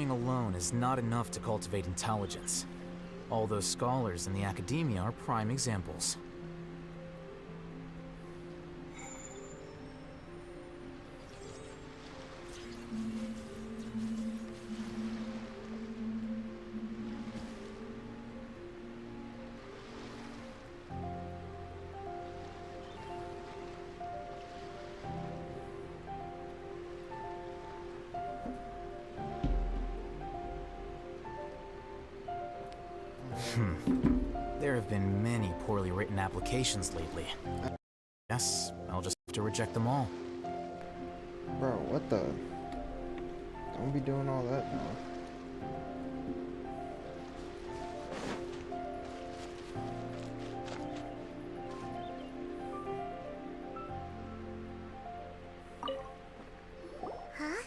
Learning alone is not enough to cultivate intelligence. All those scholars in the academia are prime examples. There have been many poorly written applications lately. Yes, I'll just have to reject them all. Bro, what the? Don't be doing all that now. Huh?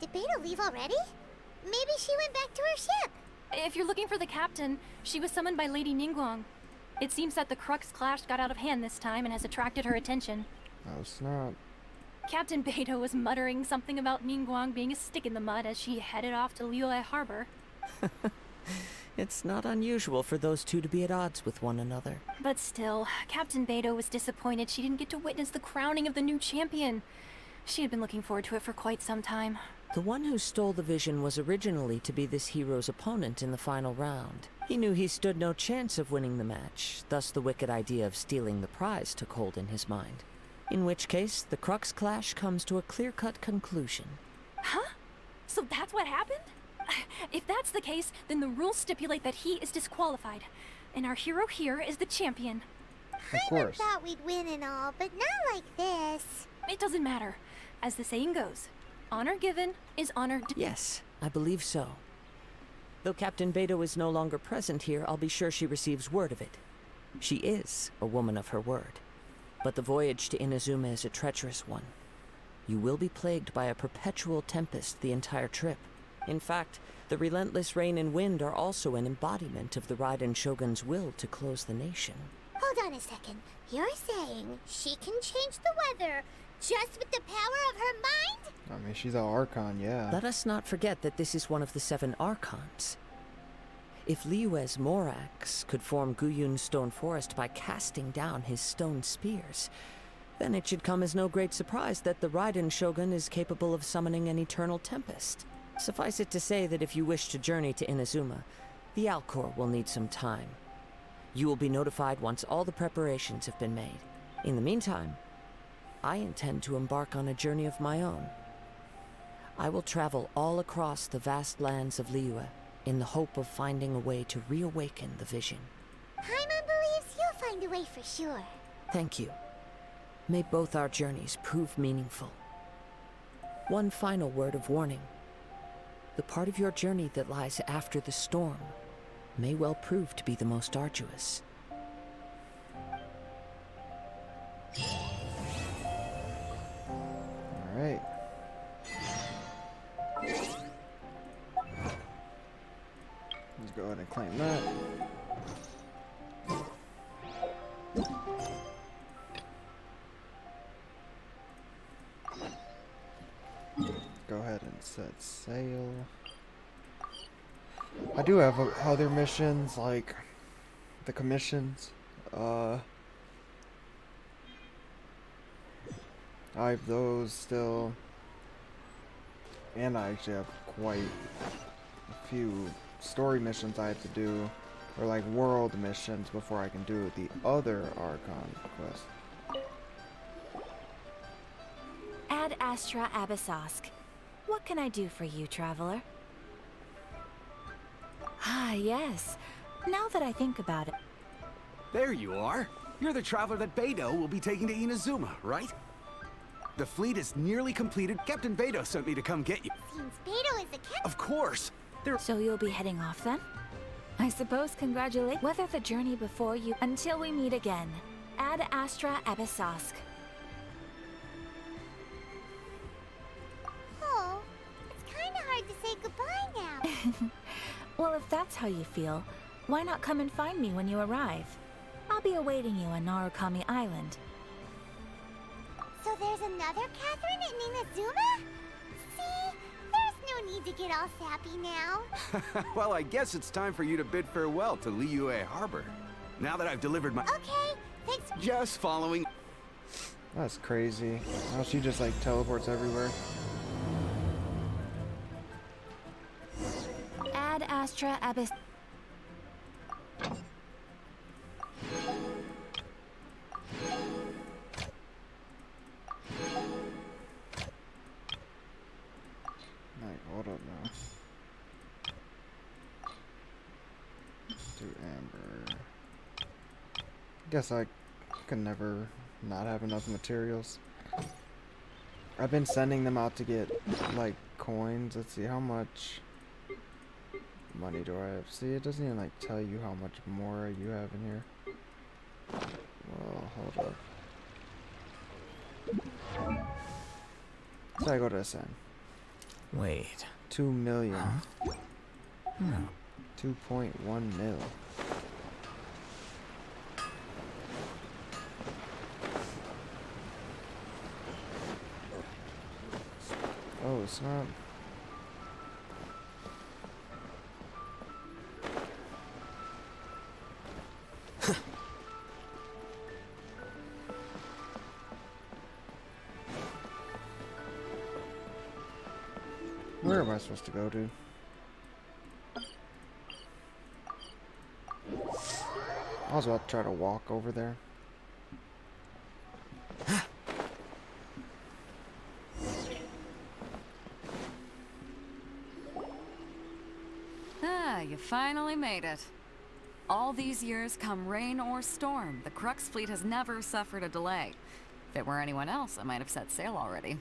Did Beta leave already? Maybe she went back to her ship. If you're looking for the captain, she was summoned by Lady Ningguang. It seems that the Crux clash got out of hand this time and has attracted her attention. Oh snap. Captain Beidou was muttering something about Ningguang being a stick in the mud as she headed off to Liyue Harbor. It's not unusual for those two to be at odds with one another. But still, Captain Beidou was disappointed she didn't get to witness the crowning of the new champion. She had been looking forward to it for quite some time. The one who stole the vision was originally to be this hero's opponent in the final round. He knew he stood no chance of winning the match, thus the wicked idea of stealing the prize took hold in his mind. In which case, the Crux clash comes to a clear-cut conclusion. Huh? So that's what happened? If that's the case, then the rules stipulate that he is disqualified, and our hero here is the champion. Of course. I thought we'd win and all, but not like this. It doesn't matter. As the saying goes, honor given is honor Yes, I believe so. Though Captain Beidou is no longer present here, I'll be sure she receives word of it. She is a woman of her word. But the voyage to Inazuma is a treacherous one. You will be plagued by a perpetual tempest the entire trip. In fact, the relentless rain and wind are also an embodiment of the Raiden Shogun's will to close the nation. Hold on a second. You're saying she can change the weather just with the power of her mind? I mean, she's an Archon, yeah. Let us not forget that this is one of the 7 Archons. If Liyue's Morax could form Guyun's stone forest by casting down his stone spears, then it should come as no great surprise that the Raiden Shogun is capable of summoning an eternal tempest. Suffice it to say that if you wish to journey to Inazuma, the Alcor will need some time. You will be notified once all the preparations have been made. In the meantime, I intend to embark on a journey of my own. I will travel all across the vast lands of Liyue in the hope of finding a way to reawaken the vision. Paimon believes you'll find a way for sure. Thank you. May both our journeys prove meaningful. One final word of warning. The part of your journey that lies after the storm may well prove to be the most arduous. Alright. Let's go ahead and claim that. Go ahead and set sail. I do have other missions, like the commissions. I have those still. And I actually have quite a few story missions I have to do, or like world missions, before I can do the other Archon quest. Ad Astra Abyssosk. What can I do for you, traveler? Ah, yes. Now that I think about it. There you are. You're the traveler that Beidou will be taking to Inazuma, right? The fleet is nearly completed. Captain Beidou sent me to come get you. Seems Beta is the captain. Of course. So you'll be heading off then? I suppose congratulate. Weather the journey before you until we meet again. Ad Astra Abyssosk. Oh, it's kind of hard to say goodbye now. Well, if that's how you feel, why not come and find me when you arrive? I'll be awaiting you on Narukami Island. So there's another Catherine in Inazuma? See, there's no need need to get all sappy now. Well, I guess it's time for you to bid farewell to Liyue Harbor. Now that I've delivered my... Okay, thanks. Just following... That's crazy. Now she just like teleports everywhere. Ad Astra Abyss. Like, hold up now. Do Amber. Guess I could never not have enough materials. I've been sending them out to get like coins. Let's see, how much money do I have? See, it doesn't even like tell you how much more you have in here. Well, hold up. So I go to ascend. Wait. 2 million. Huh? 2.1 mil. Oh, it's not. Where am I supposed to go to? I was about to try to walk over there. Ah, you finally made it. All these years, come rain or storm, the Crux fleet has never suffered a delay. If it were anyone else, I might have set sail already.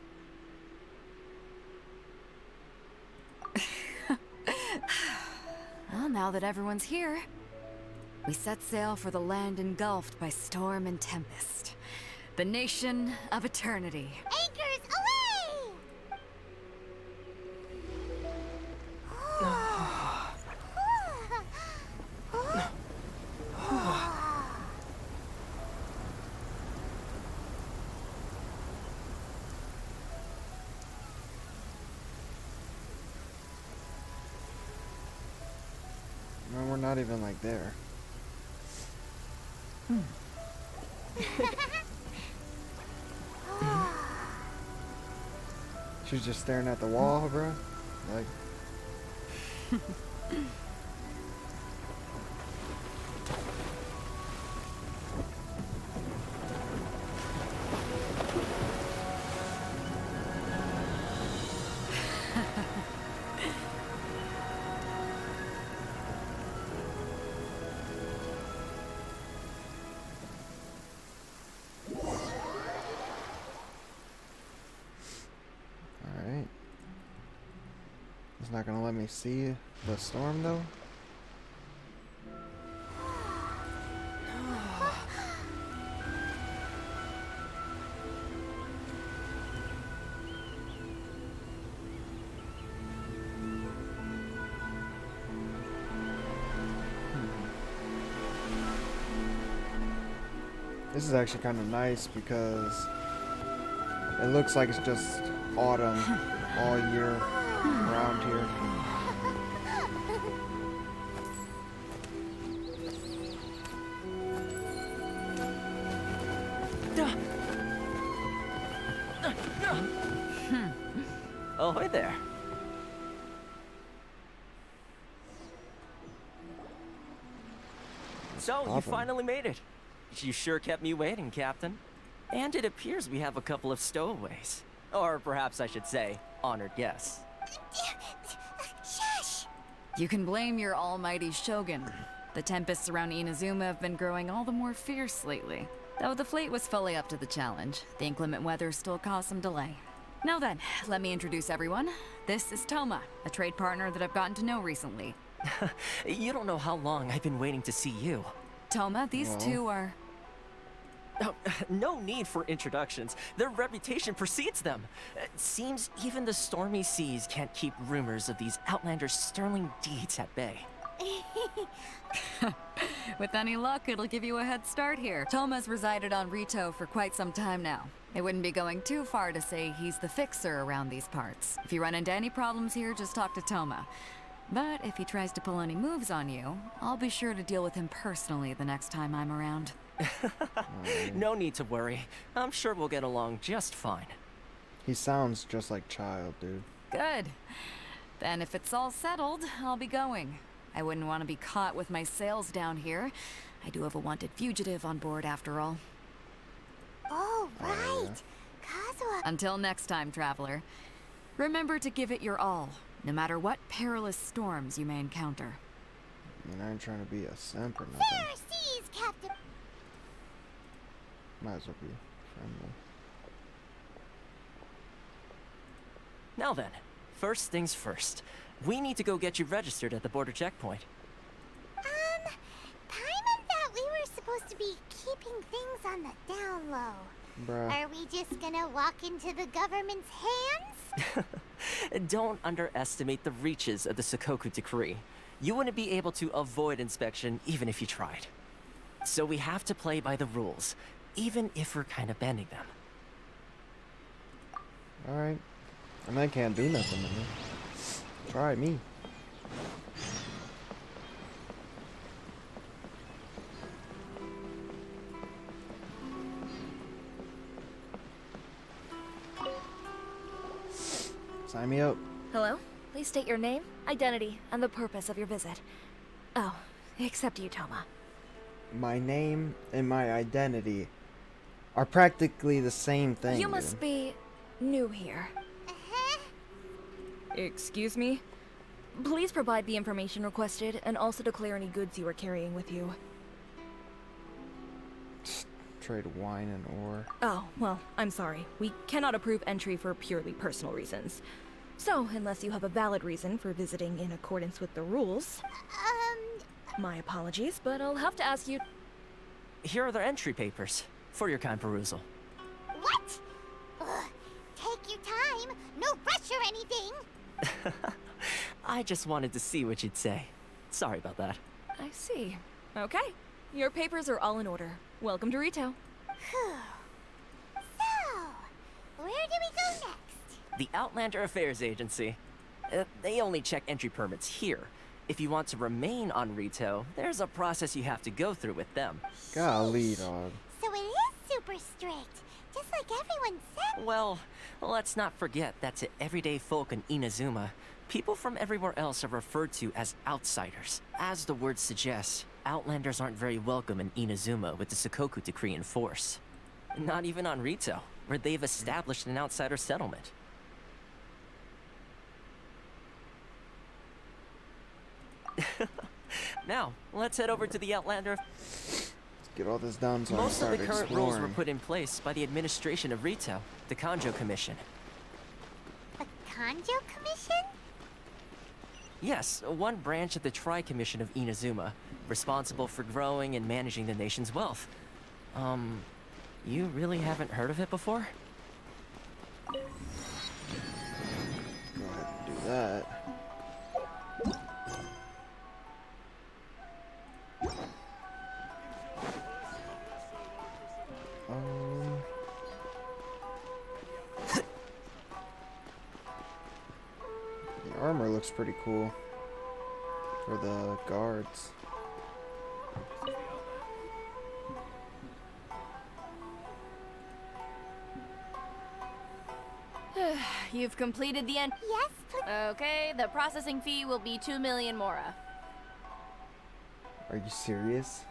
Well, now that everyone's here, we set sail for the land engulfed by storm and tempest. The nation of eternity. Anchors away! No, we're not even like there. She's just staring at the wall, bro. Like. Alright. It's not gonna let me see the storm though. This is actually kind of nice because it looks like it's just autumn all year around here. Ahoy there. So, you finally made it. You sure kept me waiting, Captain. And it appears we have a couple of stowaways. Or perhaps I should say, honored guests. Shush! You can blame your almighty Shogun. The tempests around Inazuma have been growing all the more fierce lately. Though the fleet was fully up to the challenge, the inclement weather still caused some delay. Now then, let me introduce everyone. This is Toma, a trade partner that I've gotten to know recently. You don't know how long I've been waiting to see you. Toma, these two are... Oh, no need for introductions. Their reputation precedes them. It seems even the stormy seas can't keep rumors of these outlanders' sterling deeds at bay. With any luck, it'll give you a head start here. Toma's resided on Rito for quite some time now. It wouldn't be going too far to say he's the fixer around these parts. If you run into any problems here, just talk to Toma. But if he tries to pull any moves on you, I'll be sure to deal with him personally the next time I'm around. No need to worry. I'm sure we'll get along just fine. He sounds just like Child, dude. Good. Then if it's all settled, I'll be going. I wouldn't want to be caught with my sails down here. I do have a wanted fugitive on board after all. Oh, right. Kazuha. Until next time, traveler. Remember to give it your all, no matter what perilous storms you may encounter. I mean, I ain't trying to be a simp or nothing. Fair seas, Captain. Might as well be friendly. Now then, first things first. We need to go get you registered at the border checkpoint. Paimon thought we were supposed to be keeping things on the down low. Bruh. Are we just gonna walk into the government's hands? Don't underestimate the reaches of the Sakoku Decree. You wouldn't be able to avoid inspection even if you tried. So we have to play by the rules, even if we're kind of bending them. Alright. And I can't do nothing, man. Try me. Sign me up. Hello? Please state your name, identity, and the purpose of your visit. Oh, except you, Toma. My name and my identity are practically the same thing. You must be new here. Excuse me? Please provide the information requested and also declare any goods you are carrying with you. Trade wine and ore. Oh, well, I'm sorry. We cannot approve entry for purely personal reasons. So, unless you have a valid reason for visiting in accordance with the rules... My apologies, but I'll have to ask you... Here are the entry papers, for your kind perusal. What? Ugh, take your time. No rush or anything. I just wanted to see what you'd say. Sorry about that. I see. Okay. Your papers are all in order. Welcome to Rito. Phew. So, where do we go next? The Outlander Affairs Agency. They only check entry permits here. If you want to remain on Rito, there's a process you have to go through with them. Golly, dog. So it is super strict, just like everyone said. Well, let's not forget that to everyday folk in Inazuma, people from everywhere else are referred to as outsiders. As the word suggests, Outlanders aren't very welcome in Inazuma with the Sakoku Decree in force. Not even on Rito, where they've established an outsider settlement. Now, let's head over to the Outlander. Let's get all this done so I can Most of start the current rules were exploring. put in place by the administration of Rito, the Kanjo Commission. A Kanjo Commission? Yes, one branch of the Tri-Commission of Inazuma, responsible for growing and managing the nation's wealth. You really haven't heard of it before? Go ahead and do that. The armor looks pretty cool for the guards. You've completed the end. Yes, but Okay, the processing fee will be 2 million mora. Are you serious?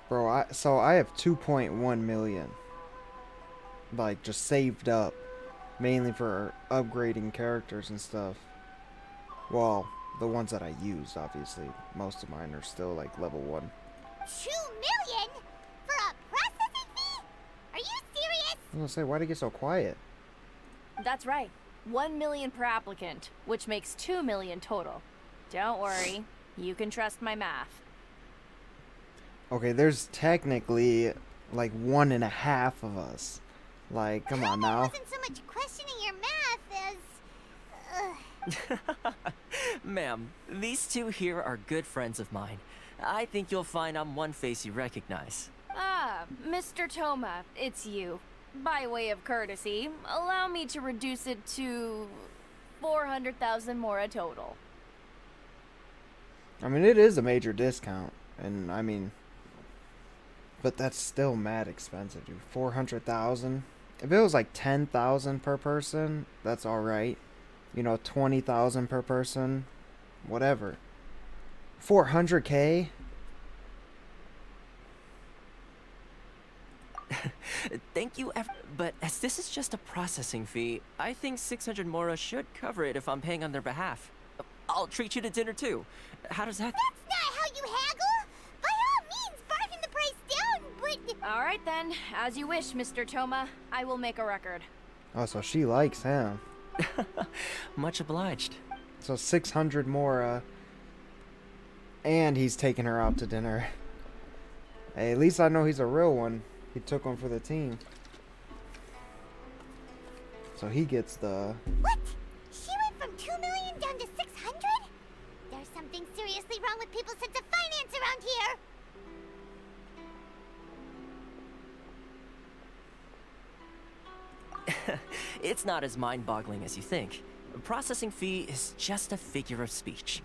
Bro, I have 2.1 million. Like, just saved up. Mainly for upgrading characters and stuff. Well, the ones that I used, obviously. Most of mine are still, like, level 1. 2 million? For a processing fee? Are you serious? I was gonna say, why'd it get so quiet? That's right. 1 million per applicant, which makes 2 million total. Don't worry, you can trust my math. Okay, there's technically, like, 1.5 of us. Like, come on now. I wasn't so much questioning your math as... Ma'am, these two here are good friends of mine. I think you'll find I'm one face you recognize. Ah, Mr. Toma, it's you. By way of courtesy, allow me to reduce it to 400,000 mora total. I mean, it is a major discount, and I mean, but that's still mad expensive, dude. 400,000. If it was like 10,000 per person, that's all right. You know, 20,000 per person, whatever. 400K. Thank you, but as this is just a processing fee, I think 600 mora should cover it if I'm paying on their behalf. I'll treat you to dinner too. How does that? That's not how you haggle! By all means, bargain the price down, but... Alright then, as you wish, Mr. Toma. I will make a record. Oh, so she likes him. Much obliged. So 600 more, and he's taking her out to dinner. Hey, at least I know he's a real one. He took one for the team. So he gets the... What? She went from 2 million down to 600? There's something seriously wrong with people's sense of finance around here! It's not as mind-boggling as you think. A processing fee is just a figure of speech.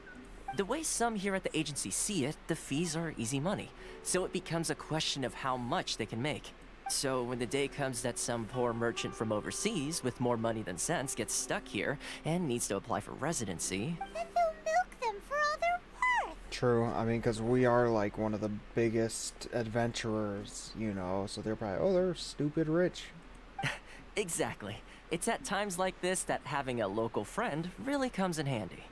The way some here at the agency see it, the fees are easy money, so it becomes a question of how much they can make. So when the day comes that some poor merchant from overseas with more money than sense gets stuck here and needs to apply for residency... Then they'll milk them for all they're worth! True, I mean, because we are like one of the biggest adventurers, you know, so they're probably, oh, they're stupid rich. Exactly. It's at times like this that having a local friend really comes in handy.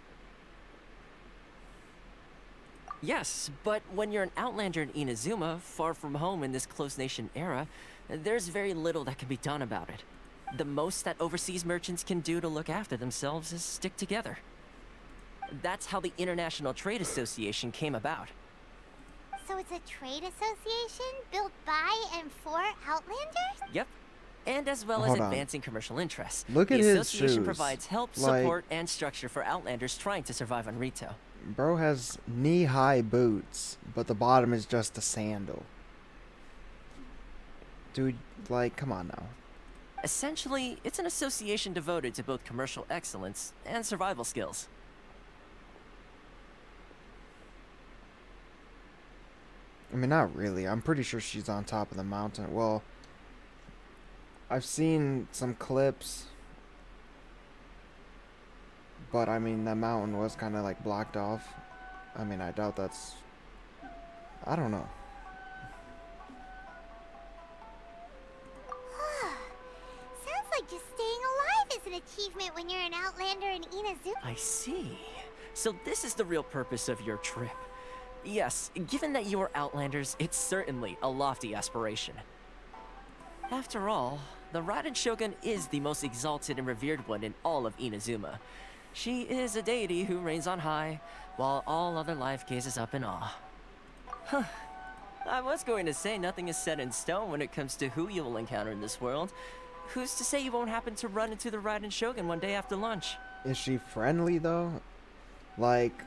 Yes, but when you're an outlander in Inazuma, far from home in this close nation era, there's very little that can be done about it. The most that overseas merchants can do to look after themselves is stick together. That's how the International Trade Association came about. So it's a trade association built by and for Outlanders? Yep. And as well as advancing commercial interests. Look at the his association shoes. provides help, Like, support, and structure for Outlanders trying to survive on Rito. bro has knee-high boots, but the bottom is just a sandal. Dude, like, come on now. Essentially, it's an association devoted to both commercial excellence and survival skills. I mean, not really. I'm pretty sure she's on top of the mountain. Well, I've seen some clips, but I mean, the mountain was kind of like blocked off. I mean, I doubt that's... I don't know. Sounds like just staying alive is an achievement when you're an Outlander in Inazuma. I see. So this is the real purpose of your trip. Yes, given that you are Outlanders, it's certainly a lofty aspiration. After all, the Raiden Shogun is the most exalted and revered one in all of Inazuma. She is a deity who reigns on high, while all other life gazes up in awe. Huh. I was going to say nothing is set in stone when it comes to who you will encounter in this world. Who's to say you won't happen to run into the Raiden Shogun one day after lunch? Is she friendly, though? Like,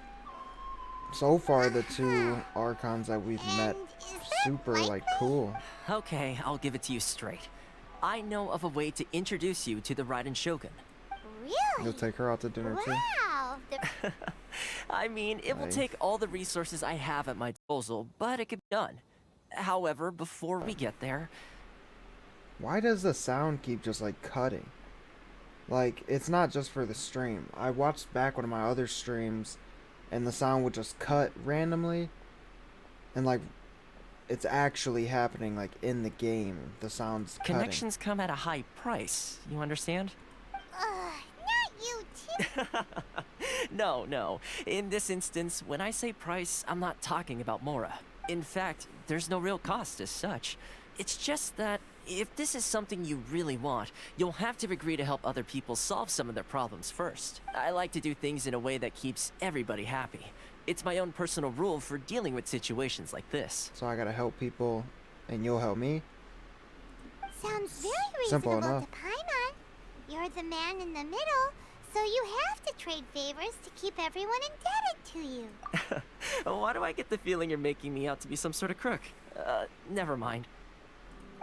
so far the two Archons that we've met, super, like, cool. Okay, I'll give it to you straight. I know of a way to introduce you to the Raiden Shogun. Really? You'll take her out to dinner, too? Wow! I mean, it will take all the resources I have at my disposal, but it could be done. However, before we get there... Why does the sound keep just, like, cutting? Like, it's not just for the stream. I watched back one of my other streams, and the sound would just cut randomly. And, like, it's actually happening, like, in the game. The sound's cutting. Connections come at a high price, you understand? Not you too. No. In this instance, when I say price, I'm not talking about Mora. In fact, there's no real cost as such. It's just that if this is something you really want, you'll have to agree to help other people solve some of their problems first. I like to do things in a way that keeps everybody happy. It's my own personal rule for dealing with situations like this. So I gotta help people, and you'll help me? Sounds very Simple reasonable enough. to Paimon. You're the man in the middle, So you have to trade favors to keep everyone indebted to you. Why do I get the feeling you're making me out to be some sort of crook? Never mind.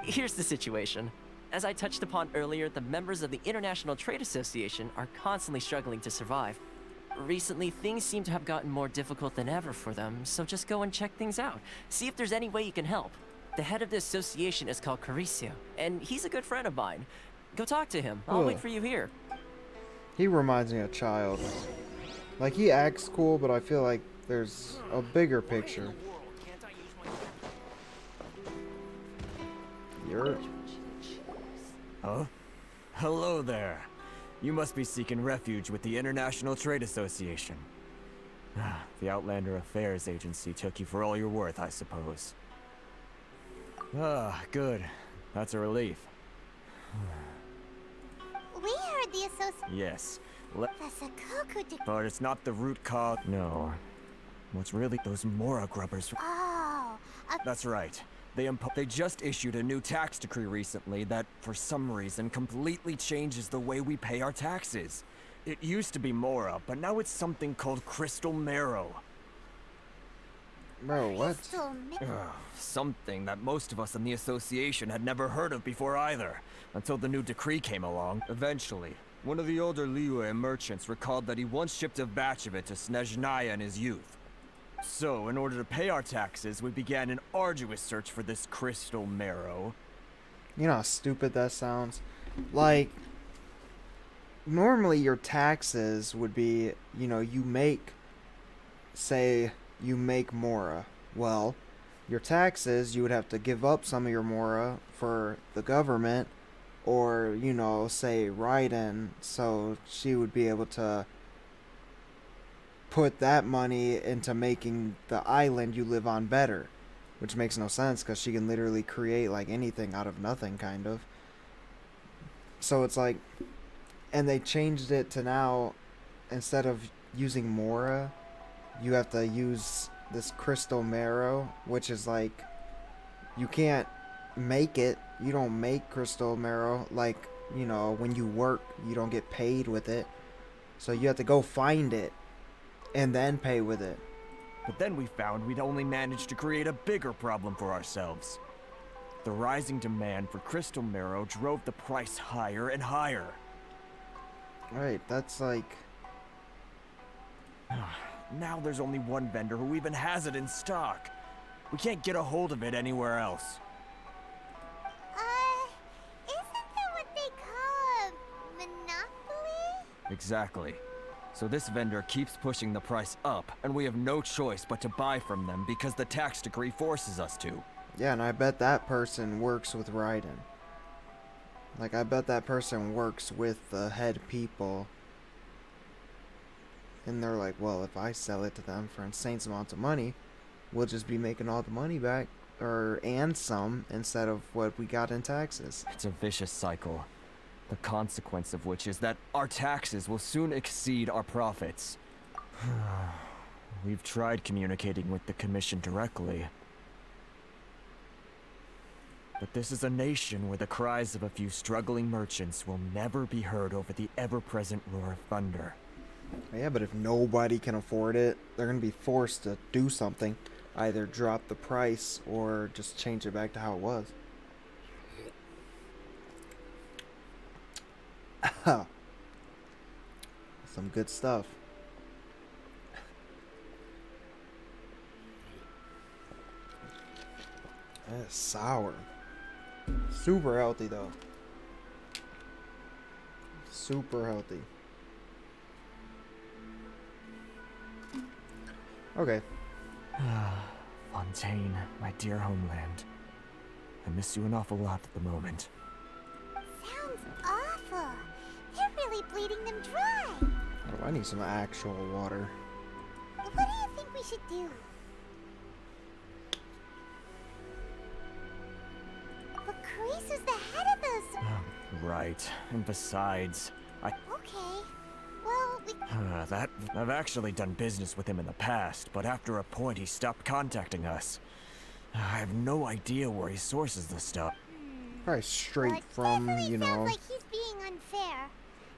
Here's the situation. As I touched upon earlier, the members of the International Trade Association are constantly struggling to survive. Recently, things seem to have gotten more difficult than ever for them, so just go and check things out. See if there's any way you can help. The head of the association is called Caricio, and he's a good friend of mine. Go talk to him. I'll wait for you here. He reminds me of a child. Like, he acts cool, but I feel like there's a bigger picture. You're... Oh? Hello there. You must be seeking refuge with the International Trade Association. The Outlander Affairs Agency took you for all you're worth, I suppose. Good. That's a relief. We heard the association. Yes. The Sakoku decree. But it's not the root cause. No. What's really those Mora grubbers? Oh. That's right. They just issued a new tax decree recently that, for some reason, completely changes the way we pay our taxes. It used to be Mora, but now it's something called Crystal Marrow. Bro, what? Something that most of us in the association had never heard of before either, until the new decree came along. Eventually, one of the older Liyue merchants recalled that he once shipped a batch of it to Snezhnaya in his youth. So, in order to pay our taxes, we began an arduous search for this crystal marrow. You know how stupid that sounds? Like, normally your taxes would be, you know, you make Mora. Well, your taxes, you would have to give up some of your Mora for the government, or, you know, say Raiden, so she would be able to put that money into making the island you live on better, which makes no sense because she can literally create like anything out of nothing, kind of. So it's like, and they changed it to now, instead of using Mora, you have to use this crystal marrow, which is like, you can't make it. You don't make crystal marrow. Like, you know, when you work, you don't get paid with it. So you have to go find it and then pay with it. But then we found we'd only managed to create a bigger problem for ourselves. The rising demand for crystal marrow drove the price higher and higher. Right, that's like... Now there's only one vendor who even has it in stock. We can't get a hold of it anywhere else. Isn't that what they call a monopoly? Exactly. So this vendor keeps pushing the price up, and we have no choice but to buy from them because the tax decree forces us to. Yeah, and I bet that person works with Raiden. Like, I bet that person works with the head people. And they're like, well, if I sell it to them for insane amounts of money, we'll just be making all the money back, and some, instead of what we got in taxes. It's a vicious cycle. The consequence of which is that our taxes will soon exceed our profits. We've tried communicating with the Commission directly. But this is a nation where the cries of a few struggling merchants will never be heard over the ever-present roar of thunder. Yeah, but if nobody can afford it, they're going to be forced to do something. Either drop the price or just change it back to how it was. Some good stuff. That's sour. Super healthy though. Super healthy. Okay. Fontaine, my dear homeland. I miss you an awful lot at the moment. Sounds awful. They're really bleeding them dry. Oh, I need some actual water. What do you think we should do? But Kreese is the head of us. Right. And besides, Okay. Well, we... I've actually done business with him in the past, but after a point he stopped contacting us. I have no idea where he sources the stuff. Probably straight from, you know... sounds like he's being unfair.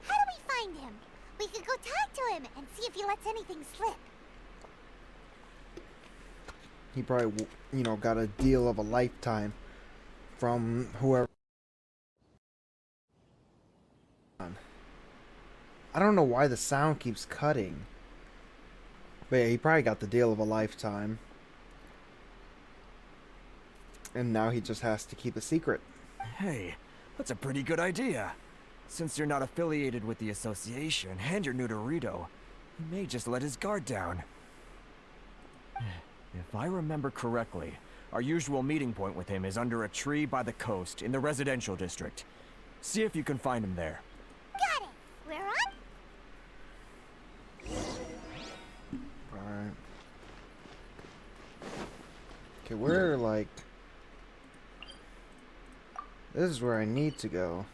How do we find him? We could go talk to him and see if he lets anything slip. He probably, you know, got a deal of a lifetime from whoever. I don't know why the sound keeps cutting. But yeah, he probably got the deal of a lifetime. And now he just has to keep a secret. Hey, that's a pretty good idea. Since you're not affiliated with the association and you're new to Rito, he may just let his guard down. If I remember correctly, our usual meeting point with him is under a tree by the coast in the residential district. See if you can find him there. Got it. We're on. Alright. Okay, we're like... This is where I need to go.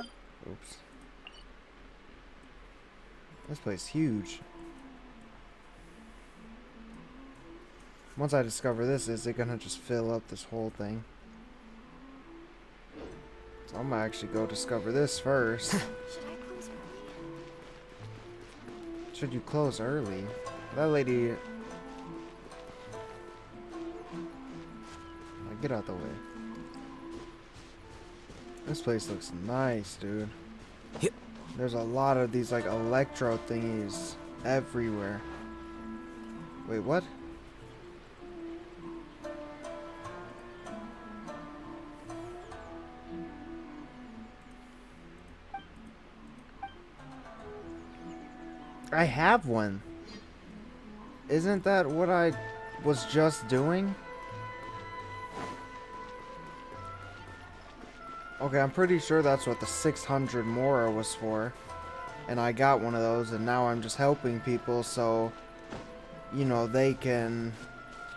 Oops. This place is huge. Once I discover this, is it gonna just fill up this whole thing? So I'm gonna actually go discover this first. Should you close early? That lady... Get out the way. This place looks nice, dude. There's a lot of these like electro thingies everywhere. Wait, what? I have one. Isn't that what I was just doing? Okay, I'm pretty sure that's what the 600 Mora was for. And I got one of those, and now I'm just helping people so, you know, they can,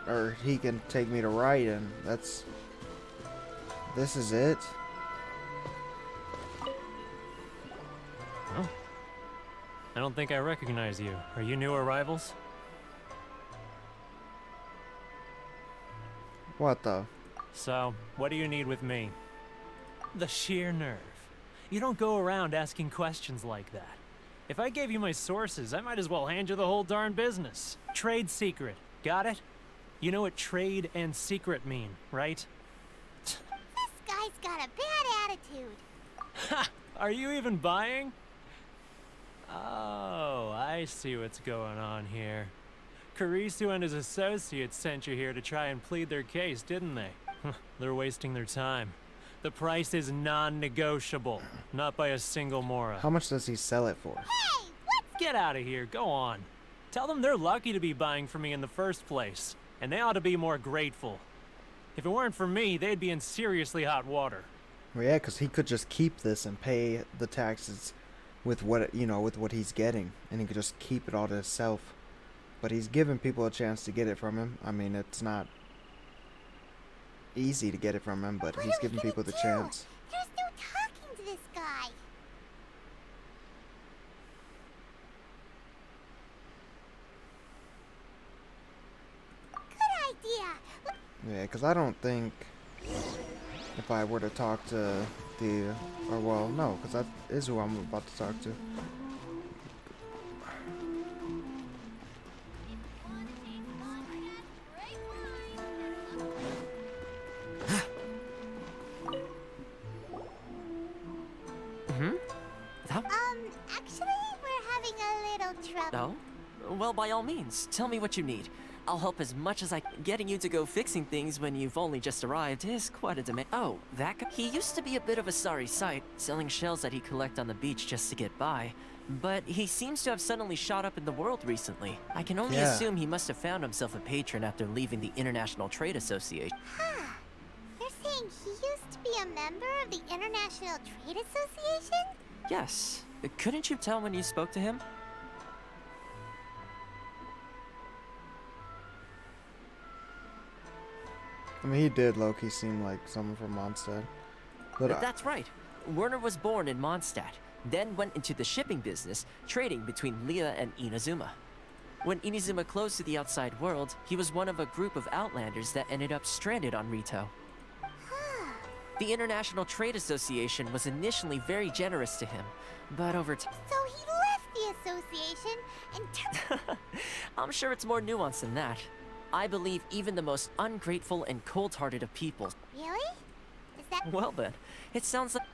or he can take me to Raiden. That's, this is it? Oh. I don't think I recognize you. Are you new arrivals? What the? So, what do you need with me? The sheer nerve. You don't go around asking questions like that. If I gave you my sources, I might as well hand you the whole darn business. Trade secret. Got it? You know what trade and secret mean, right? This guy's got a bad attitude. Ha! Are you even buying? Oh, I see what's going on here. Kurisu and his associates sent you here to try and plead their case, didn't they? They're wasting their time. The price is non-negotiable, not by a single Mora. How much does he sell it for? Hey, what? Get out of here, go on. Tell them they're lucky to be buying from me in the first place, and they ought to be more grateful. If it weren't for me, they'd be in seriously hot water. Well, yeah, because he could just keep this and pay the taxes with what, you know, with what he's getting, and he could just keep it all to himself. But he's giving people a chance to get it from him. I mean, it's not easy to get it from him, but he's giving people the chance. There's no talking to this guy. Good idea. Yeah, because I don't think if I were to talk to the, or well, no, because that is who I'm about to talk to. Actually, we're having a little trouble. Oh? Well, by all means, tell me what you need. I'll help as much as I can. Getting you to go fixing things when you've only just arrived is quite a demand. Oh, that guy? He used to be a bit of a sorry sight, selling shells that he'd collect on the beach just to get by. But he seems to have suddenly shot up in the world recently. I can only assume he must have found himself a patron after leaving the International Trade Association. Huh. You're saying he used to be a member of the International Trade Association? Yes. Couldn't you tell when you spoke to him? I mean, he did low-key seem like someone from Mondstadt. But that's right. Werner was born in Mondstadt, then went into the shipping business, trading between Leah and Inazuma. When Inazuma closed to the outside world, he was one of a group of outlanders that ended up stranded on Rito. Huh. The International Trade Association was initially very generous to him, but over time... So he left the association and I'm sure it's more nuanced than that. I believe even the most ungrateful and cold-hearted of people... Really? Is that... Well then, it sounds like...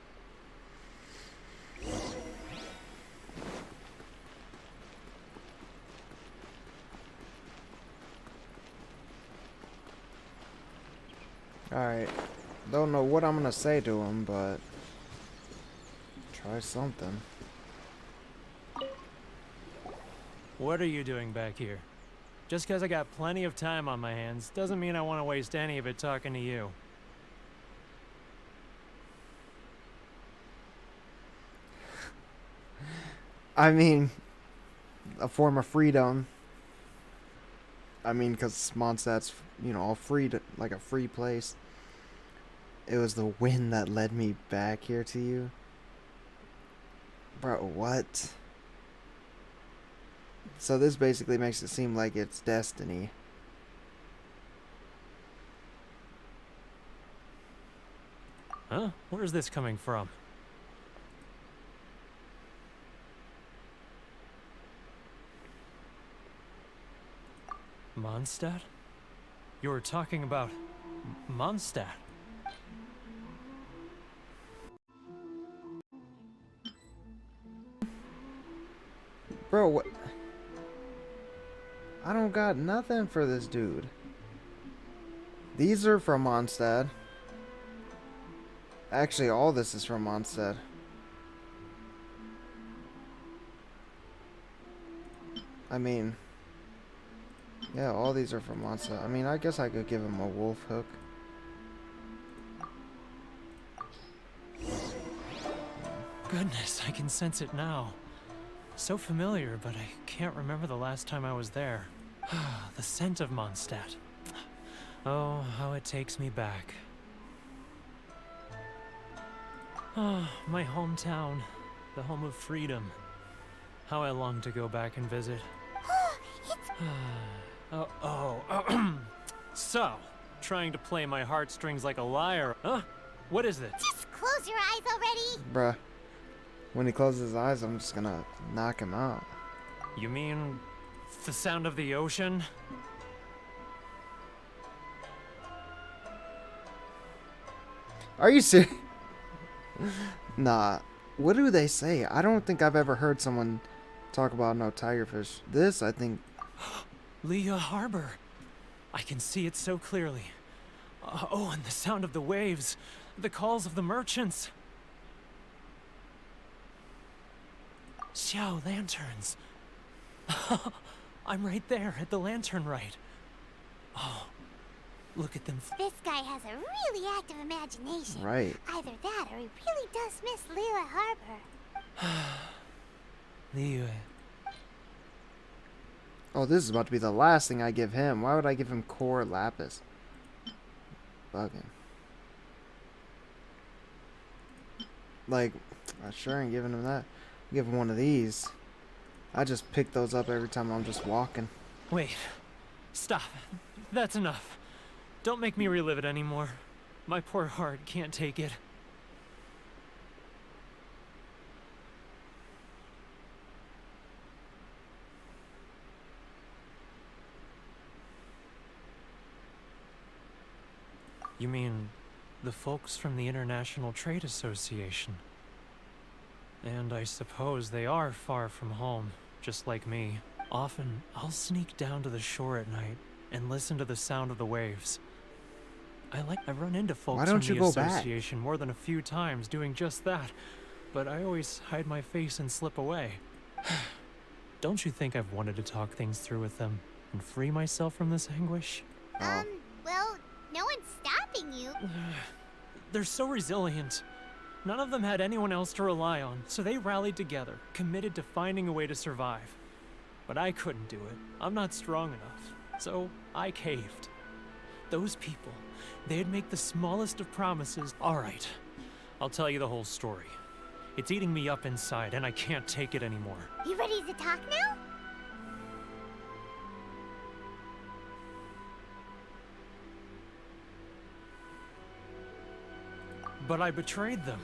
Alright. Don't know what I'm gonna say to him, but try something. What are you doing back here? Just because I got plenty of time on my hands doesn't mean I want to waste any of it talking to you. I mean, a form of freedom. I mean, because Mondstadt's, you know, all free to, like a free place. It was the wind that led me back here to you. Bro, what? So this basically makes it seem like it's destiny. Huh? Where's this coming from? Mondstadt? You were talking about Mondstadt. Bro, what? I don't got nothing for this dude. These are from Mondstadt. Actually, all this is from Mondstadt. I mean, yeah, all these are from Mondstadt. I mean, I guess I could give him a wolf hook. Goodness, I can sense it now. So familiar, but I can't remember the last time I was there. The scent of Mondstadt. Oh, how it takes me back. Oh, my hometown, the home of freedom. How I long to go back and visit. So, trying to play my heartstrings like a liar. Huh? What is this? Just close your eyes already. Bruh. When he closes his eyes, I'm just gonna knock him out. You mean the sound of the ocean? Are you serious? Nah. What do they say? I don't think I've ever heard someone talk about no tigerfish. This, I think... Leah Harbor. I can see it so clearly. Oh, and the sound of the waves. The calls of the merchants. Xiao lanterns. I'm right there at the lantern right. Oh, look at them. This guy has a really active imagination. Right. Either that or he really does miss Liyue Harbor. Liyue. Oh, this is about to be the last thing I give him. Why would I give him core lapis? Bugging. Like, I sure ain't giving him that. Give him one of these. I just pick those up every time I'm just walking. Wait. Stop. That's enough. Don't make me relive it anymore. My poor heart can't take it. You mean the folks from the International Trade Association? And I suppose they are far from home, just like me. Often, I'll sneak down to the shore at night and listen to the sound of the waves. I run into folks from the association more than a few times doing just that, but I always hide my face and slip away. Don't you think I've wanted to talk things through with them and free myself from this anguish? Well, no one's stopping you. They're so resilient. None of them had anyone else to rely on, so they rallied together, committed to finding a way to survive. But I couldn't do it. I'm not strong enough. So I caved. Those people, they'd make the smallest of promises. All right, I'll tell you the whole story. It's eating me up inside, and I can't take it anymore. You ready to talk now? But I betrayed them.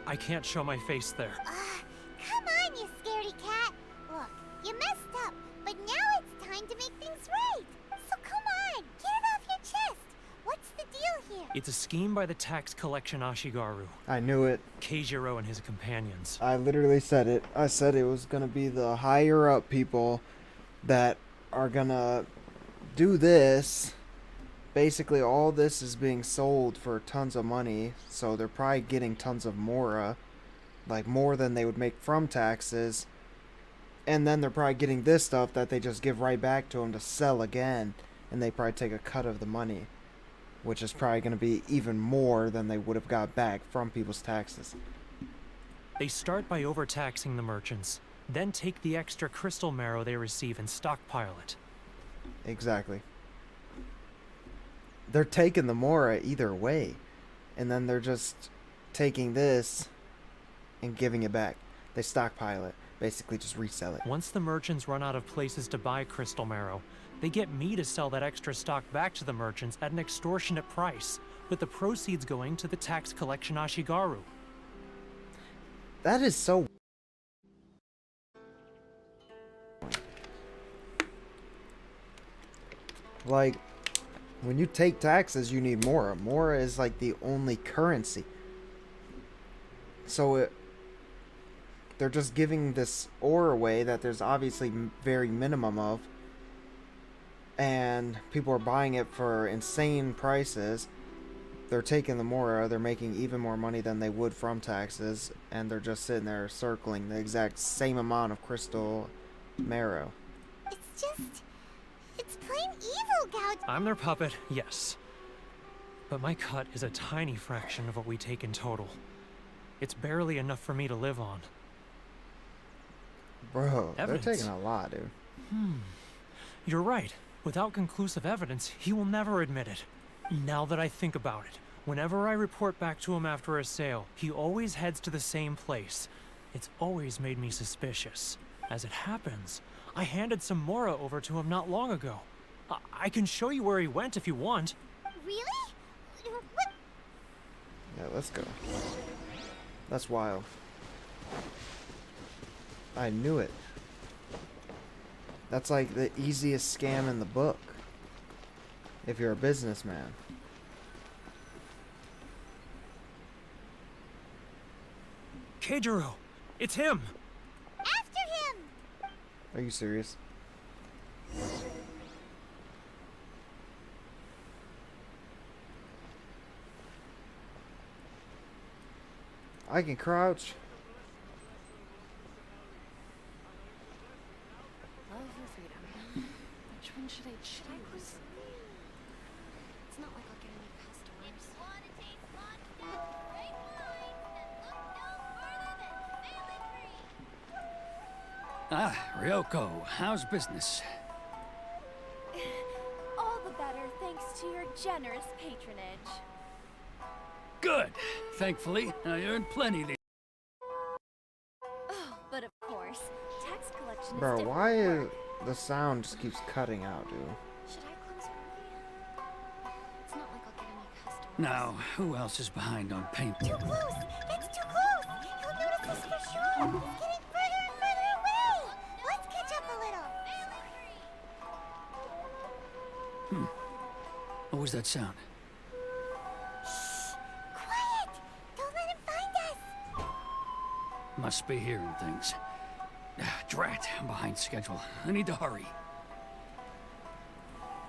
I can't show my face there. Come on, you scaredy cat. Look, you messed up, but now it's time to make things right. So come on, get it off your chest. What's the deal here? It's a scheme by the tax collection Ashigaru, I knew it. Keijiro and his companions. I literally said it. I said it was gonna be the higher up people that are gonna do this. Basically, all this is being sold for tons of money, so they're probably getting tons of mora, like more than they would make from taxes. And then they're probably getting this stuff that they just give right back to them to sell again, and they probably take a cut of the money, which is probably going to be even more than they would have got back from people's taxes. They start by overtaxing the merchants, then take the extra crystal marrow they receive and stockpile it. Exactly. They're taking the mora either way, and then they're just taking this and giving it back. They stockpile it, basically just resell it. Once the merchants run out of places to buy crystal marrow, they get me to sell that extra stock back to the merchants at an extortionate price, with the proceeds going to the tax collection Ashigaru. That is so... Like, when you take taxes, you need mora. Mora is like the only currency. So they're just giving this ore away that there's obviously very minimum of. And people are buying it for insane prices. They're taking the mora, they're making even more money than they would from taxes, and they're just sitting there circling the exact same amount of crystal marrow. It's plain evil, Gouge. I'm their puppet, yes. But my cut is a tiny fraction of what we take in total. It's barely enough for me to live on. Bro, Evidence. They're taking a lot, dude. You're right. Without conclusive evidence, he will never admit it. Now that I think about it, whenever I report back to him after a sale, he always heads to the same place. It's always made me suspicious. As it happens, I handed some mora over to him not long ago. I can show you where he went if you want. Really? What? Yeah, let's go. That's wild. I knew it. That's like the easiest scam in the book. If you're a businessman. Keijiro! It's him! After him! Are you serious? I can crouch. Love or freedom? Which one should I choose? It's not like I'll get any customers. Ah, Ryoko, how's business? All the better thanks to your generous patronage. Good. Thankfully, I earned plenty these. Oh, but of course, tax collection is Bro, different why is work. the sound just keeps cutting out, dude? Should I close early? It's not like I'll get any customers. Now, who else is behind on payment? Too close! It's too close! He'll notice us for sure! He's getting further and further away! Let's catch up a little! What was that sound? Quiet! Don't let him find us! Must be hearing things. Drat, I'm behind schedule. I need to hurry.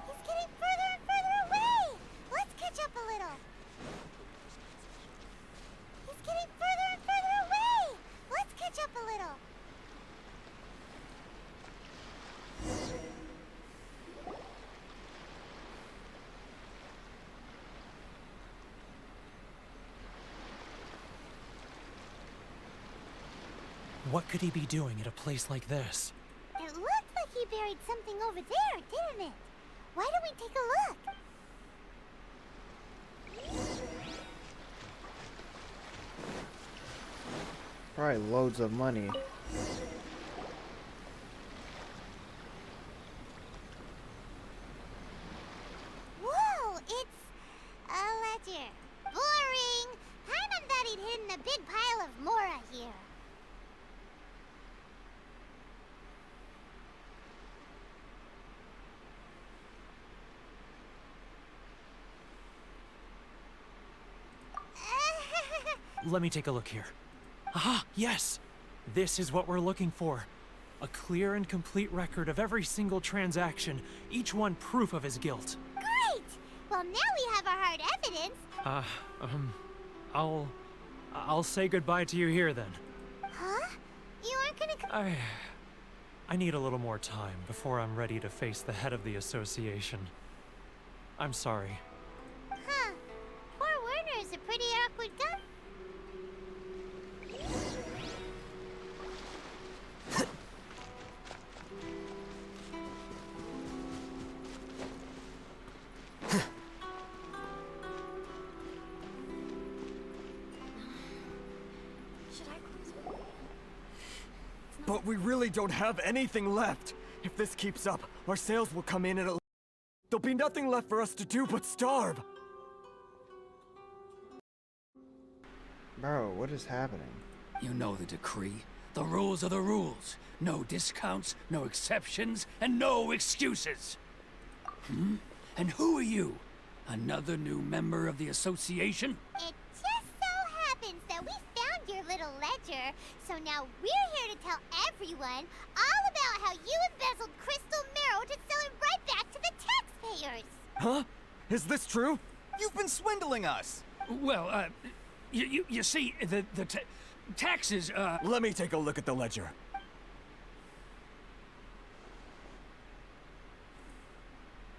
He's getting further and further away! Let's catch up a little! He's getting further and further away! Let's catch up a little! What could he be doing at a place like this? It looked like he buried something over there, didn't it? Why don't we take a look? Probably loads of money. Whoa, it's a ledger. Boring! I'm let me take a look here. Ah, yes! This is what we're looking for. A clear and complete record of every single transaction, each one proof of his guilt. Great! Well, now we have our hard evidence. I'll say goodbye to you here then. Huh? You aren't gonna I need a little more time before I'm ready to face the head of the association. I'm sorry. Huh. Poor Werner's a pretty awkward guy. But we really don't have anything left. If this keeps up, our sales will come in at a... There'll be nothing left for us to do but starve. Bro, what is happening? You know the decree. The rules are the rules. No discounts, no exceptions, and no excuses. Hmm? And who are you? Another new member of the association? It just so happens that we found your little ledger, so now we're here to tell everyone all about how you embezzled crystal marrow to sell it right back to the taxpayers. Huh? Is this true? You've been swindling us! Well, you see, the taxes, Let me take a look at the ledger.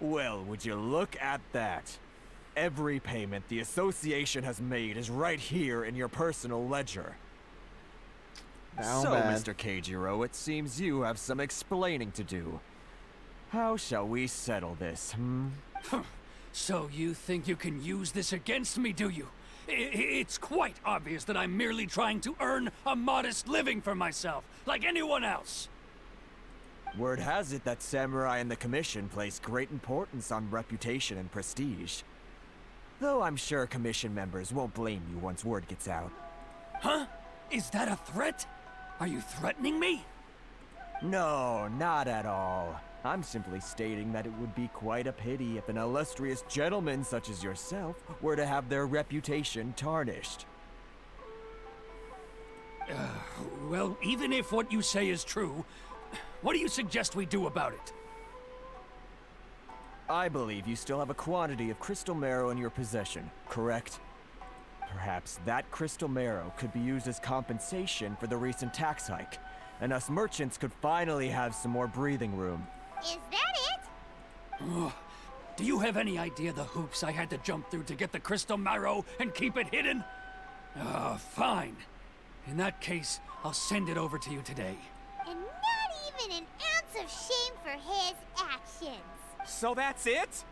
Well, would you look at that? Every payment the association has made is right here in your personal ledger. Down So, bad. Mr. Keijiro, it seems you have some explaining to do. How shall we settle this, hmm? So you think you can use this against me, do you? It's quite obvious that I'm merely trying to earn a modest living for myself, like anyone else. Word has it that Samurai and the Commission place great importance on reputation and prestige. Though I'm sure Commission members won't blame you once word gets out. Huh? Is that a threat? Are you threatening me? No, not at all. I'm simply stating that it would be quite a pity if an illustrious gentleman such as yourself were to have their reputation tarnished. Well, even if what you say is true, what do you suggest we do about it? I believe you still have a quantity of crystal marrow in your possession, correct? Perhaps that crystal marrow could be used as compensation for the recent tax hike, and us merchants could finally have some more breathing room. Is that it? Do you have any idea the hoops I had to jump through to get the crystal marrow and keep it hidden? Fine. In that case, I'll send it over to you today. And not even an ounce of shame for his actions. So that's it?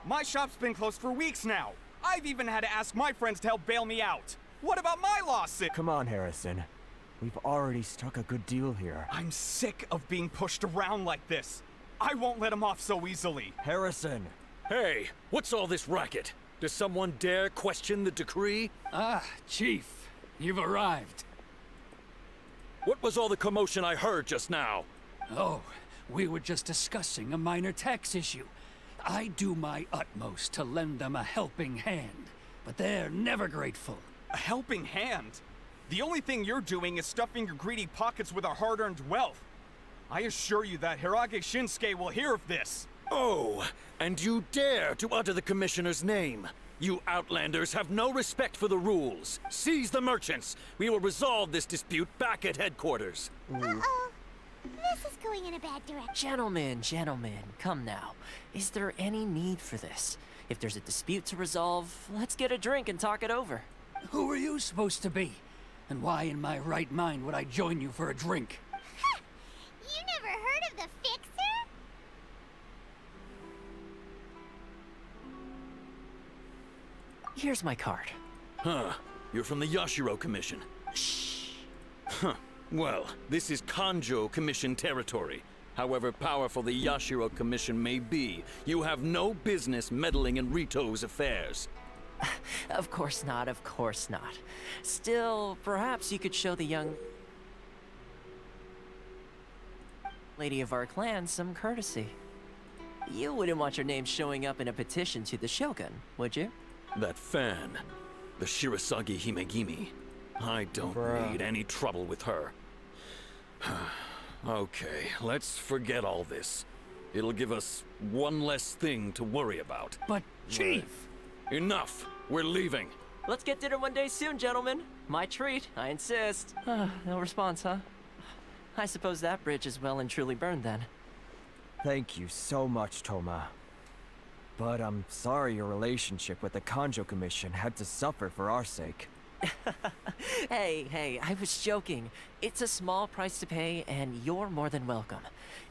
My shop's been closed for weeks now. I've even had to ask my friends to help bail me out. What about my lawsuit? Come on, Harrison. We've already struck a good deal here. I'm sick of being pushed around like this. I won't let him off so easily. Harrison! Hey, what's all this racket? Does someone dare question the decree? Ah, Chief, you've arrived. What was all the commotion I heard just now? Oh, we were just discussing a minor tax issue. I do my utmost to lend them a helping hand, but they're never grateful. A helping hand? The only thing you're doing is stuffing your greedy pockets with our hard-earned wealth. I assure you that Hirage Shinsuke will hear of this. Oh, and you dare to utter the Commissioner's name. You Outlanders have no respect for the rules. Seize the merchants. We will resolve this dispute back at headquarters. Uh-oh. This is going in a bad direction. Gentlemen, come now. Is there any need for this? If there's a dispute to resolve, let's get a drink and talk it over. Who are you supposed to be? And why in my right mind would I join you for a drink? You never heard of the Fixer? Here's my card. Huh. You're from the Yashiro Commission. Shh. Huh. Well, this is Kanjo Commission territory. However powerful the Yashiro Commission may be, you have no business meddling in Rito's affairs. Of course not, of course not. Still, perhaps you could show the young lady of our clan some courtesy. You wouldn't want your name showing up in a petition to the Shogun, would you? That fan. The Shirasagi Himegimi. I don't need any trouble with her. Okay, let's forget all this. It'll give us one less thing to worry about. But, Chief! Enough! We're leaving. Let's get dinner one day soon, gentlemen. My treat, I insist. No response, huh? I suppose that bridge is well and truly burned then. Thank you so much, Toma. But I'm sorry your relationship with the Kanjo Commission had to suffer for our sake. Hey, I was joking. It's a small price to pay, and you're more than welcome.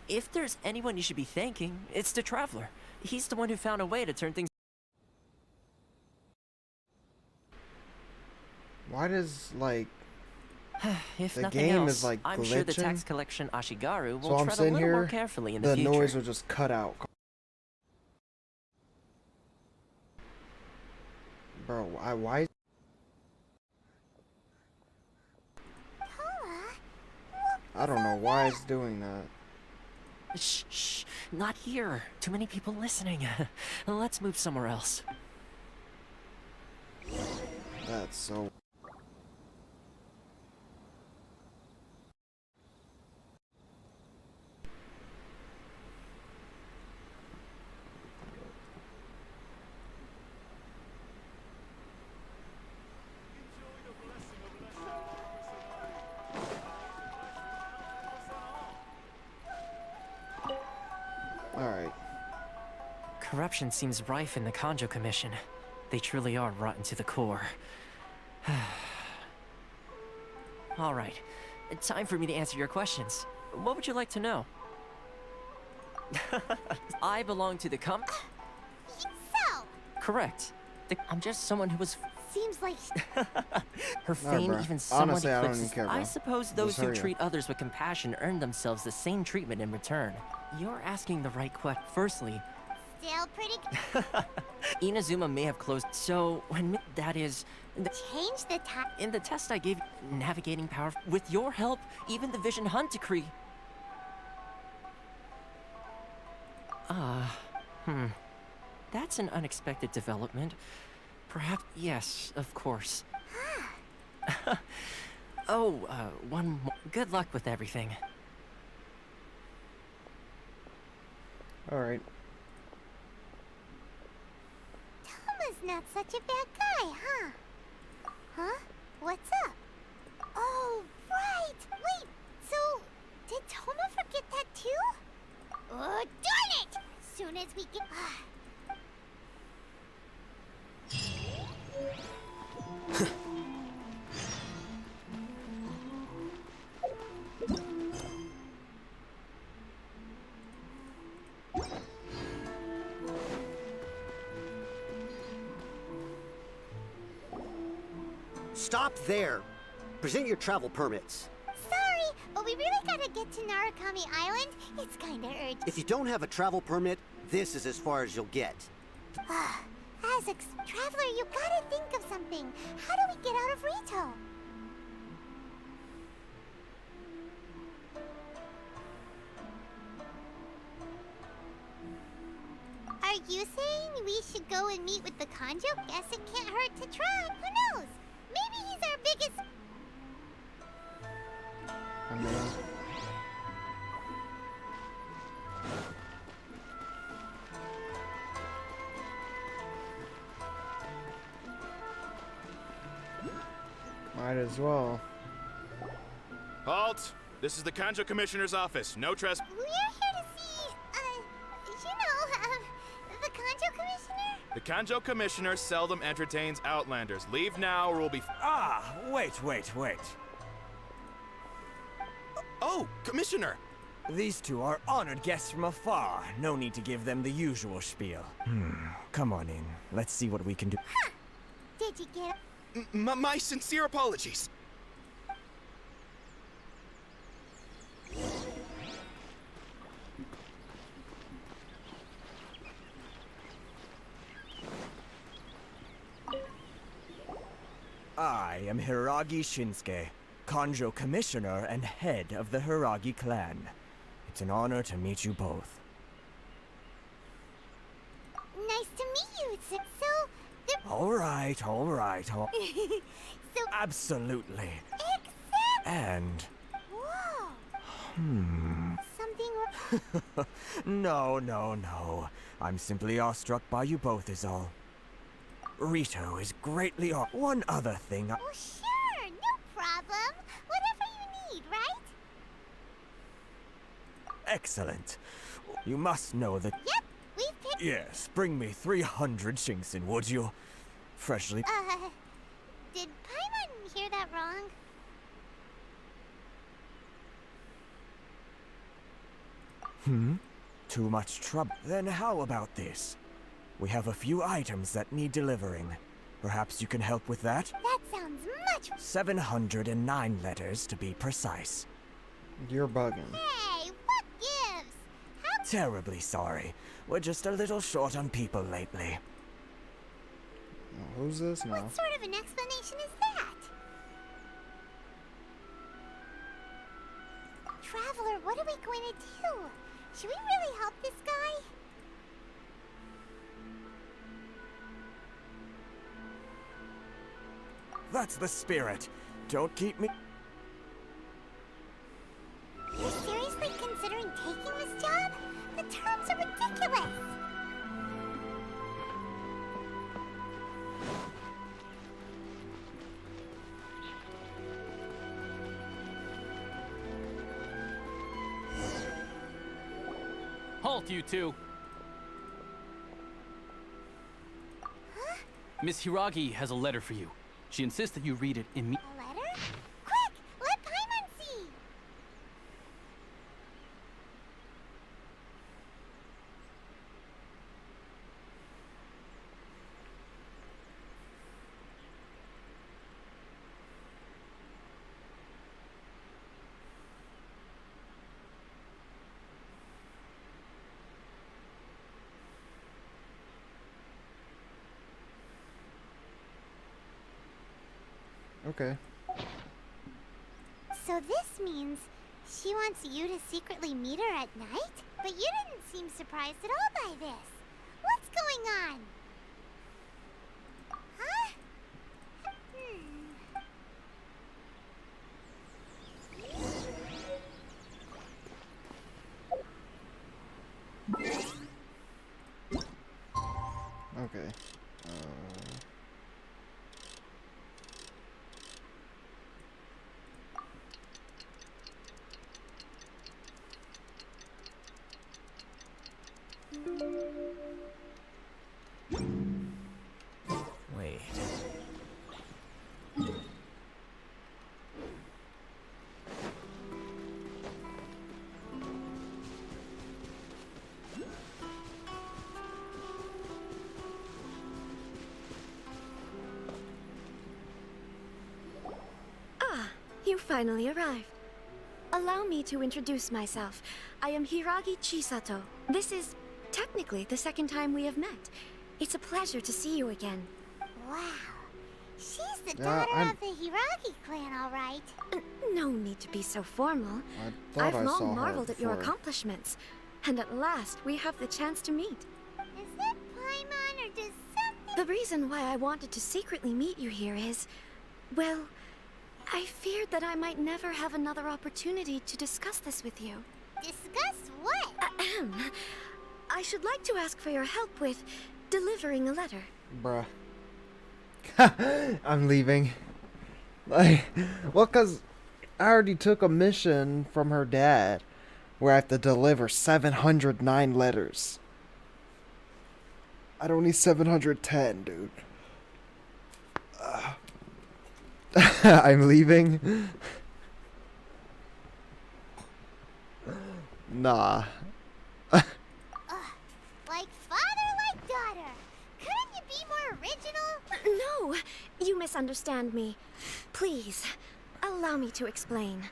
If there's anyone you should be thanking, it's the Traveler. He's the one who found a way to turn things... Why does, like, if the nothing game else, is, like, I'm sure the glitching? tax collection Ashigaru So will I'm tread a sitting little more here, carefully in the the future. noise will just cut out. Bro, why? I don't know why it's doing that. Shh, not here. Too many people listening. Let's move somewhere else. That's so... Alright. Corruption seems rife in the Kanjo Commission. They truly are rotten to the core. Alright, time for me to answer your questions. What would you like to know? I belong to the So, Correct. I'm just someone who was... seems like Her fame bruh. even somewhat Honestly, I don't even eclipses... care, I bro. suppose Just those who hurry up. treat others with compassion earn themselves the same treatment in return. You're asking the right question. Firstly, still pretty good. Inazuma may have closed, so when that is... Change the time. In the test I gave navigating power, with your help, even the Vision Hunt decree... That's an unexpected development. Perhaps... Yes, of course. One more. Good luck with everything. Alright. Toma's not such a bad guy, huh? Huh? What's up? Oh, right! Wait, so did Toma forget that too? Oh, darn it! As soon as we get... Stop there. Present your travel permits. Sorry, but we really gotta get to Narukami Island. It's kinda urgent. If you don't have a travel permit, this is as far as you'll get. As a traveler, you gotta think of something. How do we get out of Rito? Are you saying we should go and meet with the Kanjo? Guess it can't hurt to try. Who knows? Maybe he's our biggest... I mean... Might as well. Halt! This is the Kanjo Commissioner's office. No trespass. We're here to see, the Kanjo Commissioner? The Kanjo Commissioner seldom entertains Outlanders. Leave now or we'll be... Wait. Oh, Commissioner! These two are honored guests from afar. No need to give them the usual spiel. Come on in. Let's see what we can do. Huh. Did you get... My sincere apologies. I am Hiragi Shinsuke, Kanjo Commissioner and head of the Hiragi clan. It's an honor to meet you both. Nice to meet you. So, they're All right. So, Absolutely. exactly. And... Whoa. Something No. I'm simply awestruck by you both is all. Rito is greatly aw- One other thing Oh, sure. No problem. Whatever you need, right? Excellent. You must know that... Yep. We've picked... Yes, bring me 300 Shinxin, would you? Freshly... Did Paimon hear that wrong? Too much trouble. Then how about this? We have a few items that need delivering. Perhaps you can help with that? That sounds much... 709 letters, to be precise. You're bugging. Hey, what gives? How... Terribly sorry. We're just a little short on people lately. Oh, who's this now? What sort of an explanation is that? Traveler, what are we going to do? Should we really help this guy? That's the spirit. Don't keep me... You're seriously considering taking this job? The terms are ridiculous. Halt, you two! Huh? Miss Hiragi has a letter for you. She insists that you read it immediately. A letter? Quick! Let Paimon see! Okay. So this means she wants you to secretly meet her at night? But you didn't seem surprised at all by this. What's going on? Huh? Okay. Wait. Ah, you finally arrived. Allow me to introduce myself. I am Hiragi Chisato. This is technically the second time we have met. It's a pleasure to see you again. Wow. She's the daughter of the Hiragi clan, all right. No need to be so formal. I've long marveled at your accomplishments. And at last, we have the chance to meet. Is that Paimon or does something... The reason why I wanted to secretly meet you here is... well, I feared that I might never have another opportunity to discuss this with you. Discuss what? Ahem. I should like to ask for your help with delivering a letter. Bruh. I'm leaving. Like, well, cause I already took a mission from her dad where I have to deliver 709 letters. I don't need 710, dude. I'm leaving. Nah. Like father, like daughter. Couldn't you be more original? No, you misunderstand me. Please, allow me to explain.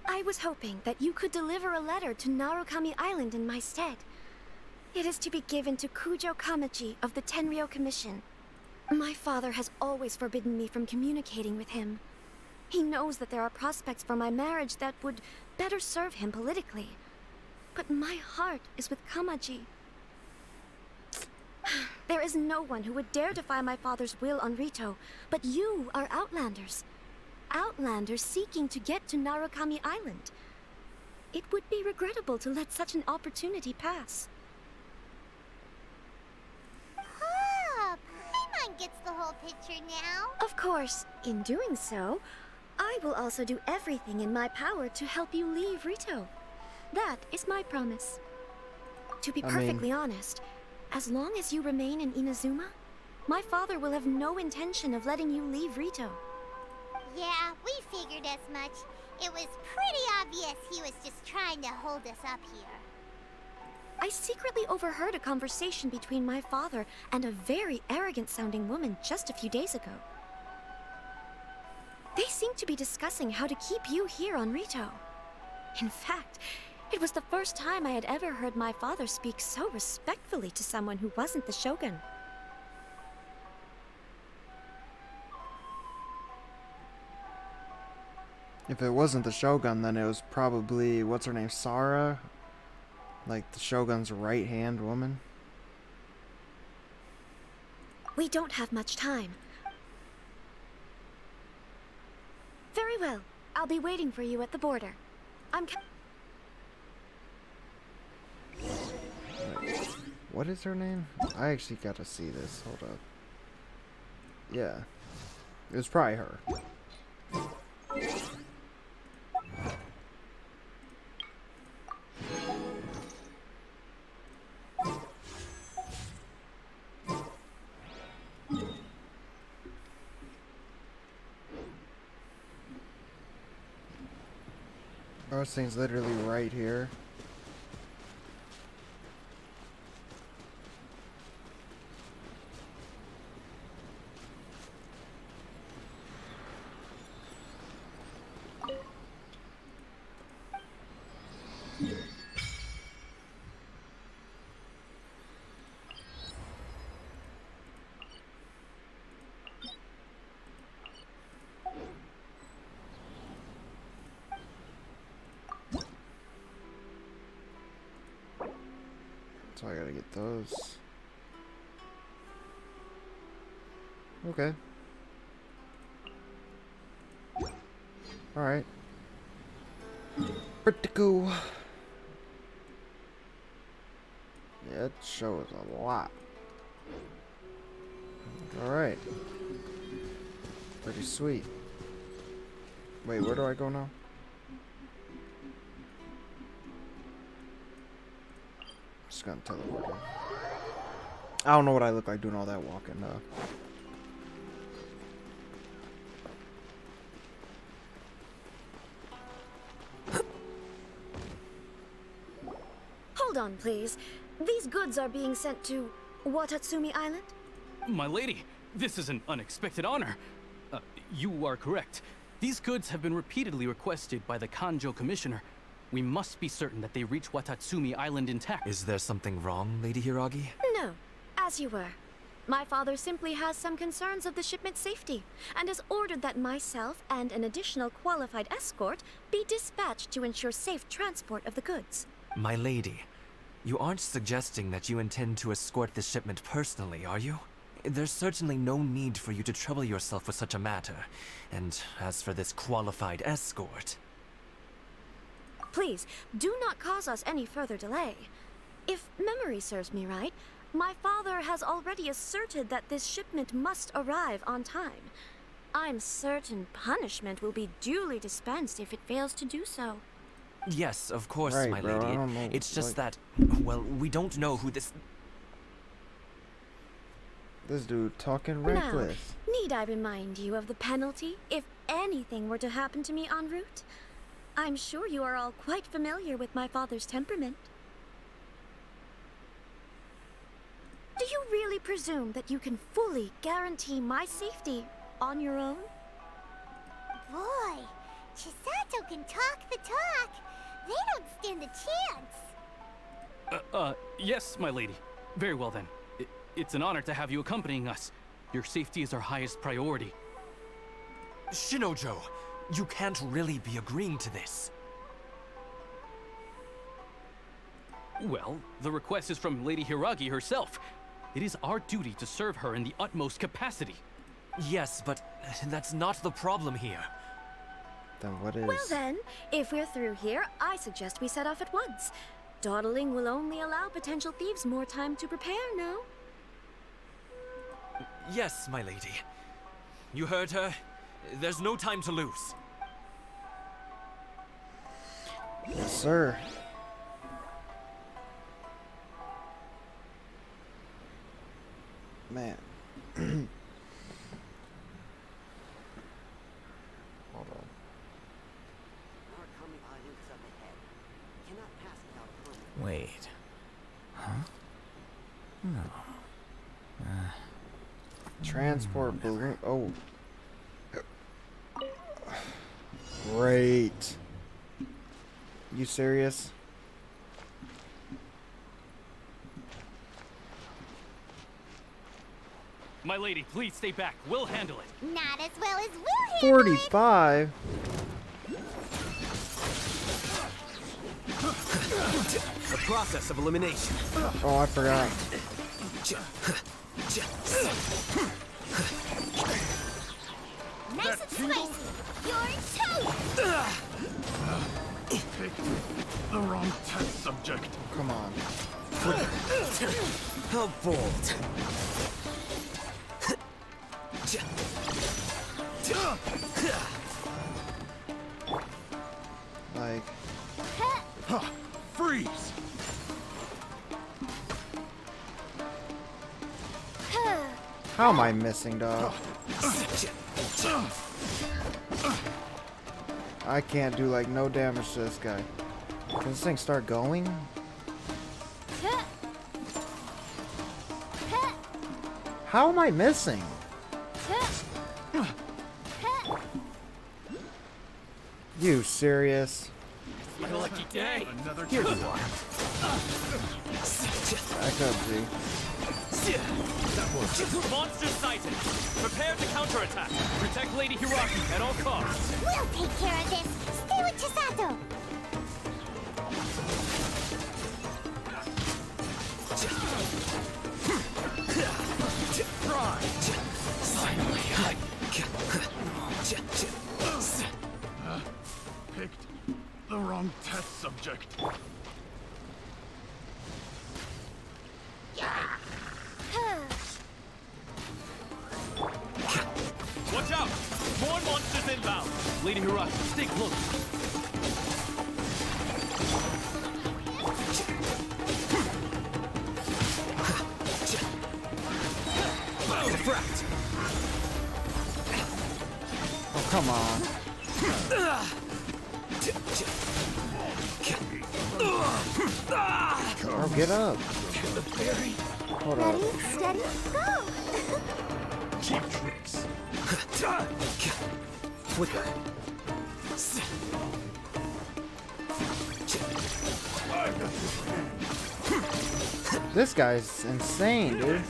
I was hoping that you could deliver a letter to Narukami Island in my stead. It is to be given to Kujo Kamaji of the Tenryou Commission. My father has always forbidden me from communicating with him. He knows that there are prospects for my marriage that would better serve him politically. But my heart is with Kamaji. There is no one who would dare defy my father's will on Rito, but you are Outlanders. Outlanders seeking to get to Narukami Island. It would be regrettable to let such an opportunity pass. Oh, Paimon gets the whole picture now. Of course, in doing so, I will also do everything in my power to help you leave Rito. That is my promise. To be perfectly honest, as long as you remain in Inazuma, my father will have no intention of letting you leave Rito. Yeah, we figured as much. It was pretty obvious he was just trying to hold us up here. I secretly overheard a conversation between my father and a very arrogant-sounding woman just a few days ago. They seemed to be discussing how to keep you here on Rito. In fact, it was the first time I had ever heard my father speak so respectfully to someone who wasn't the Shogun. If it wasn't the Shogun, then it was probably, what's her name, Sarah? Like the Shogun's right-hand woman? We don't have much time. Very well. I'll be waiting for you at the border. What is her name? I actually gotta see this. Hold up. Yeah. It was probably her. Oh, this thing's literally right here. So I gotta get those. Okay. Alright. Pretty cool. Yeah, it shows a lot. Alright. Pretty sweet. Wait, where do I go now? Just gonna teleport in. I don't know what I look like doing all that walking. Hold on, please. These goods are being sent to Watatsumi Island? My lady, this is an unexpected honor. You are correct. These goods have been repeatedly requested by the Kanjo Commissioner. We must be certain that they reach Watatsumi Island intact. Is there something wrong, Lady Hiragi? No, as you were. My father simply has some concerns of the shipment's safety, and has ordered that myself and an additional qualified escort be dispatched to ensure safe transport of the goods. My lady, you aren't suggesting that you intend to escort this shipment personally, are you? There's certainly no need for you to trouble yourself with such a matter. And as for this qualified escort... Please, do not cause us any further delay. If memory serves me right, my father has already asserted that this shipment must arrive on time. I'm certain punishment will be duly dispensed if it fails to do so. Yes, of course, right, my bro, lady. It's just that, well, we don't know who this... This dude talking reckless. Now, need I remind you of the penalty if anything were to happen to me en route? I'm sure you are all quite familiar with my father's temperament. Do you really presume that you can fully guarantee my safety on your own? Boy, Chisato can talk the talk. They don't stand a chance. Yes, my lady. Very well then. It's an honor to have you accompanying us. Your safety is our highest priority. Shinojo, you can't really be agreeing to this. Well, the request is from Lady Hiragi herself. It is our duty to serve her in the utmost capacity. Yes, but that's not the problem here. Then what is? Well then, if we're through here, I suggest we set off at once. Dawdling will only allow potential thieves more time to prepare, no? Yes, my lady. You heard her. There's no time to lose. Yes, sir. Man. Hold on. Wait. Huh? No. Transport balloon. Oh. Great. You serious? My lady, please stay back. We'll handle it. Not as well as we'll handle 45? The process of elimination. Oh, I forgot. Nice and spicy. You're toast. The wrong test subject. Come on. How bold. Like. Freeze! How am I missing, dog? I can't do like no damage to this guy. Can this thing start going? How am I missing? You serious? My lucky day. Another Here you are. Back up, G. Monster sighted. Prepare to counterattack. Protect Lady Hiraki at all costs. We'll take care of this. Stay with Chisato. Finally, I picked the wrong test subject. Watch out! More monsters inbound! Lady Hiraki, stay close. Defract. Oh, come on. Oh, get up. Hold Ready, up. steady, go. Cheap tricks. Flicker. This guy's insane, dude.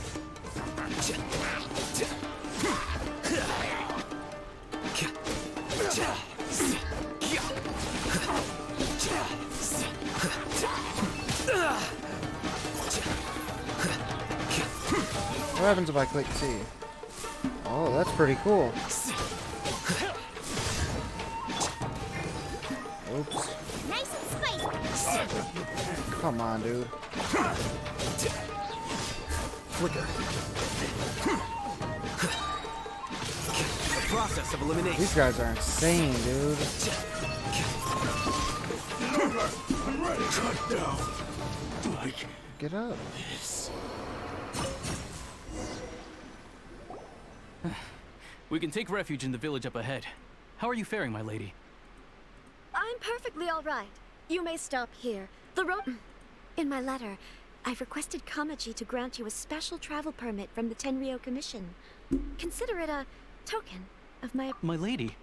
What happens if I click T? Oh, that's pretty cool. Oops. Nice and spicy. Come on, dude. Flicker. The process of elimination. These guys are insane, dude. I'm ready. Cut down. Like Get up. this. We can take refuge in the village up ahead. How are you faring, my lady? I'm perfectly all right. You may stop here. The road... In my letter, I've requested Kamaji to grant you a special travel permit from the Tenryou Commission. Consider it a token of my... My lady?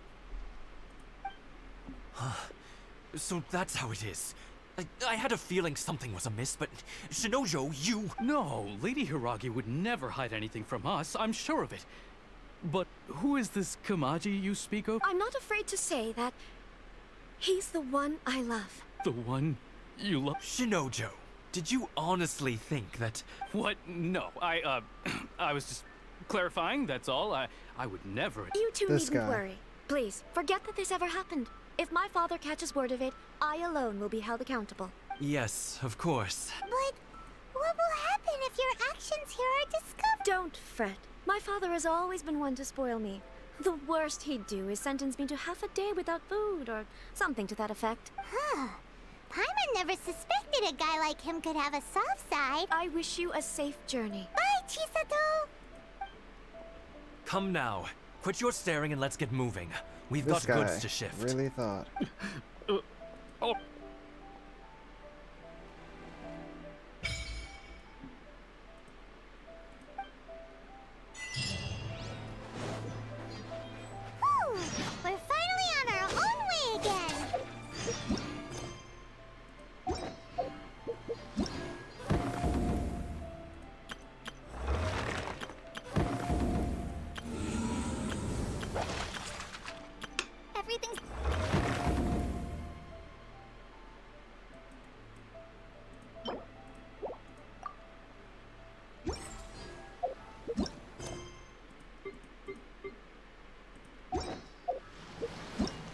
So that's how it is. I had a feeling something was amiss, but Shinojo, you... No, Lady Hiragi would never hide anything from us, I'm sure of it. But who is this Kamaji you speak of? I'm not afraid to say that he's the one I love. The one you love? Shinojo, Did you honestly think that... What? No, I was just clarifying, that's all. I would never... You two needn't worry. Please, forget that this ever happened. If my father catches word of it, I alone will be held accountable. Yes, of course. But what will happen if your actions here are discovered? Don't fret. My father has always been one to spoil me. The worst he'd do is sentence me to half a day without food, or something to that effect. Huh. Paimon never suspected a guy like him could have a soft side. I wish you a safe journey. Bye, Chisato! Come now. Quit your staring and let's get moving. We've This got guy goods to shift. really thought. Oh. Whew, we're finally on our own way again. Everything's...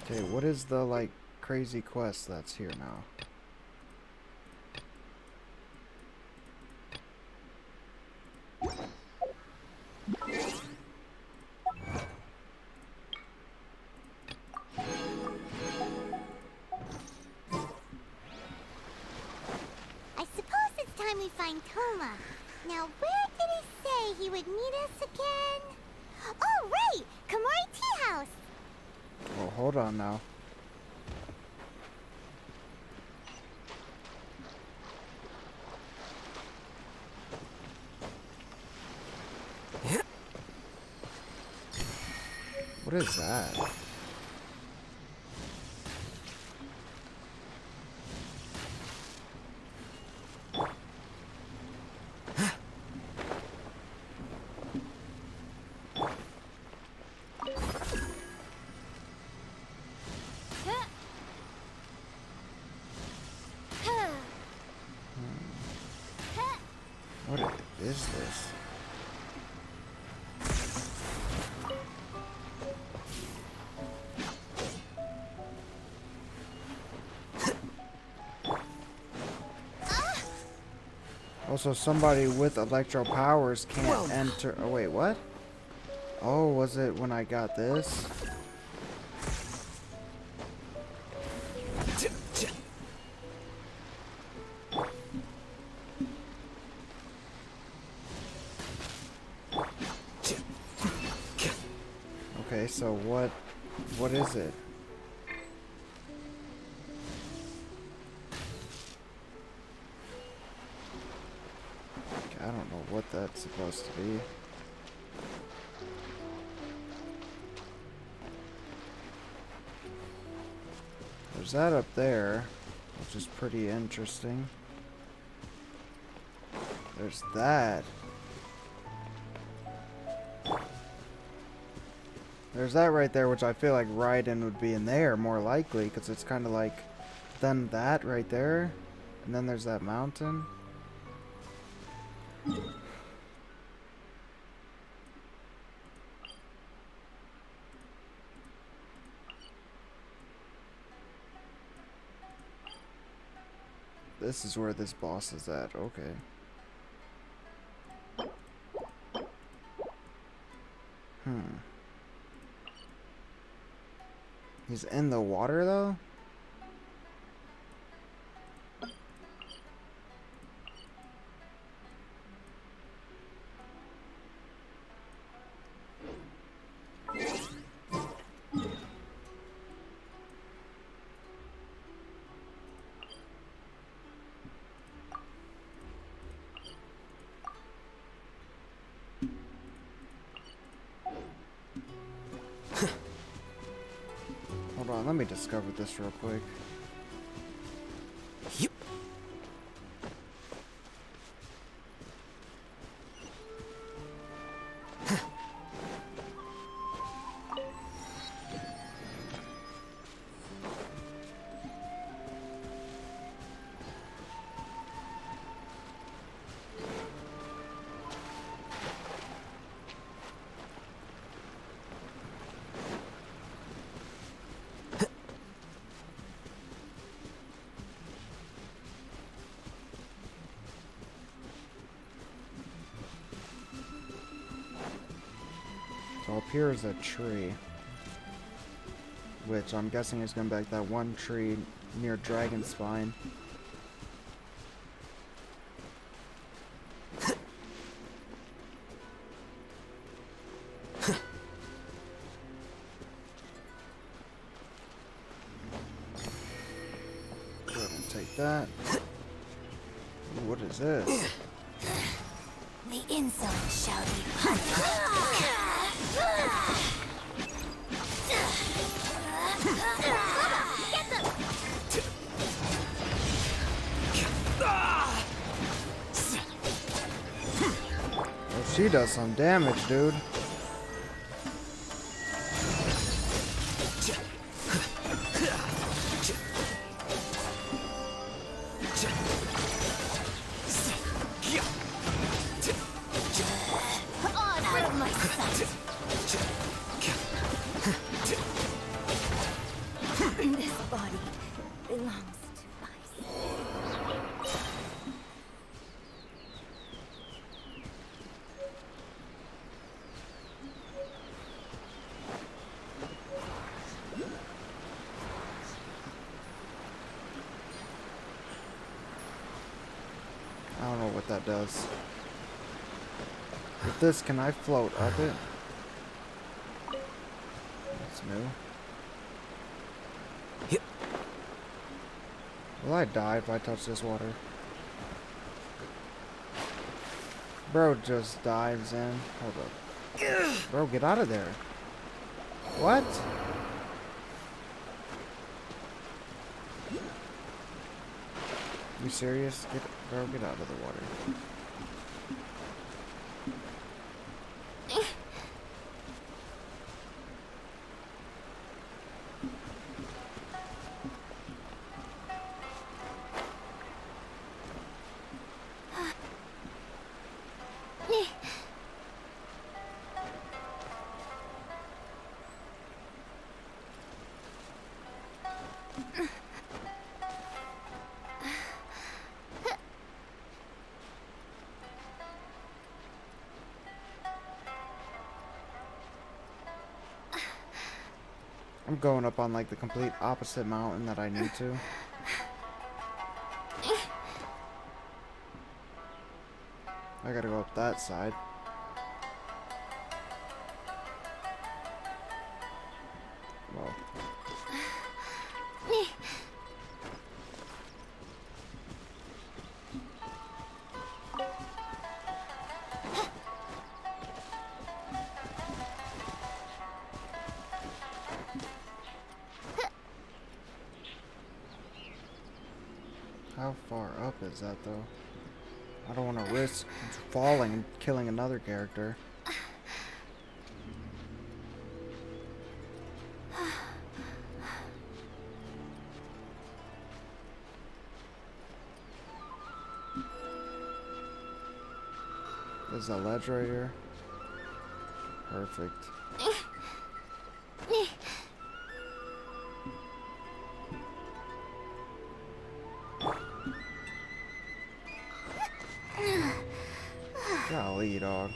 Okay, what is the, like, crazy quest that's here now? I suppose it's time we find Toma. Now, where did he say he would meet us again? Oh, right! Komori Tea House! Oh, hold on now. What is that? What is this? Also, somebody with electro powers can't enter. Oh, wait, what? Oh, was it when I got this? Okay, so what is it? I don't know what that's supposed to be. There's that up there, which is pretty interesting. There's that. There's that right there, which I feel like Raiden would be in there more likely, because it's kind of like then that right there, and then there's that mountain. This is where this boss is at, okay. He's in the water, though? Hold on, let me discover this real quick. So up here is a tree, which I'm guessing is going to be like that one tree near Dragon Spine. Go ahead and take that. Ooh, what is this? The insult shall be Oh, she does some damage, dude. This body belongs to ice. I don't know what that does. With this, can I float up it? That's new. Will I die if I touch this water? Bro just dives in. Hold up. Bro, get out of there. What? You serious? Bro, get out of the water. I'm going up on like the complete opposite mountain that I need to. I gotta go up that side. Well. How far up is that though? I don't want to risk falling and killing another character. There's a ledge right here. Perfect. Golly, dog.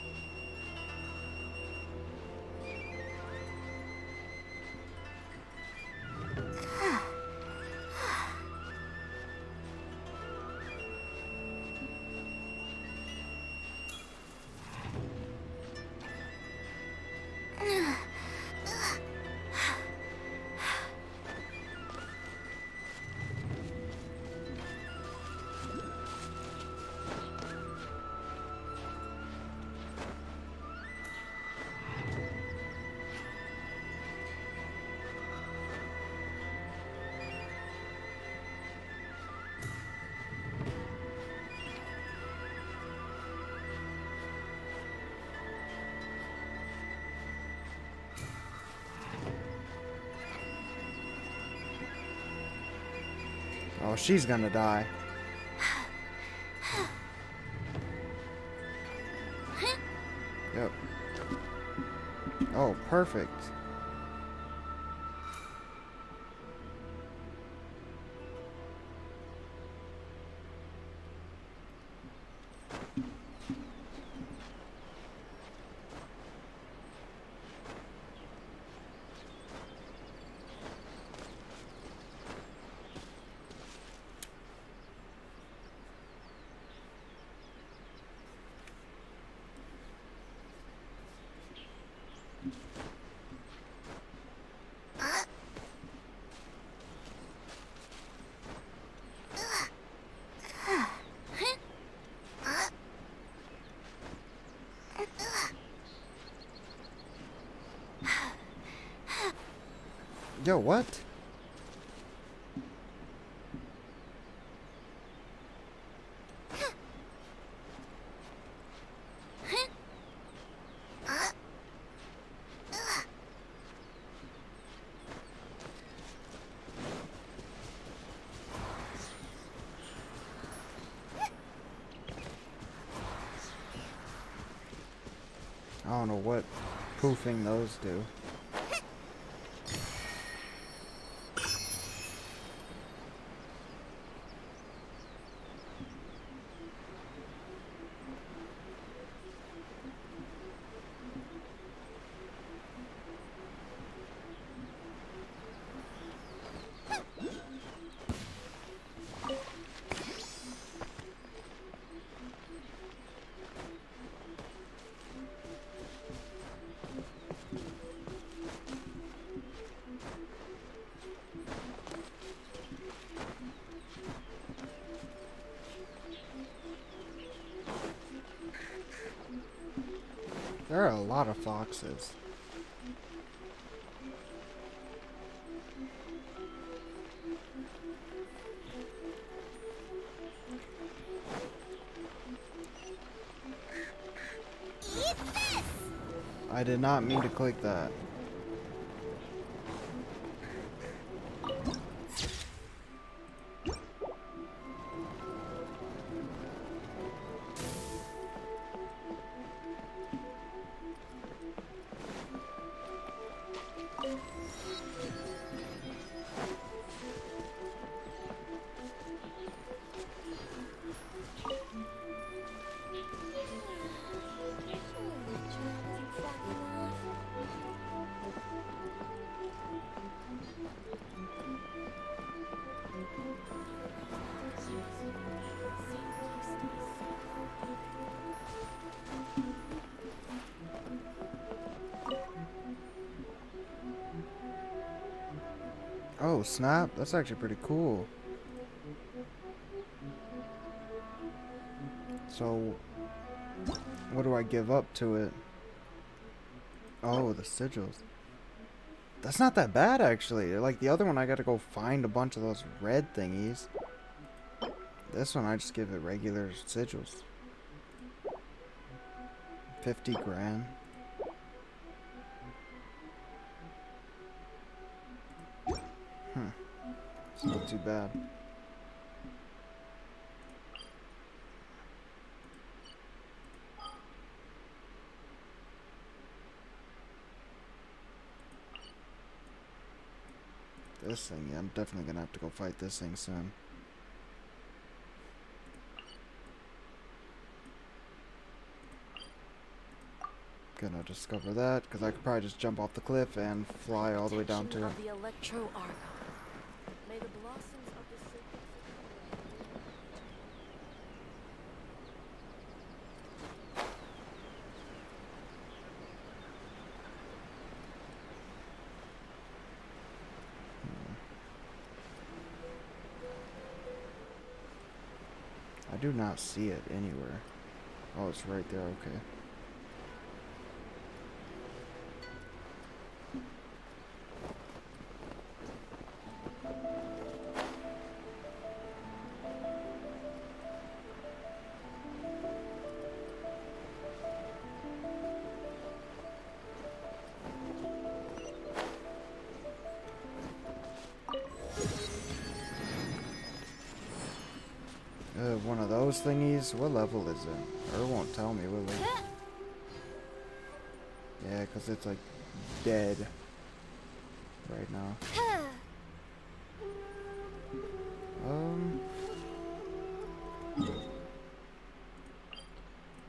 Oh, she's gonna die. Yep. Oh, perfect. Yo, what? I don't know what poofing those do. There are a lot of foxes. I did not mean to click that. Oh, snap. That's actually pretty cool. So, what do I give up to it? Oh, the sigils. That's not that bad, actually. Like the other one, I gotta go find a bunch of those red thingies. This one, I just give it regular sigils. 50 grand. It's not too bad. This thing, yeah, I'm definitely gonna have to go fight this thing soon. Gonna discover that, because I could probably just jump off the cliff and fly all the way down to it. The Electro Argon. May the blossoms of the I do not see it anywhere. Oh, it's right there, okay. One of those thingies? What level is it? Or it won't tell me, will it? Yeah, because it's like dead right now.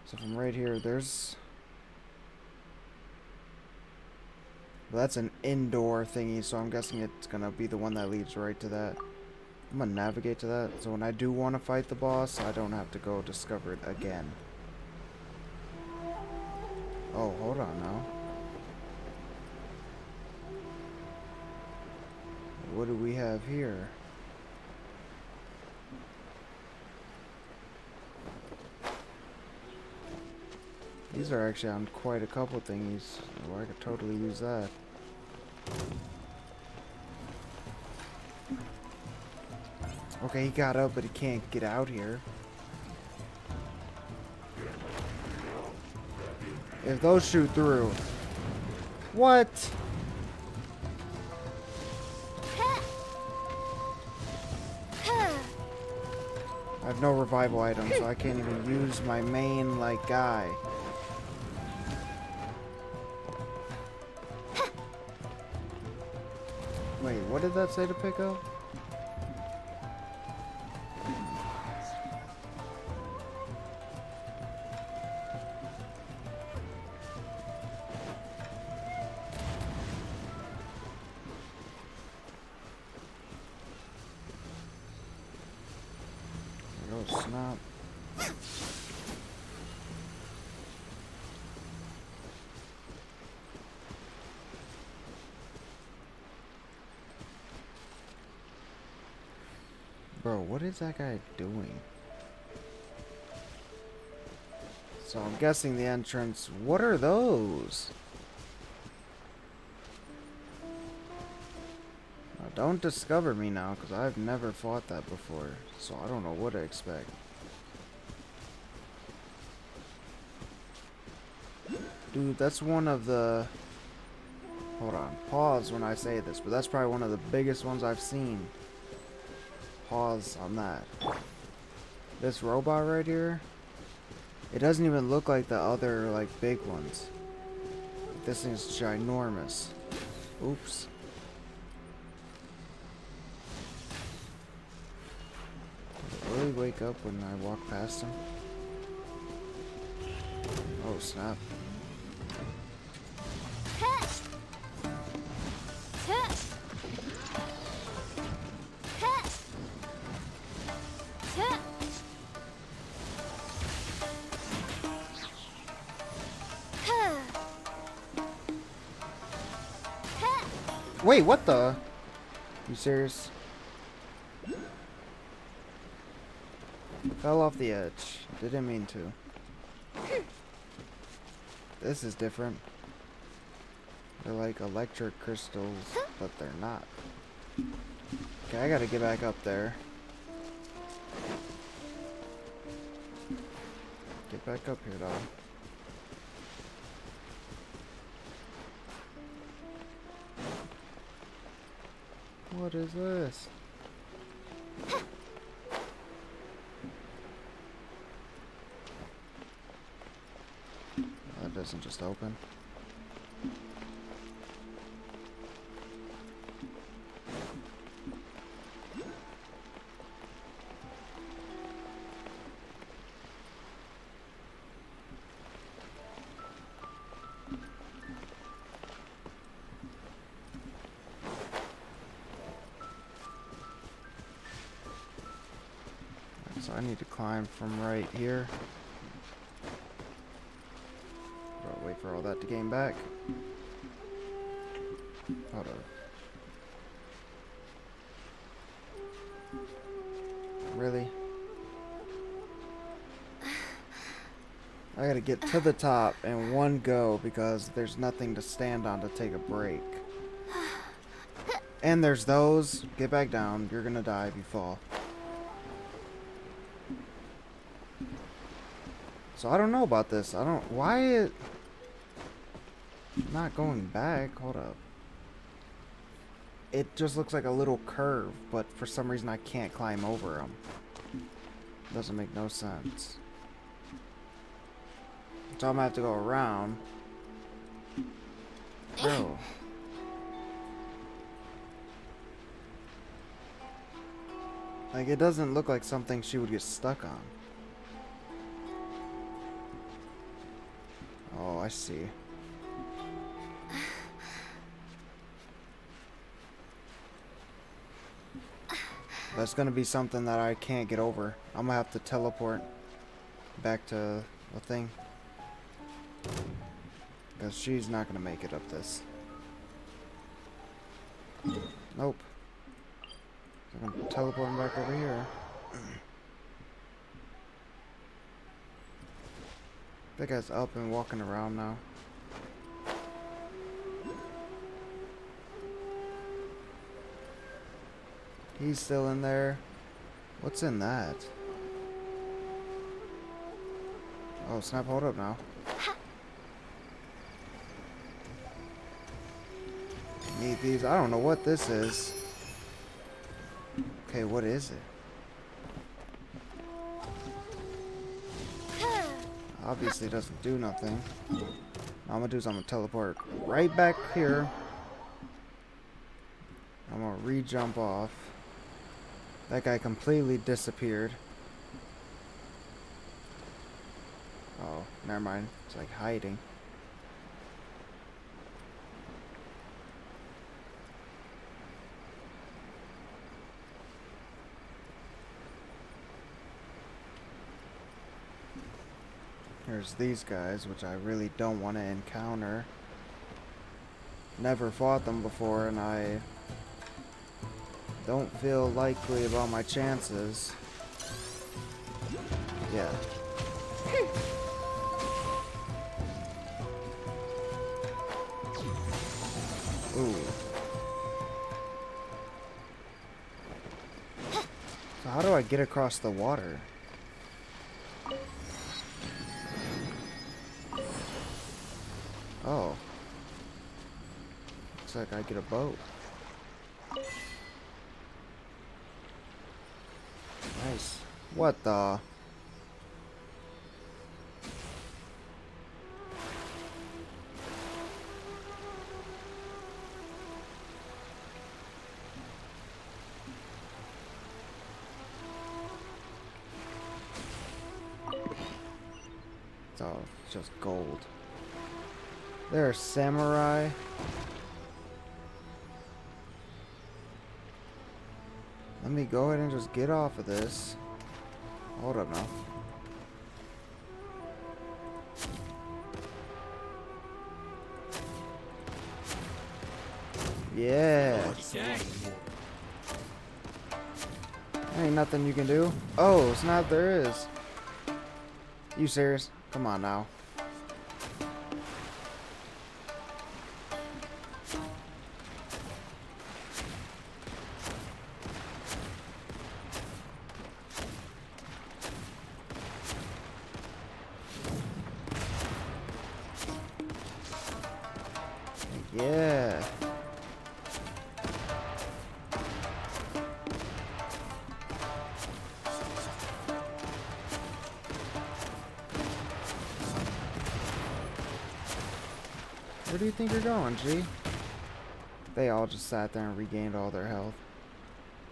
So from right here, there's... Well, that's an indoor thingy, so I'm guessing it's gonna be the one that leads right to that. I'm gonna navigate to that, so when I do want to fight the boss, I don't have to go discover it again. Oh, hold on now. What do we have here? These are actually on quite a couple thingies. Oh, I could totally use that. Okay, he got up, but he can't get out here. If those shoot through. What? I have no revival items, so I can't even use my main, like, guy. Wait, what did that say to pick up? Oh, snap. Bro, what is that guy doing? So I'm guessing the entrance. What are those? Now, don't discover me now, because I've never fought that before. So I don't know what to expect. Dude, that's one of the... Hold on. Pause when I say this, but that's probably one of the biggest ones I've seen. Pause on that. This robot right here, it doesn't even look like the other, like, big ones. This thing is ginormous. Oops. Did it really wake up when I walk past him? Oh, snap. Wait, what the? You serious? Fell off the edge. Didn't mean to. This is different. They're like electric crystals, but they're not. Okay, I gotta get back up there. Get back up here, dog. What is this? That doesn't just open. So I need to climb from right here. Gotta wait for all that to gain back. Hold up. Really? I gotta get to the top in one go because there's nothing to stand on to take a break. And there's those. Get back down. You're gonna die if you fall. So I don't know about this. I don't... Why it... Not going back. Hold up. It just looks like a little curve, but for some reason I can't climb over them. Doesn't make no sense. So I'm gonna have to go around. Bro. Like, it doesn't look like something she would get stuck on. Oh, I see. That's gonna be something that I can't get over. I'm gonna have to teleport back to the thing. Because she's not gonna make it up this. Nope. I'm gonna teleport him back over here. That guy's up and walking around now. He's still in there. What's in that? Oh, snap, hold up now. Need these. I don't know what this is. Okay, what is it? Obviously doesn't do nothing. All I'm gonna do is I'm gonna teleport right back here. I'm gonna re-jump off. That guy completely disappeared. Oh, never mind. It's like hiding. Here's these guys, which I really don't want to encounter. Never fought them before, and I don't feel likely about my chances. Yeah. Ooh. So how do I get across the water? Oh. Looks like I get a boat. Nice. What the? Oh, it's just gold. They're a samurai. Let me go ahead and just get off of this. Hold up now. Yeah. Ain't nothing you can do. Oh, snap, there is. You serious? Come on now. Yeah. Where do you think you're going, G? They all just sat there and regained all their health.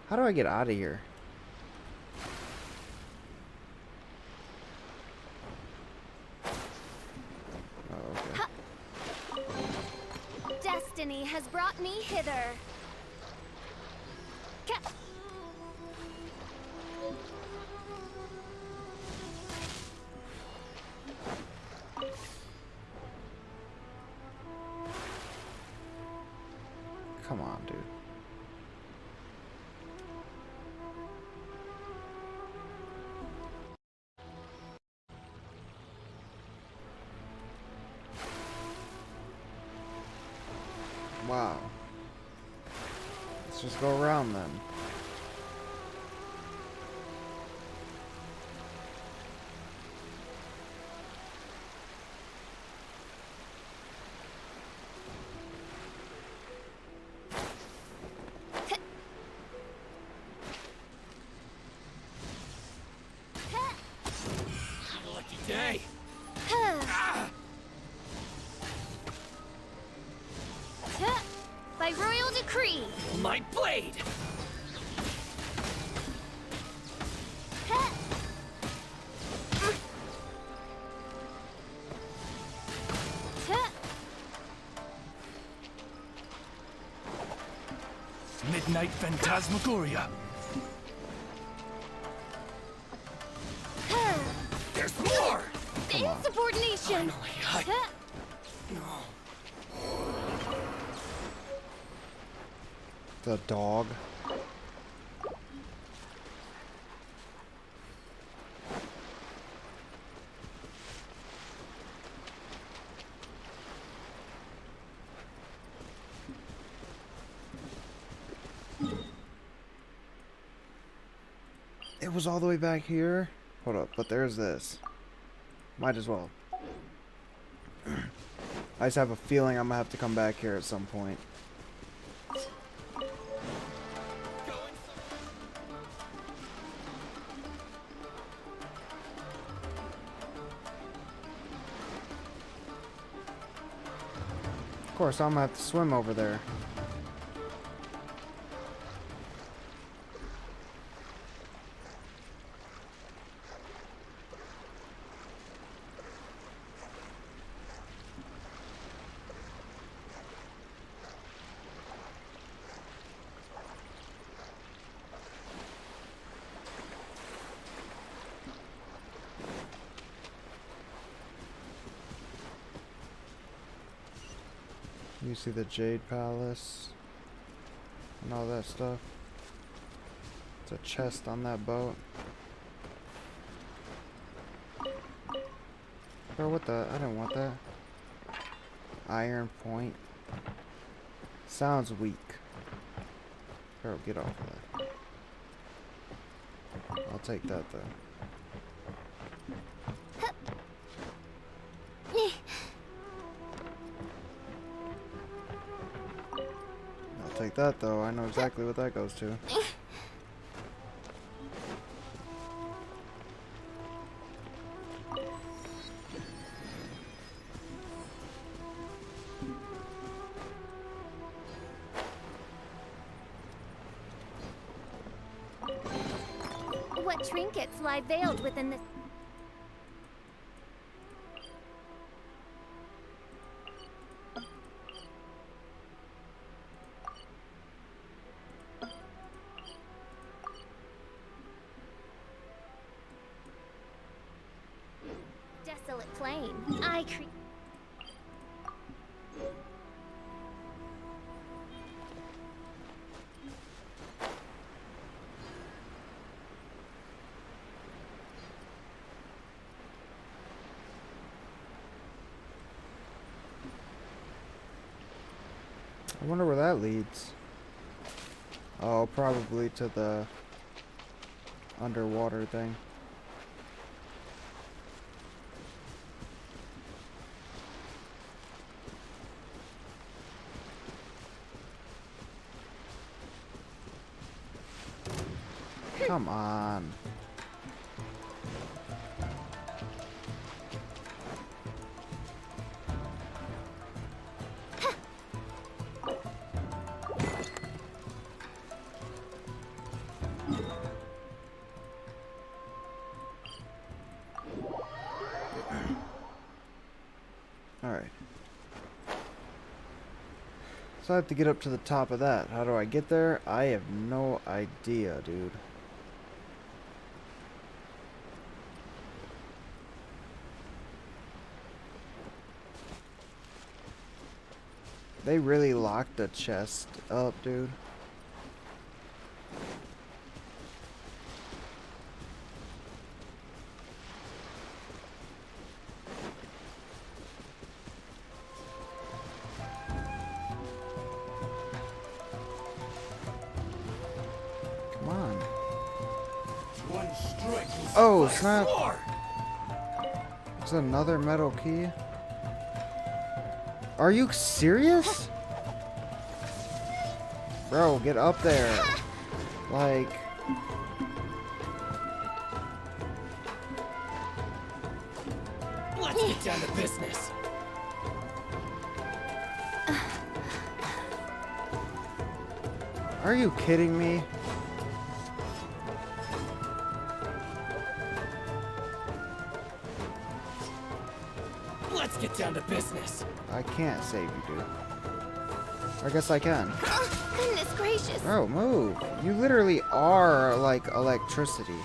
How do I get out of here? Oh, okay. Destiny has brought me hither. Come on, dude. Wow. Let's just go around then. Lucky day. By royal decree. My blade. Midnight Phantasmagoria. There's more! Insubordination! The dog. was all the way back here? Hold up, but there's this. Might as well. I just have a feeling I'm gonna have to come back here at some point. Of course, I'm gonna have to swim over there. You see the Jade Palace and all that stuff. It's a chest on that boat. Bro, what the? I didn't want that. Iron Point. Sounds weak. Bro, get off of that. I'll take that though. Take that though, I know exactly what that goes to. What trinkets lie veiled within this? Desolate plain. I wonder where that leads. Oh, probably to the underwater thing. Come on. Alright. So I have to get up to the top of that. How do I get there? I have no idea, dude. They really locked the chest up, dude. Come on. Oh, snap. There's another metal key. Are you serious? Bro, get up there. Like... Let's get down to business. Are you kidding me? Let's get down to business. I can't save you, dude. I guess I can. Oh, goodness gracious. Bro, move. You literally are like electricity.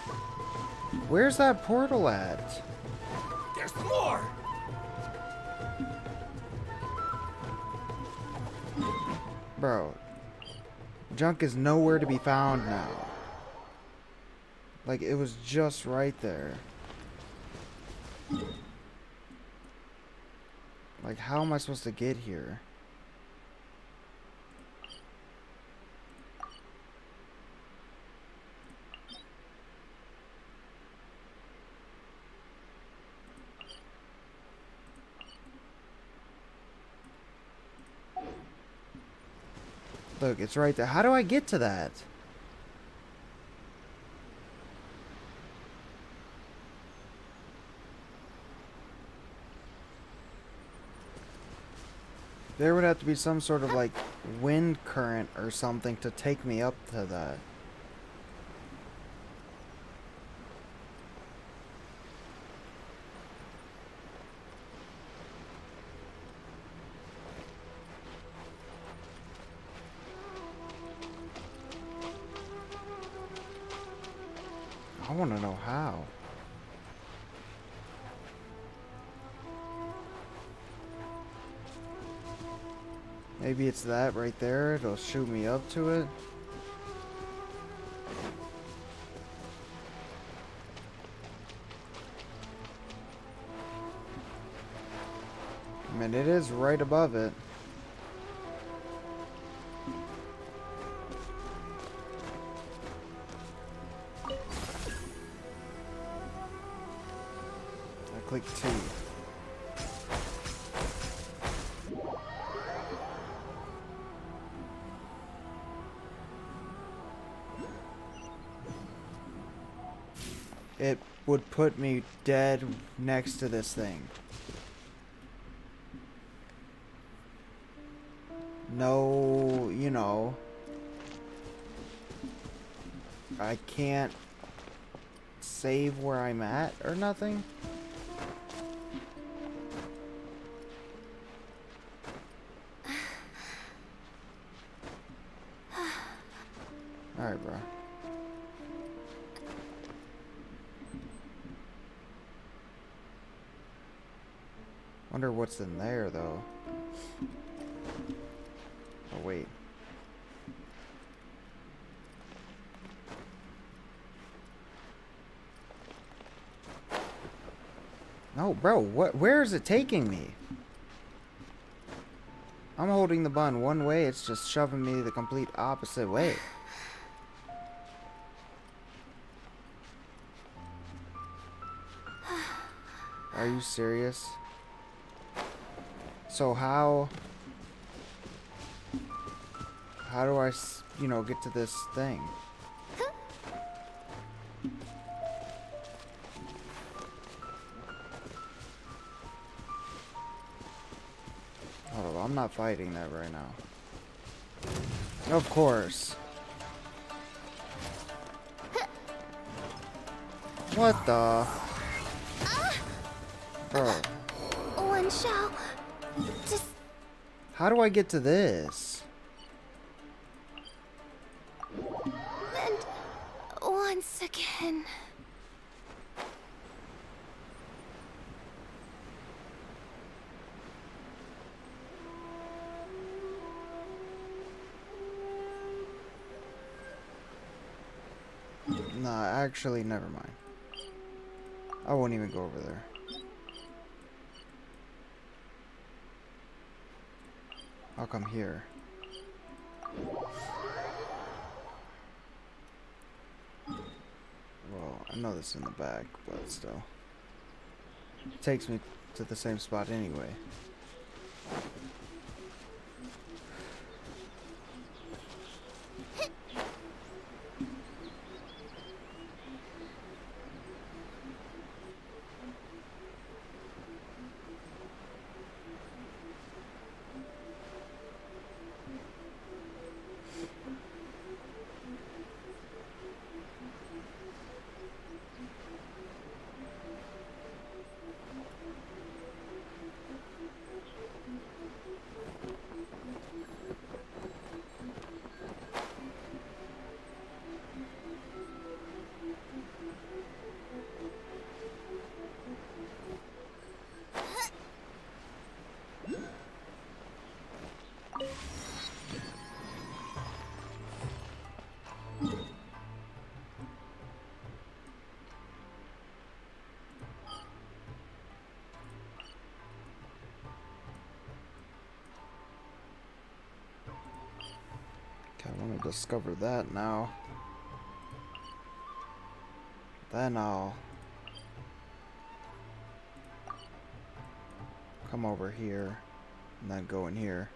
Where's that portal at? There's more. Bro. Junk is nowhere to be found now. Like, it was just right there. Like, how am I supposed to get here? Look, it's right there. How do I get to that? There would have to be some sort of like wind current or something to take me up to that. I want to know how. Maybe it's that right there. It'll shoot me up to it. I mean, it is right above it. I click T. It would put me dead next to this thing. No, you know. I can't save where I'm at or nothing. Alright, bro. Wonder what's in there, though. Oh, wait. No, bro, where is it taking me? I'm holding the button one way, it's just shoving me the complete opposite way. Are you serious? So how do I, you know, get to this thing? Hold on, I'm not fighting that right now. Of course. What the? Bro. One shall just... How do I get to this? And once again. Nah, actually, never mind. I won't even go over there. I'll come here. Well, I know this in the back, but still. It takes me to the same spot anyway. Okay, I want to discover that now. Then I'll come over here and then go in here.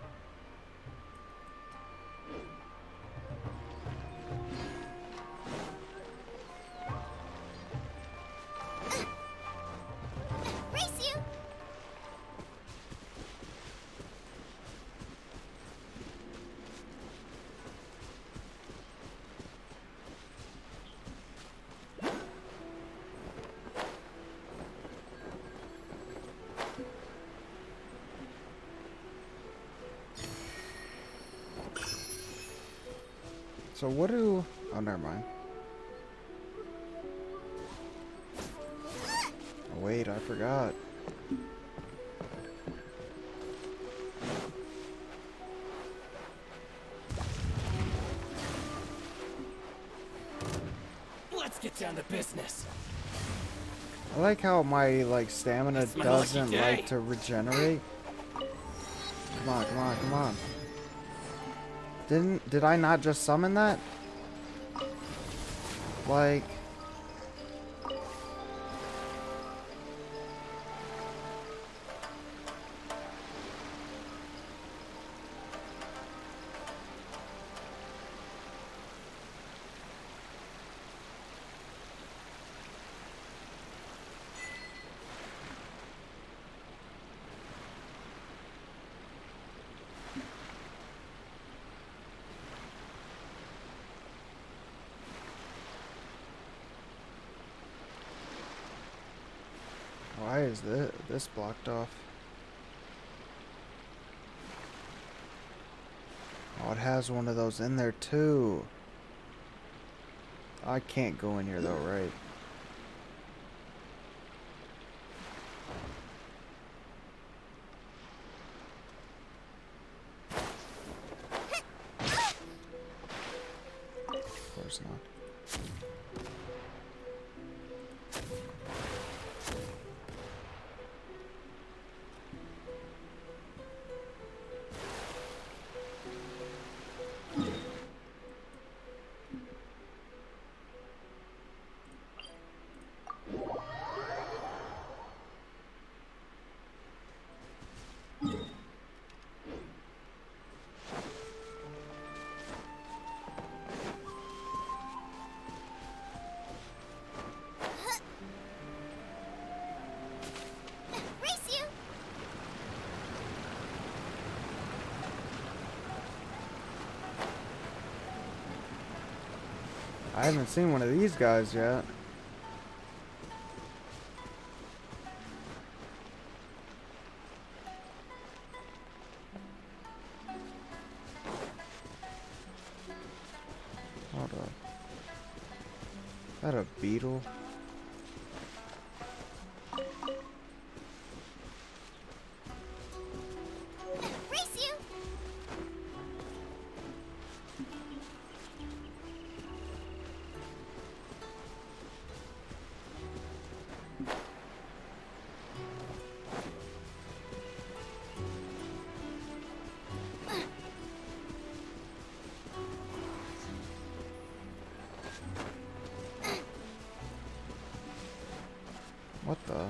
So what do... Oh, never mind. Oh, wait, I forgot. Let's get down to business. I like how my, like, stamina It's my doesn't lucky day. like to regenerate. Come on, come on, come on. Did I not just summon that? Like... Why is this blocked off? Oh, it has one of those in there too. I can't go in here though, right? Of course not. I haven't seen one of these guys yet. Hold up. Is that a beetle? What the?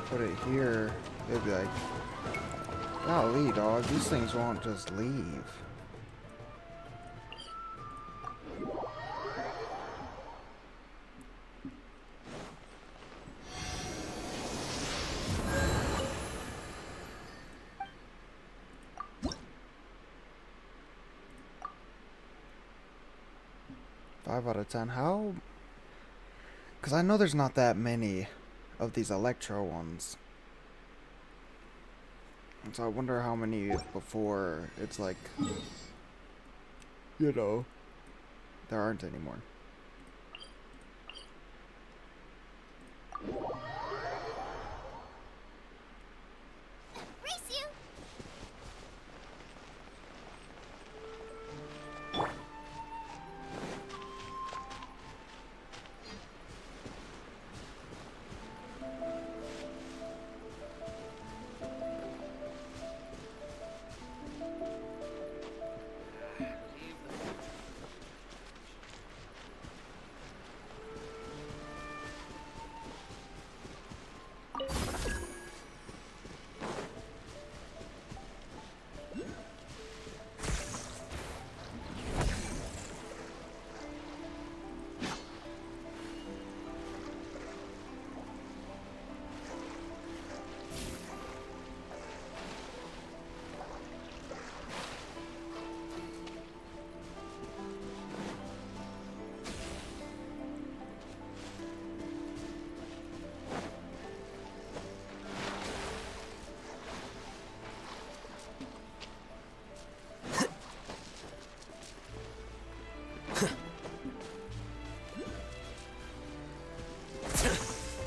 Put it here, they'd be like, golly, dog, these things won't just leave. 5 out of 10. How? Because I know there's not that many of these Electro ones. And so I wonder how many before it's like, you know, there aren't anymore. Race you!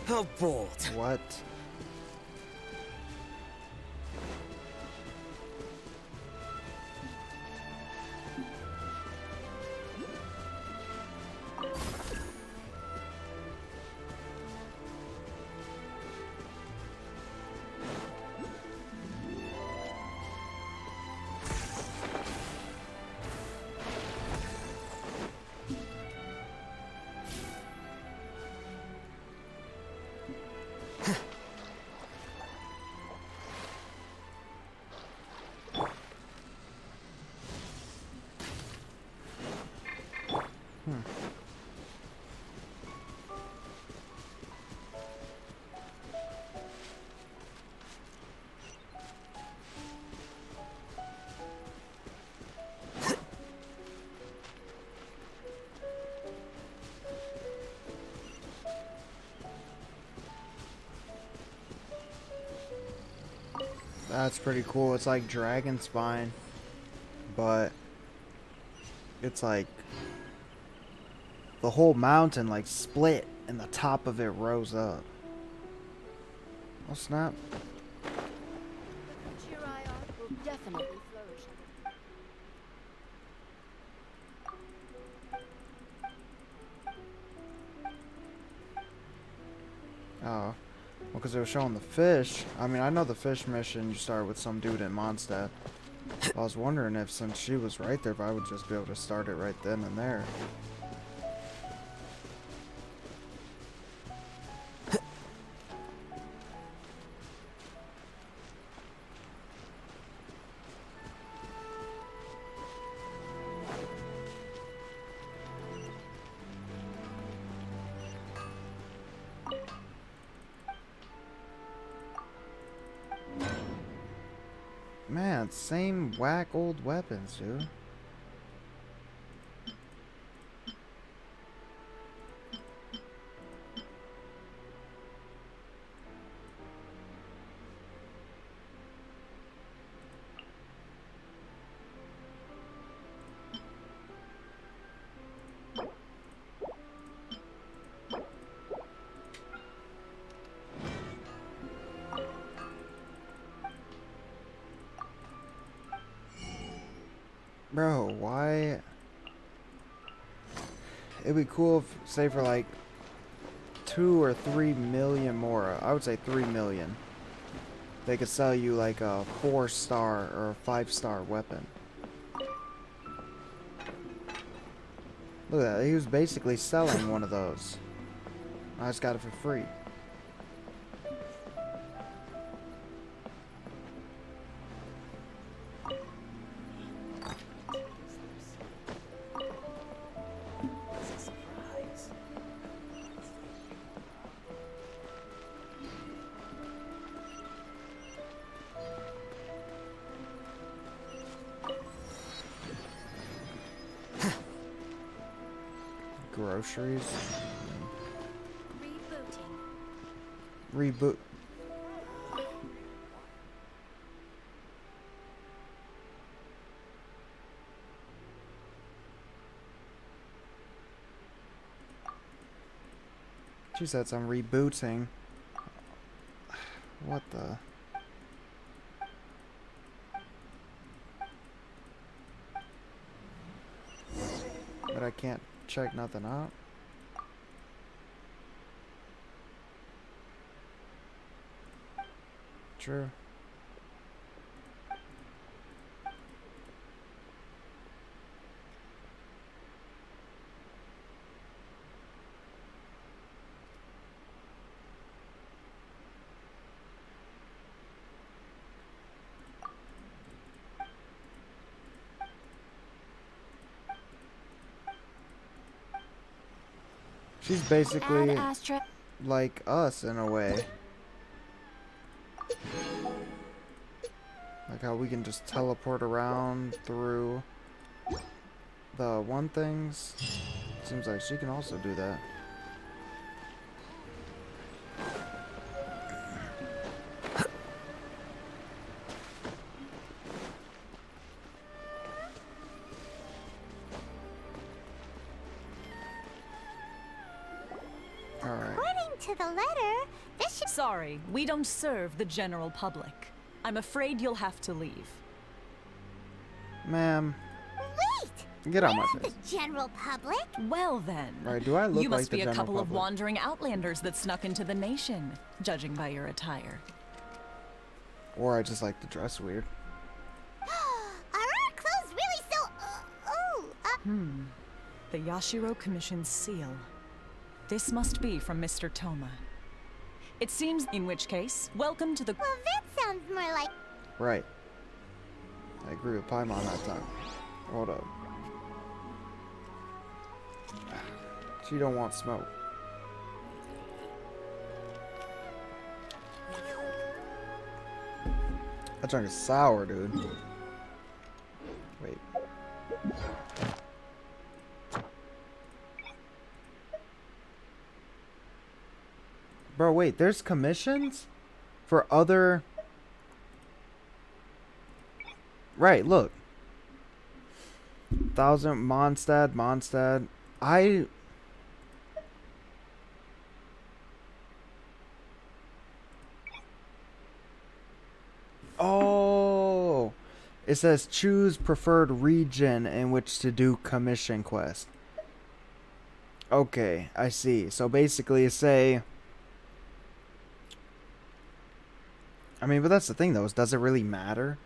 How bold. What? That's pretty cool. It's like Dragon Spine, but it's like the whole mountain like split and the top of it rose up. Oh snap. Chirai art will definitely flourish. Oh. Well, because it was showing the fish. I mean, I know the fish mission, you start with some dude in Mondstadt. I was wondering if, since she was right there, if I would just be able to start it right then and there. Man, same whack old weapons, dude. Bro, why? It'd be cool if, say, for like 2 or 3 million more. I would say 3 million. They could sell you like a 4-star or a 5-star weapon. Look at that. He was basically selling one of those. I just got it for free. groceries. Rebooting. Reboot. She said some rebooting. What the? But I can't check nothing out. True. She's basically like us in a way. Like how we can just teleport around through the one things. Seems like she can also do that. According to the letter, this should... Sorry, we don't serve the general public. I'm afraid you'll have to leave. Ma'am. Wait! Get on my The face. general public? Well then. Right, do I look you like must the be a general couple of public? wandering outlanders that snuck into the nation, judging by your attire. Or I just like to dress weird. Are our clothes really so... The Yashiro Commission's seal. This must be from Mr. Toma. It seems, in which case, welcome to the... Well, that sounds more like... Right. I agree with Paimon that time. Hold up. She don't want smoke. That junk is sour, dude. Wait. Bro, wait, there's commissions? For other... Right, look. 1,000 Mondstadt. Oh! It says choose preferred region in which to do commission quest. Okay, I see. So basically say... I mean, but that's the thing though, is does it really matter?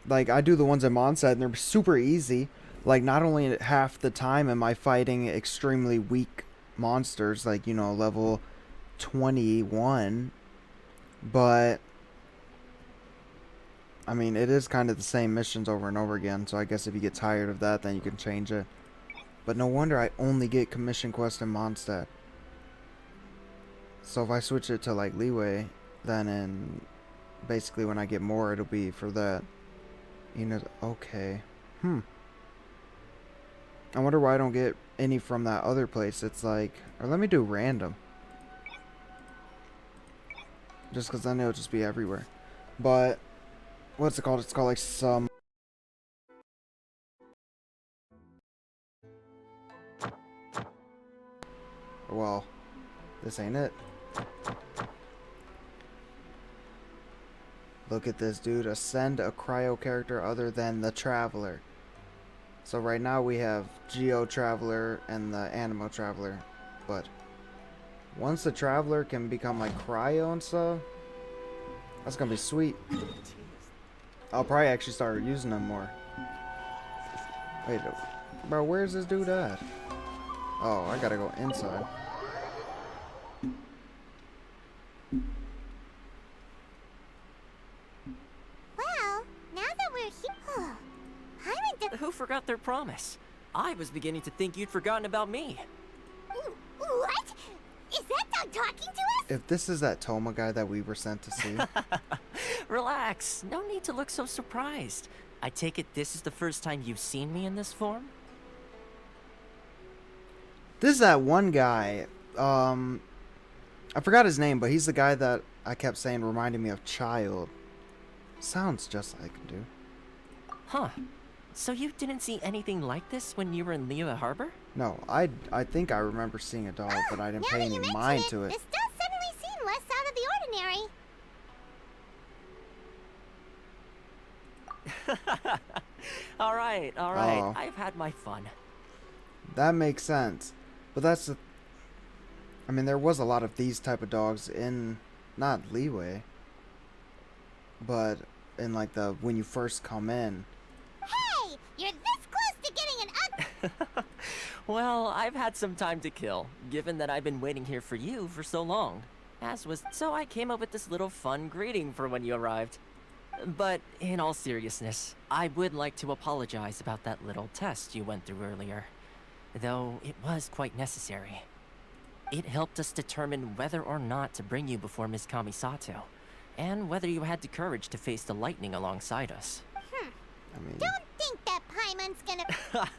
Like, I do the ones in Mondstadt and they're super easy. Like, not only half the time am I fighting extremely weak monsters, like, you know, level 21, but, I mean, it is kind of the same missions over and over again, so I guess if you get tired of that, then you can change it. But no wonder I only get commission quests in Mondstadt. So if I switch it to, like, Leeway, then in, basically when I get more, it'll be for that. You know, okay. I wonder why I don't get any from that other place. It's like, or let me do random. Just because then it'll just be everywhere. But, what's it called? It's called like some... Well, this ain't it. Look at this, dude. Ascend a cryo character other than the Traveler. So right now we have Geo Traveler and the Animo Traveler. But once the Traveler can become like cryo and stuff, that's gonna be sweet. I'll probably actually start using them more. Wait, bro, where's this dude at? Oh, I gotta go inside. Well, now that we're here... Who forgot their promise? I was beginning to think you'd forgotten about me. What? Is that dog talking to us? If this is that Toma guy that we were sent to see. Relax. No need to look so surprised. I take it this is the first time you've seen me in this form? This is that one guy. I forgot his name, but he's the guy that I kept saying reminded me of Child. Sounds just like him, dude. Huh. So you didn't see anything like this when you were in Liyue Harbor? No, I think I remember seeing a dog, but I didn't pay any mind to it. This does suddenly seem less out of the ordinary. Alright. Oh. I've had my fun. That makes sense. But that's the... I mean, there was a lot of these type of dogs in... Not Liyue. But in, like, the... When you first come in. Hey! You're this close to getting an Well, I've had some time to kill, given that I've been waiting here for you for so long. So I came up with this little fun greeting for when you arrived. But in all seriousness, I would like to apologize about that little test you went through earlier. Though it was quite necessary. It helped us determine whether or not to bring you before Miss Kamisato, and whether you had the courage to face the lightning alongside us. I mean... Don't think that Paimon's gonna...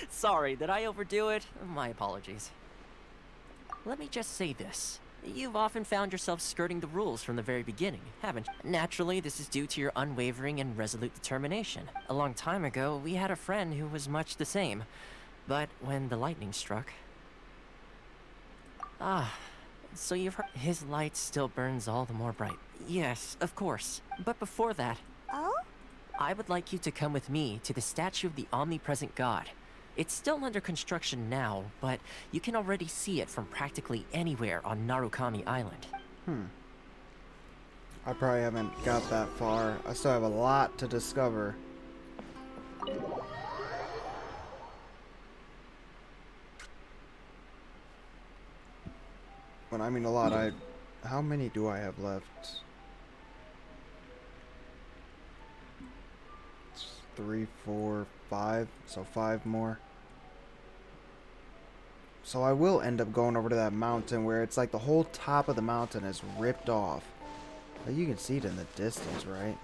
Sorry, did I overdo it? My apologies. Let me just say this. You've often found yourself skirting the rules from the very beginning, haven't you? Naturally, this is due to your unwavering and resolute determination. A long time ago, we had a friend who was much the same. But when the lightning struck... so you've heard... His light still burns all the more bright. Yes, of course. But before that... Oh? I would like you to come with me to the statue of the omnipresent god. It's still under construction now, but you can already see it from practically anywhere on Narukami Island. I probably haven't got that far. I still have a lot to discover. When I mean a lot, how many do I have left? 3, 4, 5, so 5 more. So I will end up going over to that mountain where it's like the whole top of the mountain is ripped off. You can see it in the distance, right?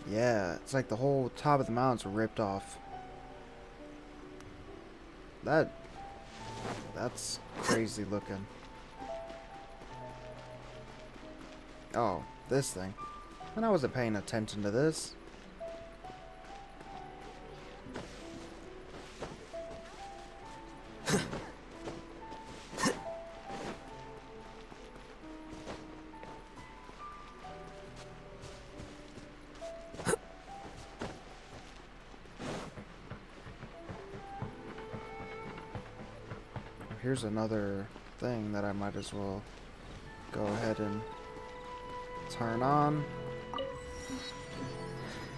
Yeah, it's like the whole top of the mountain's ripped off. That's crazy looking. Oh, this thing. And I wasn't paying attention to this. Here's another thing that I might as well go ahead and turn on.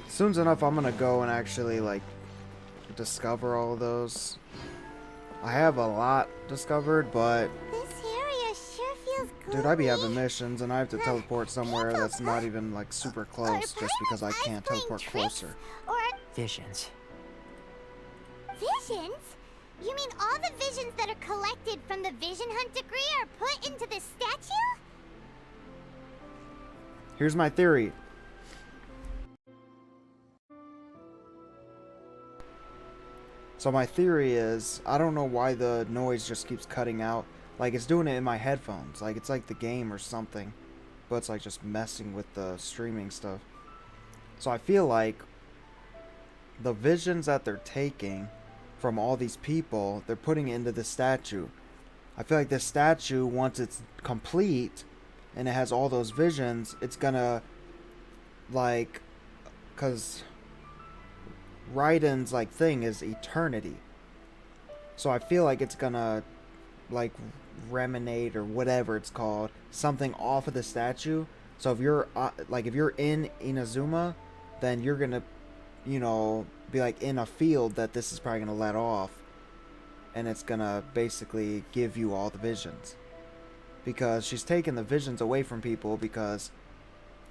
Soon enough, I'm gonna go and actually, like, discover all of those. I have a lot discovered, but... This area sure feels good. Dude, I be having missions, and I have to teleport somewhere that's not even, like, super close, just because I can't teleport closer. Or... Visions. Visions? You mean all the visions that are collected from the Vision Hunt degree are put into this statue? Here's my theory. So my theory is, I don't know why the noise just keeps cutting out. Like, it's doing it in my headphones. Like, it's like the game or something. But it's like just messing with the streaming stuff. So I feel like the visions that they're taking from all these people, they're putting it into the statue. I feel like this statue, once it's complete and it has all those visions, it's gonna, like, cause Raiden's, like, thing is eternity. So I feel like it's gonna, like, reminate or whatever it's called, something off of the statue. So if you're, like, if you're in Inazuma, then you're gonna, you know, be like in a field that this is probably gonna let off, and it's gonna basically give you all the visions, because she's taking the visions away from people, because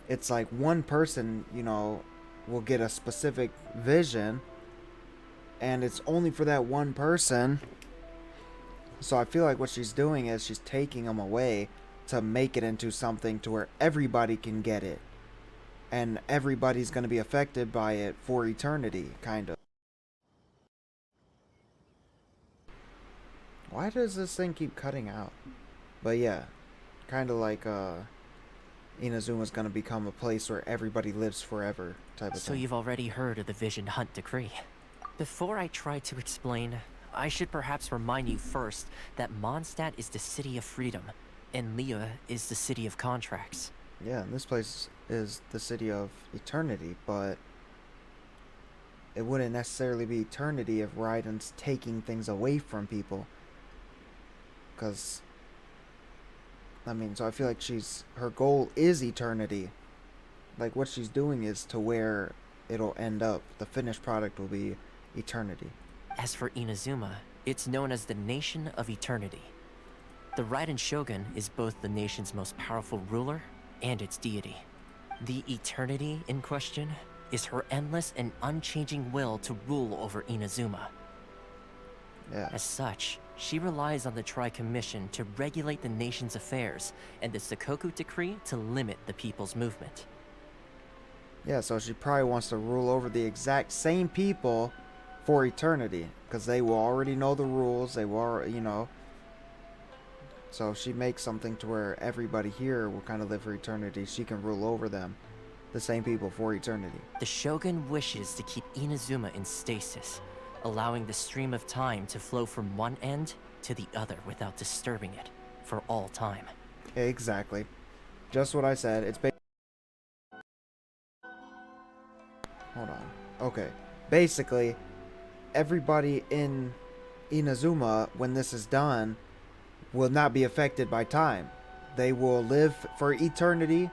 it's like one person, you know, will get a specific vision and it's only for that one person. So I feel like what she's doing is she's taking them away to make it into something to where everybody can get it. And everybody's going to be affected by it for eternity, kind of. Why does this thing keep cutting out? But yeah, kind of like Inazuma's gonna become a place where everybody lives forever type of So thing. you've already heard of the Vision Hunt Decree. Before I try to explain, I should perhaps remind you first that Mondstadt is the city of freedom, and Liyue is the city of contracts. Yeah, and this place is the city of eternity, but it wouldn't necessarily be eternity if Raiden's taking things away from people. Because, I mean, so I feel like her goal is eternity. Like, what she's doing is to where it'll end up. The finished product will be eternity. As for Inazuma, it's known as the Nation of Eternity. The Raiden Shogun is both the nation's most powerful ruler and its deity. The eternity in question is her endless and unchanging will to rule over Inazuma. Yeah. As such, she relies on the Tri-Commission to regulate the nation's affairs and the Sakoku Decree to limit the people's movement. Yeah, so she probably wants to rule over the exact same people for eternity, because they will already know the rules, they will, you know. So if she makes something to where everybody here will kind of live for eternity, she can rule over them, the same people, for eternity. The Shogun wishes to keep Inazuma in stasis, allowing the stream of time to flow from one end to the other without disturbing it, for all time. Exactly. Just what I said. It's hold on. Okay. Basically, everybody in Inazuma, when this is done, will not be affected by time. They will live for eternity.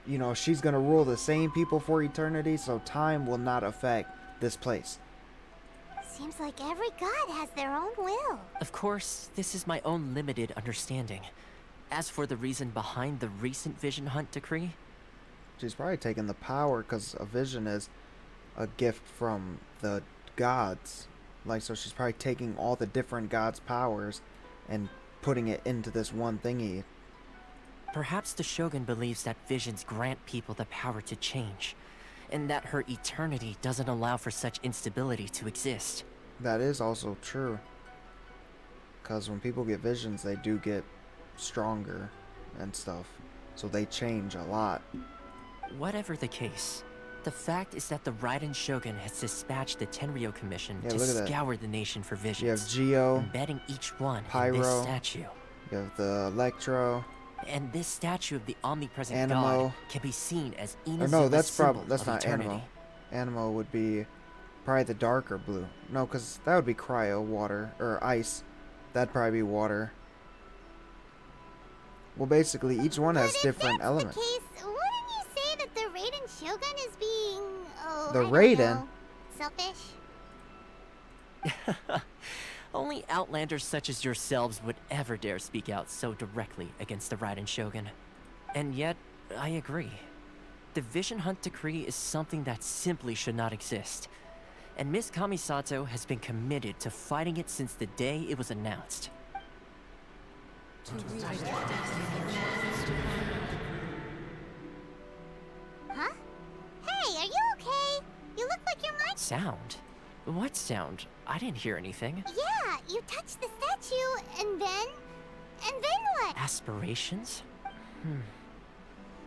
You know, she's going to rule the same people for eternity, so time will not affect this place. Seems like every god has their own will. Of course, this is my own limited understanding. As for the reason behind the recent Vision Hunt Decree, she's probably taking the power, because a vision is a gift from the gods. Like, so she's probably taking all the different gods' powers and putting it into this one thingy. perhaps the Shogun believes that visions grant people the power to change, and that her eternity doesn't allow for such instability to exist. That is also true. Because when people get visions, they do get stronger and stuff. So they change a lot. Whatever the case, the fact is that the Raiden Shogun has dispatched the Tenryo Commission to scour the nation for visions. You have Geo, embedding each one Pyro, in this statue. You have the Electro. And this statue of the omnipresent Animo. god can be seen as Inazuma's no, that's symbol that's of not eternity. Animo. Animo would be probably the darker blue. No, because that would be cryo, water, or ice. That'd probably be water. Well, basically, each one has different elements. Case, wouldn't you say that the Raiden Shogun is being, The I don't Raiden? know, selfish? Only outlanders such as yourselves would ever dare speak out so directly against the Raiden Shogun. And yet, I agree. The Vision Hunt Decree is something that simply should not exist. And Miss Kamisato has been committed to fighting it since the day it was announced. Huh? Hey, are you okay? You look like your mind. Sound? What sound? I didn't hear anything. Yeah, you touched the statue, and then what? Aspirations?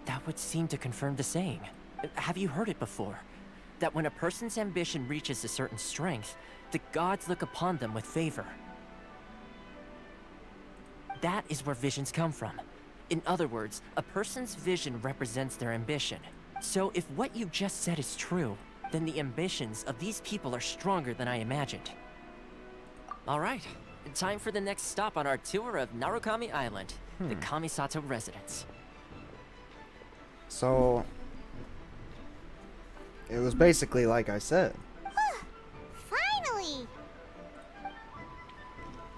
That would seem to confirm the saying. Have you heard it before? That when a person's ambition reaches a certain strength, the gods look upon them with favor. That is where visions come from. In other words, a person's vision represents their ambition. So if what you just said is true, then the ambitions of these people are stronger than I imagined. All right, time for the next stop on our tour of Narukami Island, the Kamisato residence. So, it was basically like I said. Finally!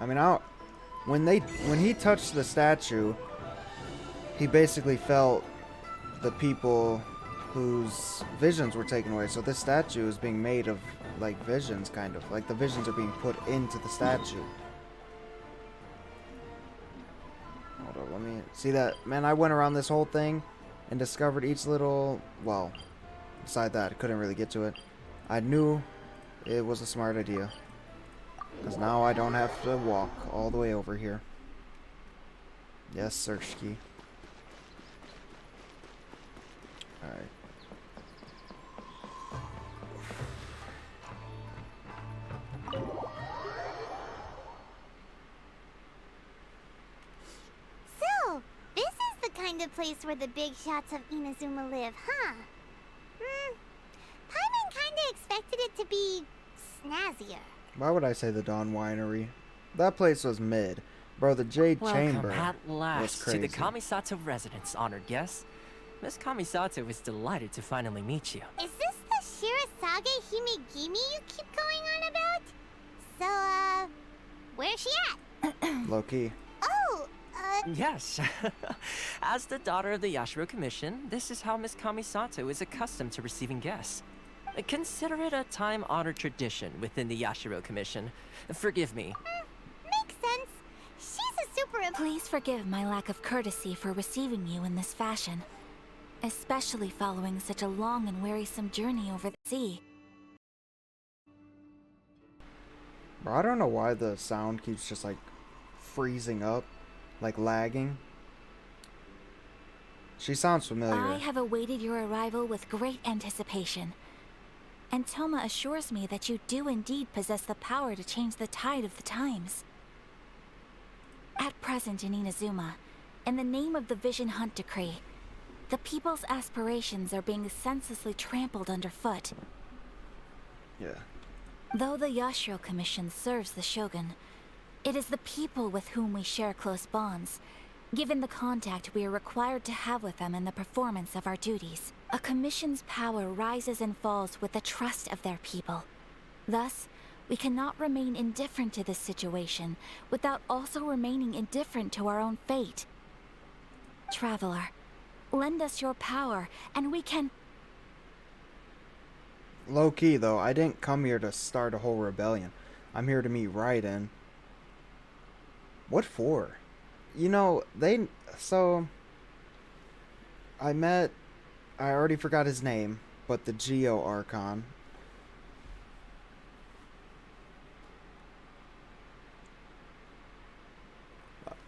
I mean, when he touched the statue, he basically felt the people whose visions were taken away. So this statue is being made of, like, visions, kind of. Like, the visions are being put into the statue. Hold on, let me... See that? Man, I went around this whole thing and discovered each little... Well, beside that, I couldn't really get to it. I knew it was a smart idea. Because now I don't have to walk all the way over here. Yes, search key. Alright. So, this is the kind of place where the big shots of Inazuma live, huh? Paimon kinda expected it to be snazzier. Why would I say the Dawn Winery? That place was mid. Bro, the Jade Chamber Welcome at was last crazy. to the Kamisato residence, honored guest. Miss Kamisato is delighted to finally meet you. Is this the Shirasage Himegimi you keep going on about? So, where's she at? Low key. Oh, Yes. As the daughter of the Yashiro Commission, this is how Miss Kamisato is accustomed to receiving guests. Consider it a time-honored tradition within the Yashiro Commission. Forgive me. Makes sense. She's a super... Please forgive my lack of courtesy for receiving you in this fashion, especially following such a long and wearisome journey over the sea. Bro, I don't know why the sound keeps just like freezing up, like lagging. She sounds familiar. I have awaited your arrival with great anticipation, and Toma assures me that you do indeed possess the power to change the tide of the times. At present in Inazuma, in the name of the Vision Hunt Decree, the people's aspirations are being senselessly trampled underfoot. Yeah. Though the Yashiro Commission serves the Shogun, it is the people with whom we share close bonds, given the contact we are required to have with them in the performance of our duties. A commission's power rises and falls with the trust of their people. Thus, we cannot remain indifferent to this situation without also remaining indifferent to our own fate. Traveler, lend us your power, and we can... Low key though, I didn't come here to start a whole rebellion. I'm here to meet Raiden. What for? You know, I already forgot his name, but the Geo Archon.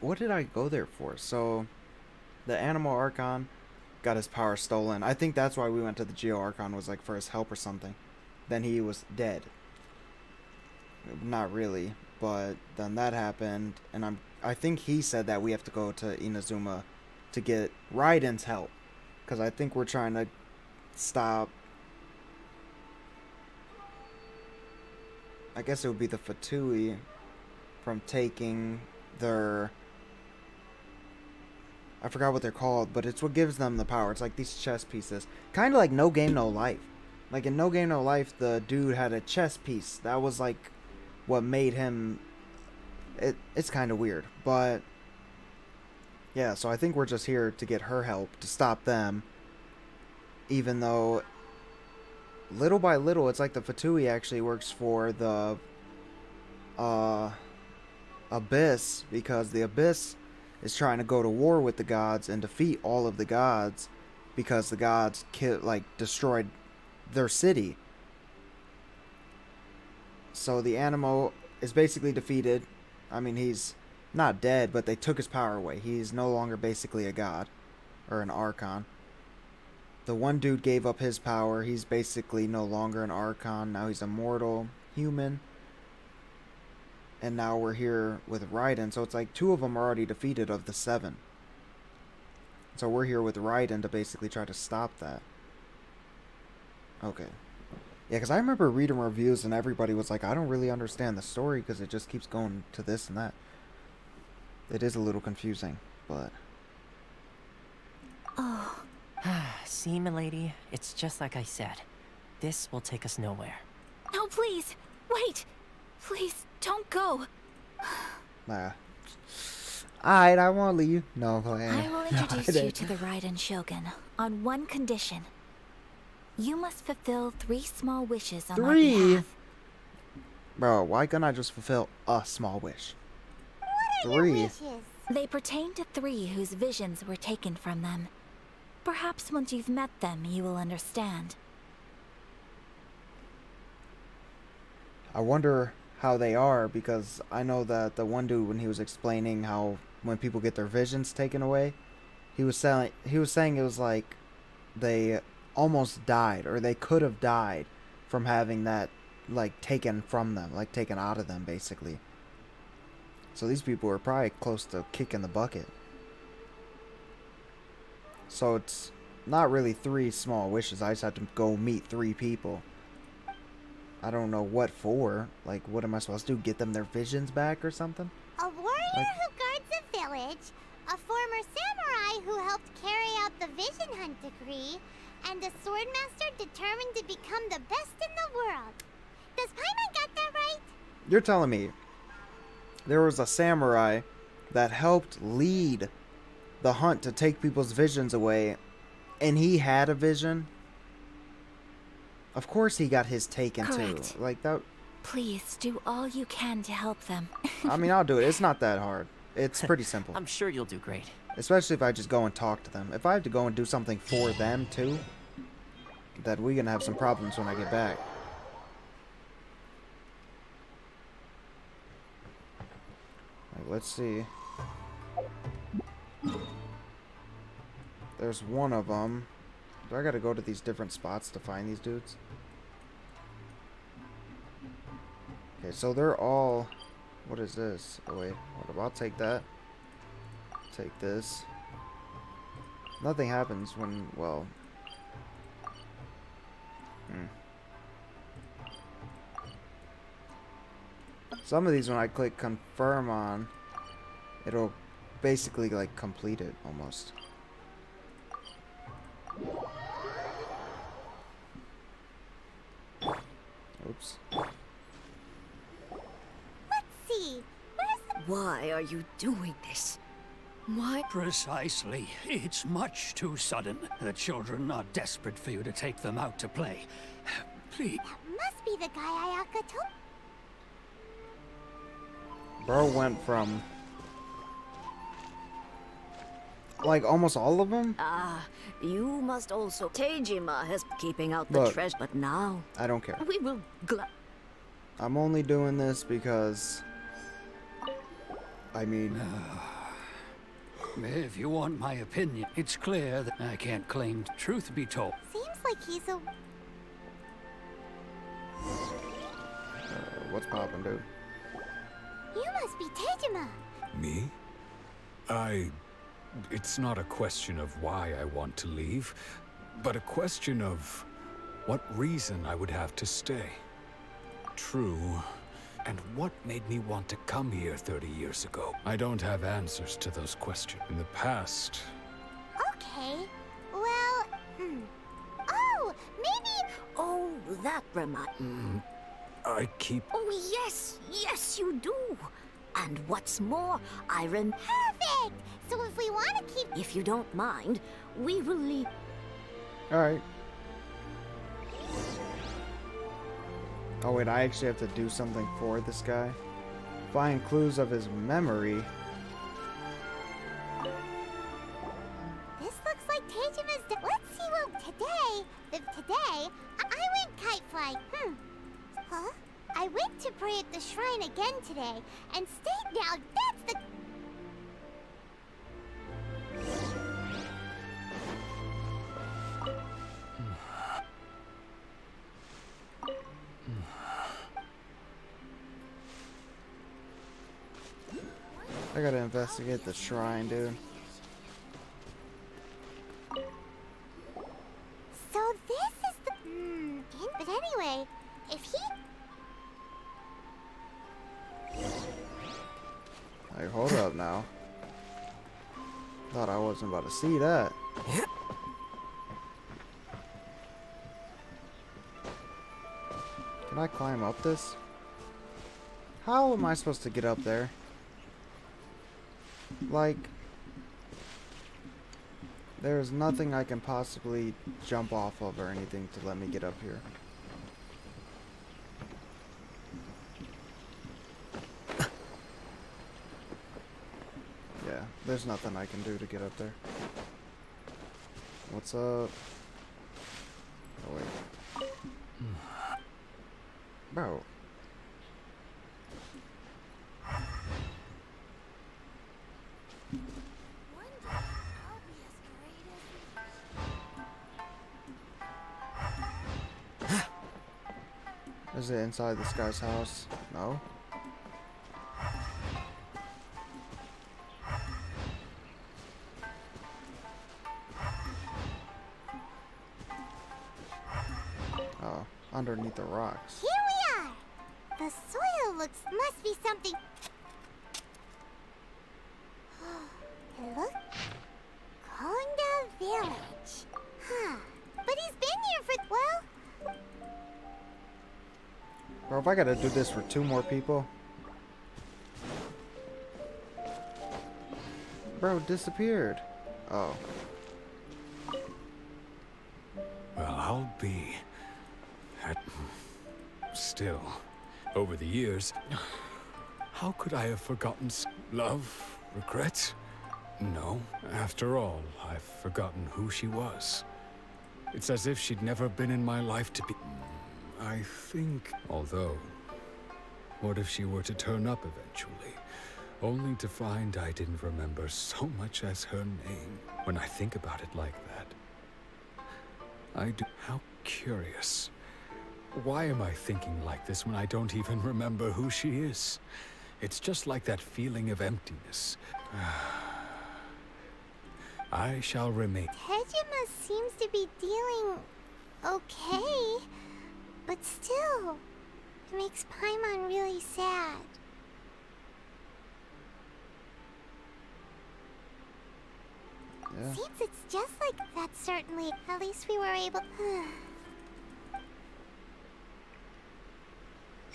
What did I go there for? So, the Animal Archon got his power stolen. I think that's why we went to the Geo Archon, was like for his help or something. Then he was dead. Not really, but then that happened, and I think he said that we have to go to Inazuma to get Raiden's help, because I think we're trying to stop, I guess it would be the Fatui, from taking their, I forgot what they're called, but it's what gives them the power. It's like these chess pieces, kind of like No Game No Life. Like in No Game No Life, the dude had a chess piece that was like what made him, it's kind of weird, but yeah, so I think we're just here to get her help to stop them, even though little by little it's like the Fatui actually works for the Abyss, because the Abyss is trying to go to war with the gods and defeat all of the gods, because the gods destroyed their city. So the Animo is basically defeated. I mean, he's not dead, but they took his power away. He's no longer basically a god or an Archon. The one dude gave up his power. He's basically no longer an Archon. Now he's a mortal human. And now we're here with Raiden. So it's like 2 of them are already defeated of the 7. So we're here with Raiden to basically try to stop that. Okay. Yeah, because I remember reading reviews and everybody was like, I don't really understand the story because it just keeps going to this and that. It is a little confusing, but... Oh. See, milady, it's just like I said. This will take us nowhere. No, please! Wait! Please, don't go! Nah. Alright, I won't leave. No, I'm playing. I will introduce you to the Raiden Shogun on one condition. You must fulfill 3 small wishes on my 3? behalf. Bro, why can't I just fulfill a small wish? What are 3? your wishes? They pertain to 3 whose visions were taken from them. Perhaps once you've met them, you will understand. I wonder how they are, because I know that the one dude, when he was explaining how when people get their visions taken away, he was saying it was like they almost died, or they could have died from having that like taken from them, like taken out of them basically. So these people were probably close to kicking the bucket. So it's not really 3 small wishes. I just had to go meet 3 people. I don't know what for. Like, what am I supposed to do? Get them their visions back or something? A warrior who guards a village, a former samurai who helped carry out the vision hunt decree, and a swordmaster determined to become the best in the world. Does Paimon got that right? You're telling me there was a samurai that helped lead the hunt to take people's visions away, and he had a vision? Of course he got his taken Correct. too. Like that. Please do all you can to help them. I mean, I'll do it. It's not that hard. It's pretty simple. I'm sure you'll do great. Especially if I just go and talk to them. If I have to go and do something for them too, that we're gonna have some problems when I get back. Like, let's see. There's one of them. Do I gotta go to these different spots to find these dudes? Okay, so they're all... What is this? Oh wait, I'll take that. Take this. Nothing happens when, well... Some of these, when I click confirm on, it'll basically like complete it almost. Oops. Let's see. Why are you doing this? Why? Precisely. It's much too sudden. The children are desperate for you to take them out to play. Please. Must be the guy Ayaka told. Bro went from like almost all of them. Ah, you must also. Tejima has keeping out the Look, treasure, but now I don't care. we will. I'm only doing this because, I mean, If you want my opinion, it's clear that I can't claim truth be told. Seems like he's a... what's poppin', dude? You must be Tejima. Me? It's not a question of why I want to leave, but a question of what reason I would have to stay. True. And what made me want to come here 30 years ago? I don't have answers to those questions. In the past... Okay. Well, Oh, maybe... Oh, that reminds... I keep... Oh, yes, you do. And what's more, Iron... Perfect! So if we want to keep... If you don't mind, we will leave... Alright. Oh wait, I actually have to do something for this guy. Find clues of his memory. This looks like Tejima's... Let's see what today... I went kite flying. Huh? I went to pray at the shrine again today, and stayed now. That's the... I gotta investigate the shrine, dude. So this is the... But anyway, if he... Like, hold up now. Thought I wasn't about to see that. Can I climb up this? How am I supposed to get up there? Like, there's nothing I can possibly jump off of or anything to let me get up here. Yeah, there's nothing I can do to get up there. What's up? Oh, wait. Bro. Is it inside this guy's house? No. Oh, underneath the rocks. Here we are! The soil must be something. Look. Konda Village. Huh. But he's been here for, well... Bro, if I gotta do this for 2 more people. Bro, disappeared. Oh. Well, I'll be... Still, over the years, how could I have forgotten love, regret? No, after all, I've forgotten who she was. It's as if she'd never been in my life to be... I think... Although, what if she were to turn up eventually? Only to find I didn't remember so much as her name. When I think about it like that, I do... How curious. Why am I thinking like this when I don't even remember who she is? It's just like that feeling of emptiness. I shall remain. Tejima seems to be dealing okay, but still, it makes Paimon really sad. Yeah. Seems it's just like that, certainly. At least we were able...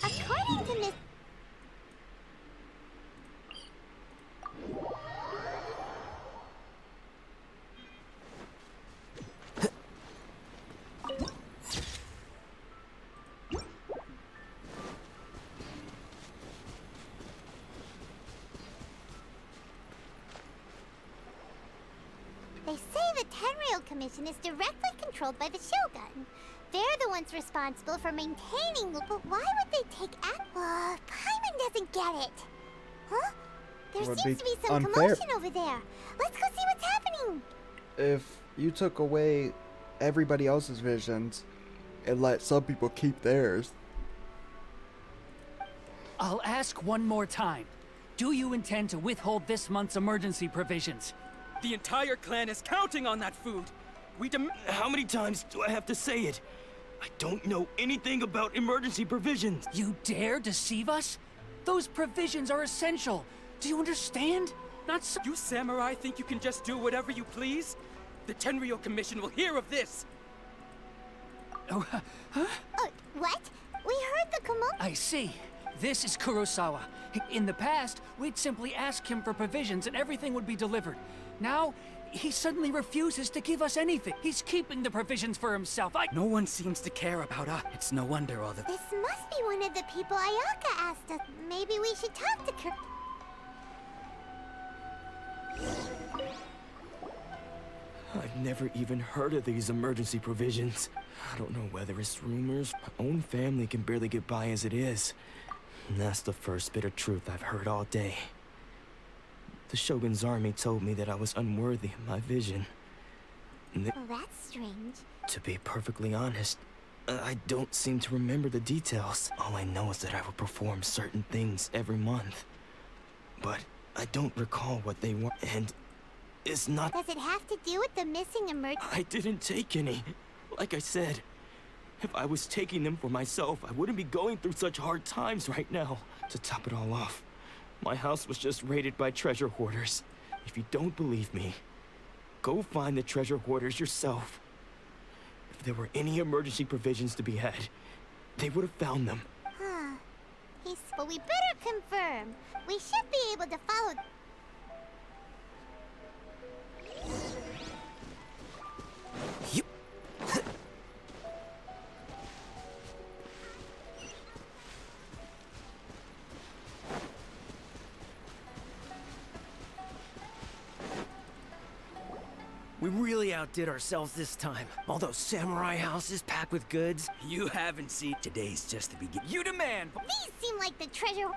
According to Miss... They say the Tenryou Commission is directly controlled by the Shogun. They're the ones responsible for maintaining the... But why would they take act... Paimon doesn't get it. Huh? There seems to be some commotion over there. Let's go see what's happening. If you took away everybody else's visions and let some people keep theirs... I'll ask one more time. Do you intend to withhold this month's emergency provisions? The entire clan is counting on that food. How many times do I have to say it? I don't know anything about emergency provisions. You dare deceive us? Those provisions are essential. Do you understand? Not so— You samurai think you can just do whatever you please? The Tenryou Commission will hear of this. Oh, huh? What? We heard the commotion. I see. This is Kurosawa. In the past, we'd simply ask him for provisions and everything would be delivered. Now, he suddenly refuses to give us anything. He's keeping the provisions for himself. No one seems to care about us. It's no wonder all the... This must be one of the people Ayaka asked us. Maybe we should talk to Kur... I've never even heard of these emergency provisions. I don't know whether it's rumors. My own family can barely get by as it is. And that's the first bit of truth I've heard all day. The Shogun's army told me that I was unworthy of my vision. Well, that's strange. To be perfectly honest, I don't seem to remember the details. All I know is that I will perform certain things every month. But I don't recall what they were, and it's not... Does it have to do with the missing emergency? I didn't take any. Like I said, if I was taking them for myself, I wouldn't be going through such hard times right now. To top it all off, my house was just raided by treasure hoarders. If you don't believe me, go find the treasure hoarders yourself. If there were any emergency provisions to be had, they would have found them. Huh. But we better confirm. We should be able to follow... We really outdid ourselves this time. All those samurai houses packed with goods. You haven't seen... Today's just the beginning. You demand... These seem like the treasure...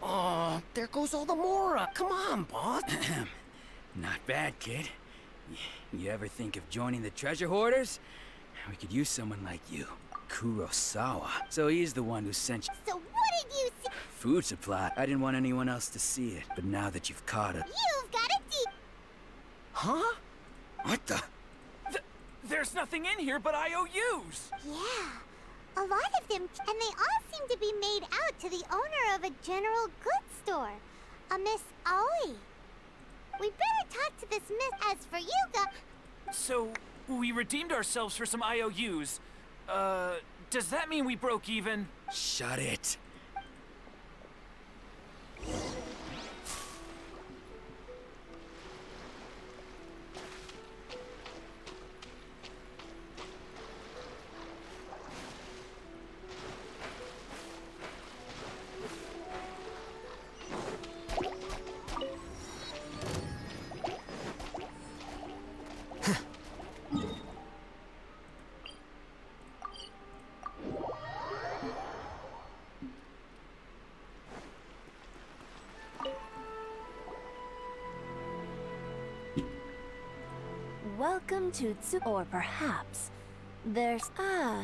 Oh, there goes all the Mora. Come on, boss. Not bad, kid. You ever think of joining the treasure hoarders? We could use someone like you. Kurosawa. So he's the one who sent you. So what did you see? Food supply. I didn't want anyone else to see it, but now that you've caught it. You've got a deep... Huh? What the? There's nothing in here but IOUs. Yeah, a lot of them, and they all seem to be made out to the owner of a general goods store, a Miss Aoi. We better talk to this miss. As for you, So, we redeemed ourselves for some IOUs. Does that mean we broke even? Shut it. Welcome to or perhaps there's...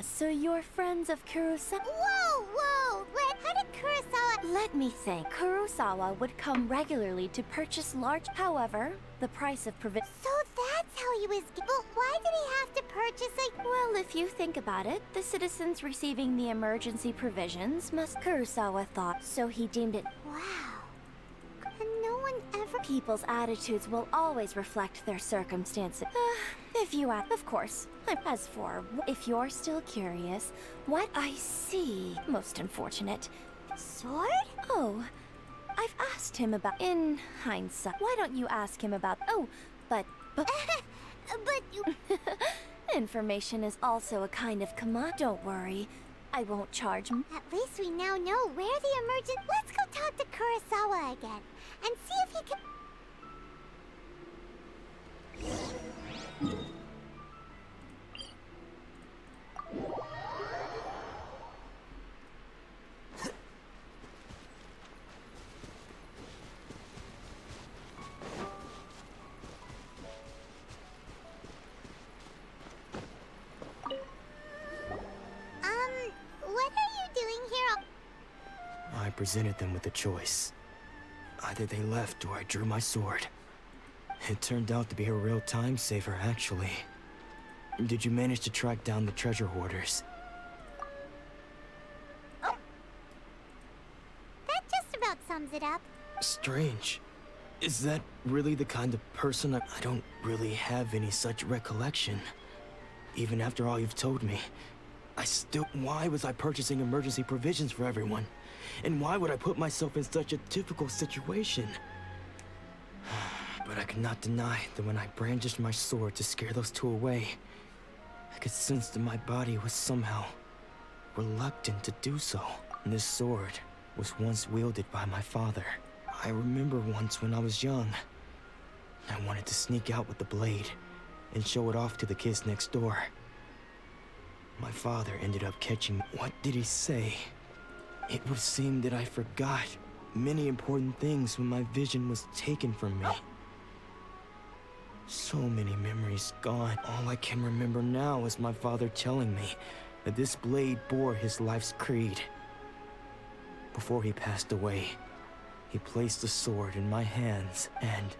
so you're friends of Kurosawa? Whoa! How did Kurosawa... Let me think. Kurosawa would come regularly to purchase large... However, the price of So that's how he was... But why did he have to purchase a... Well, if you think about it, the citizens receiving the emergency provisions must... Kurosawa thought, so he deemed it... Wow. And no one ever... People's attitudes will always reflect their circumstances. If you ask, of course. As for, if you're still curious, what I see... Most unfortunate. Sword? Oh, I've asked him about... In hindsight, why don't you ask him about... Oh, but... But you... Information is also a kind of commodity. Don't worry. I won't charge... At least we now know where the emergent... Let's go talk to Kurosawa again, and see if he can... What are you doing here? I presented them with a choice. Either they left or I drew my sword. It turned out to be a real time saver, actually. Did you manage to track down the treasure hoarders? That just about sums it up. Strange. Is that really the kind of person I don't really have any such recollection. Even after all you've told me. Why was I purchasing emergency provisions for everyone? And why would I put myself in such a difficult situation? But I could not deny that when I brandished my sword to scare those two away, I could sense that my body was somehow reluctant to do so. And this sword was once wielded by my father. I remember once when I was young, I wanted to sneak out with the blade and show it off to the kids next door. My father ended up catching me. What did he say? It would seem that I forgot many important things when my vision was taken from me. So many memories gone. All I can remember now is my father telling me that this blade bore his life's creed. Before he passed away, he placed the sword in my hands and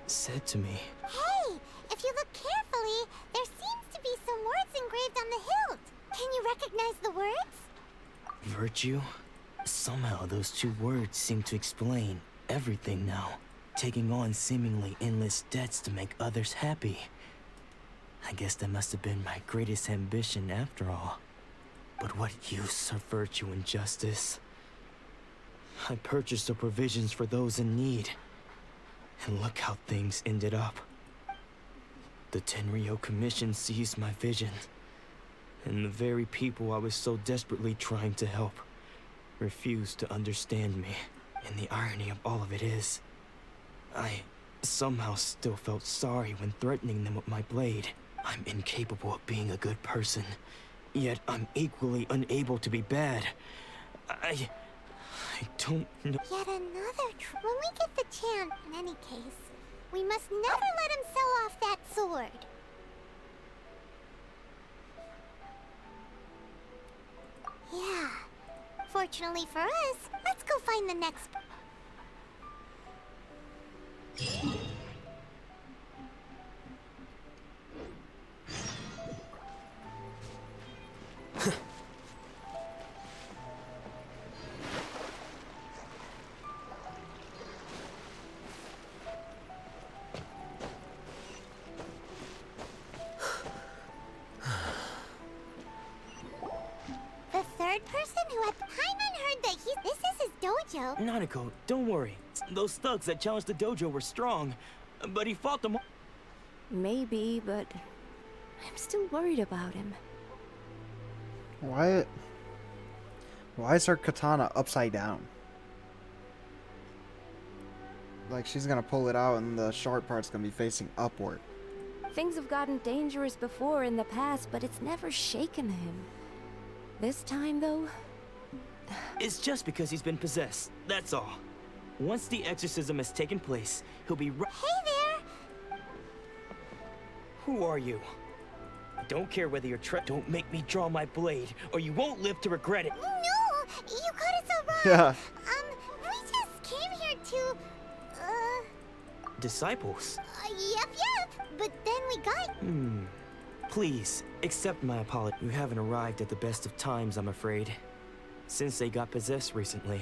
said to me, Hey, if you look carefully, there seems to be some words engraved on the hilt. Can you recognize the words? Virtue? Somehow those two words seem to explain everything now. Taking on seemingly endless debts to make others happy. I guess that must have been my greatest ambition after all. But what use are virtue and justice? I purchased the provisions for those in need. And look how things ended up. The Tenryo Commission seized my vision. And the very people I was so desperately trying to help refused to understand me. And the irony of all of it is, I somehow still felt sorry when threatening them with my blade. I'm incapable of being a good person, yet I'm equally unable to be bad. I don't know. Yet another when we get the chance, in any case, we must never let him sell off that sword. Yeah. Fortunately for us, let's go find the next... The third person who had... Paimon heard that this is his dojo. Nanako, don't worry. Those thugs that challenged the dojo were strong, but he fought them all. Maybe, but I'm still worried about him. Why is her katana upside down? Like she's gonna pull it out and the sharp part's gonna be facing upward. Things have gotten dangerous before in the past, but it's never shaken him. This time, though... It's just because he's been possessed, that's all. Once the exorcism has taken place, he'll be right... Hey there! Who are you? I don't care whether you're don't make me draw my blade, or you won't live to regret it. No! You got it so wrong! Yeah. We just came here to... Disciples? Yep. But then we got... Please, accept my apology. You haven't arrived at the best of times, I'm afraid. Sensei got possessed recently,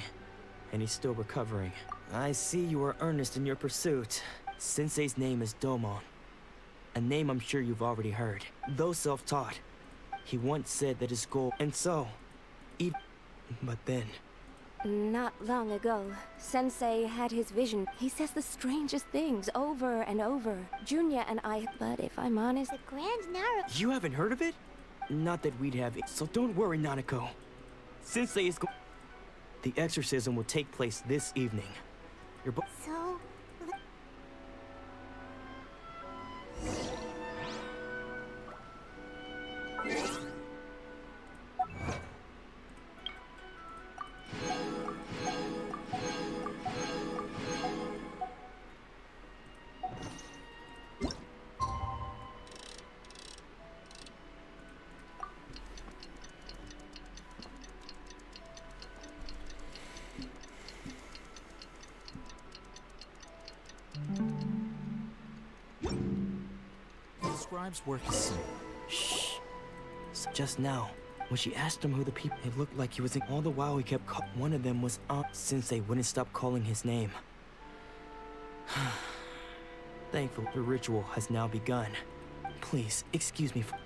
and he's still recovering. I see you are earnest in your pursuit. Sensei's name is Domon, a name I'm sure you've already heard. Though self-taught, he once said that his goal... And so, but then... Not long ago, Sensei had his vision. He says the strangest things over and over. Junya and I... But if I'm honest... The Grand Nara... You haven't heard of it? Not that we'd have it. So don't worry, Nanako. Sensei is The exorcism will take place this evening. You're So... The scribe's work is simple. Shh. So just now, when she asked him who the people... It looked like he was... All the while he kept... One of them was Sensei wouldn't stop calling his name. Thankfully, the ritual has now begun. Please, excuse me for...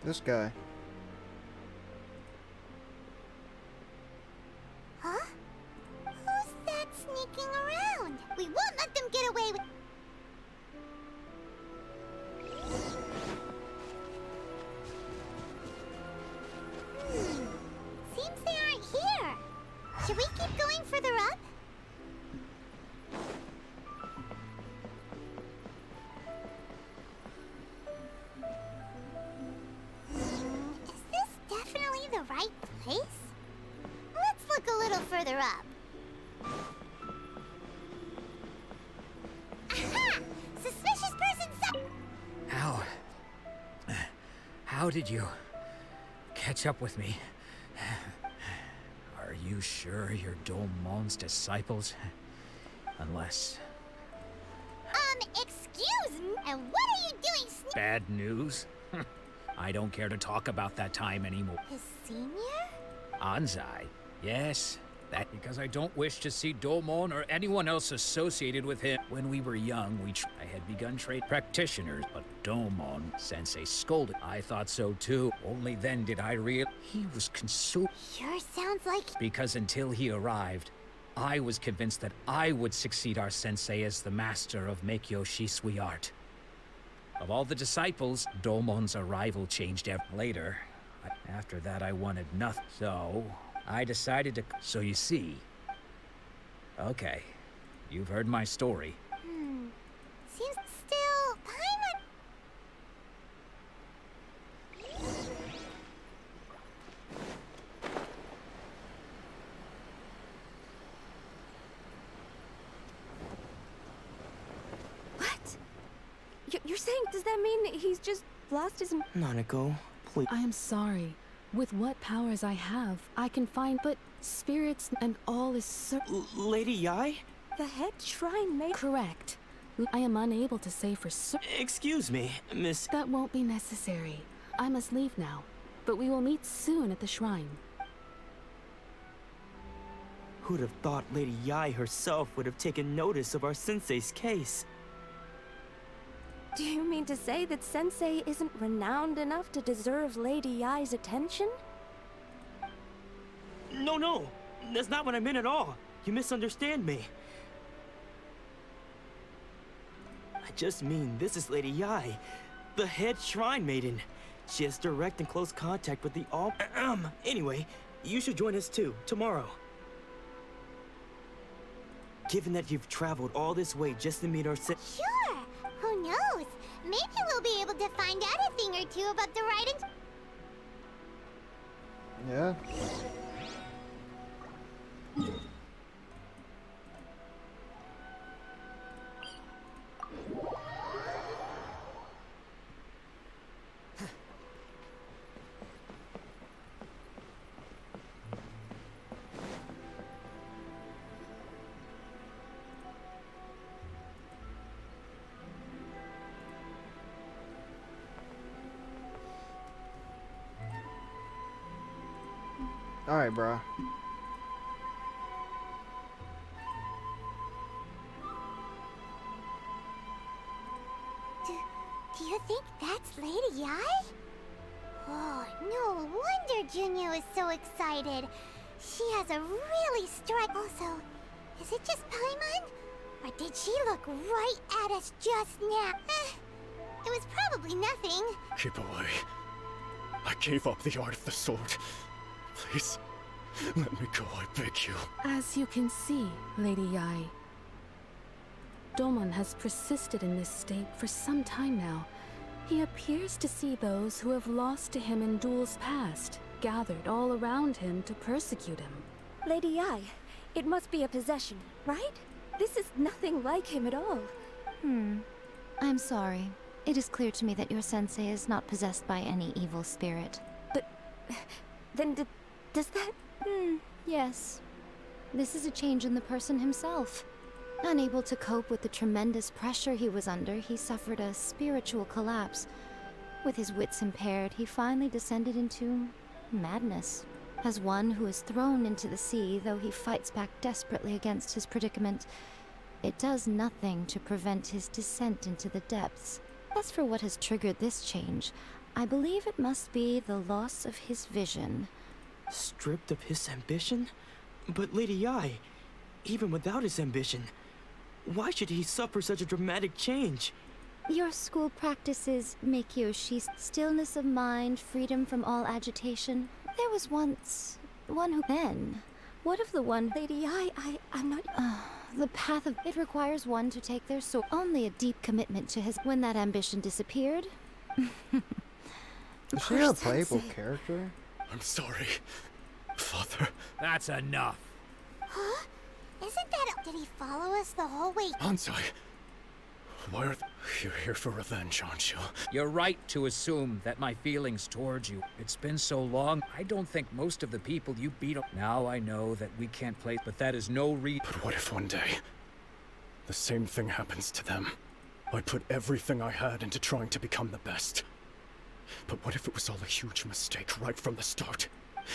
This guy. Huh? Who's that sneaking around? We won't let them get away with... Seems they aren't here. Should we keep going further up? Is this definitely the right place? Let's look a little further up. Aha! Suspicious person How did you catch up with me? Are you sure you're Domon's disciples? Unless... excuse me? And what are you doing, Bad news? I don't care to talk about that time anymore. His senior? Anzai? Yes. That because I don't wish to see Domon or anyone else associated with him. When we were young, I had begun trade practitioners, but Domon Sensei scolded. I thought so too. Only then did I realize he was consumed. Sure sounds like... Because until he arrived, I was convinced that I would succeed our sensei as the master of Meikyo Shisui art. Of all the disciples, Domon's arrival changed later. After that, I wanted nothing. So, I decided to... So you see... Okay, you've heard my story. Seems still... Paimon... You're saying, does that mean he's just lost his... Nanako, please. I am sorry. With what powers I have, I can find but spirits and all is Lady Yai? The head shrine maid? Correct. I am unable to say for certain. Excuse me, Miss... That won't be necessary. I must leave now, but we will meet soon at the shrine. Who'd have thought Lady Yai herself would have taken notice of our sensei's case? Do you mean to say that Sensei isn't renowned enough to deserve Lady Yai's attention? No, that's not what I meant at all. You misunderstand me. I just mean this is Lady Yai, the head shrine maiden. She has direct and close contact with the all... Anyway, you should join us too, tomorrow. Given that you've traveled all this way just to meet our Sure! Who knows? Maybe we'll be able to find out a thing or two about the writings. Yeah. Alright, bro. Do you think that's Lady Yai? Oh, no wonder Junyo is so excited. She has a really Also, is it just Paimon? Or did she look right at us just now? It was probably nothing. Keep away. I gave up the art of the sword. Please, let me go, I beg you. As you can see, Lady Yai, Domon has persisted in this state for some time now. He appears to see those who have lost to him in duels past, gathered all around him to persecute him. Lady Yai, it must be a possession, right? This is nothing like him at all. I'm sorry. It is clear to me that your sensei is not possessed by any evil spirit. But... then does that... Yes. This is a change in the person himself. Unable to cope with the tremendous pressure he was under, he suffered a spiritual collapse. With his wits impaired, he finally descended into... madness. As one who is thrown into the sea, though he fights back desperately against his predicament, it does nothing to prevent his descent into the depths. As for what has triggered this change, I believe it must be the loss of his vision. Stripped of his ambition? But Lady Yai, even without his ambition, why should he suffer such a dramatic change? Your school practices Meikyo Shisui, stillness of mind, freedom from all agitation. There was once one who... Then, what of the one... Lady Yai, I'm not... The path of... It requires one to take their soul. Only a deep commitment to his... When that ambition disappeared... Is she a playable character? I'm sorry, Father. That's enough. Huh? Isn't that... Did he follow us the whole way? Ansai, why are you here for revenge, aren't you? You're right to assume that my feelings towards you. It's been so long, I don't think most of the people you beat up... Now I know that we can't play, but that is no reason... But what if one day, the same thing happens to them? I put everything I had into trying to become the best. But what if it was all a huge mistake right from the start?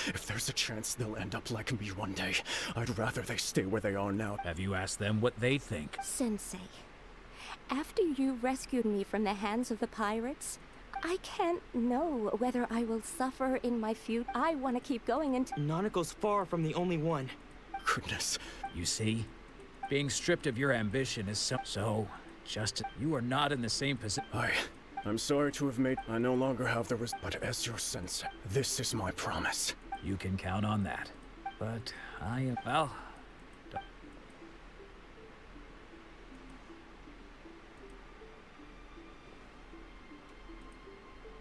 If there's a chance they'll end up like me one day, I'd rather they stay where they are now. Have you asked them what they think? Sensei, after you rescued me from the hands of the pirates, I can't know whether I will suffer in my future. I want to keep going until... Nanako's far from the only one. goodness. You see? Being stripped of your ambition is so just you are not in the same position. I'm sorry to have made. I no longer have the but as your sensei, this is my promise. You can count on that. But I am well.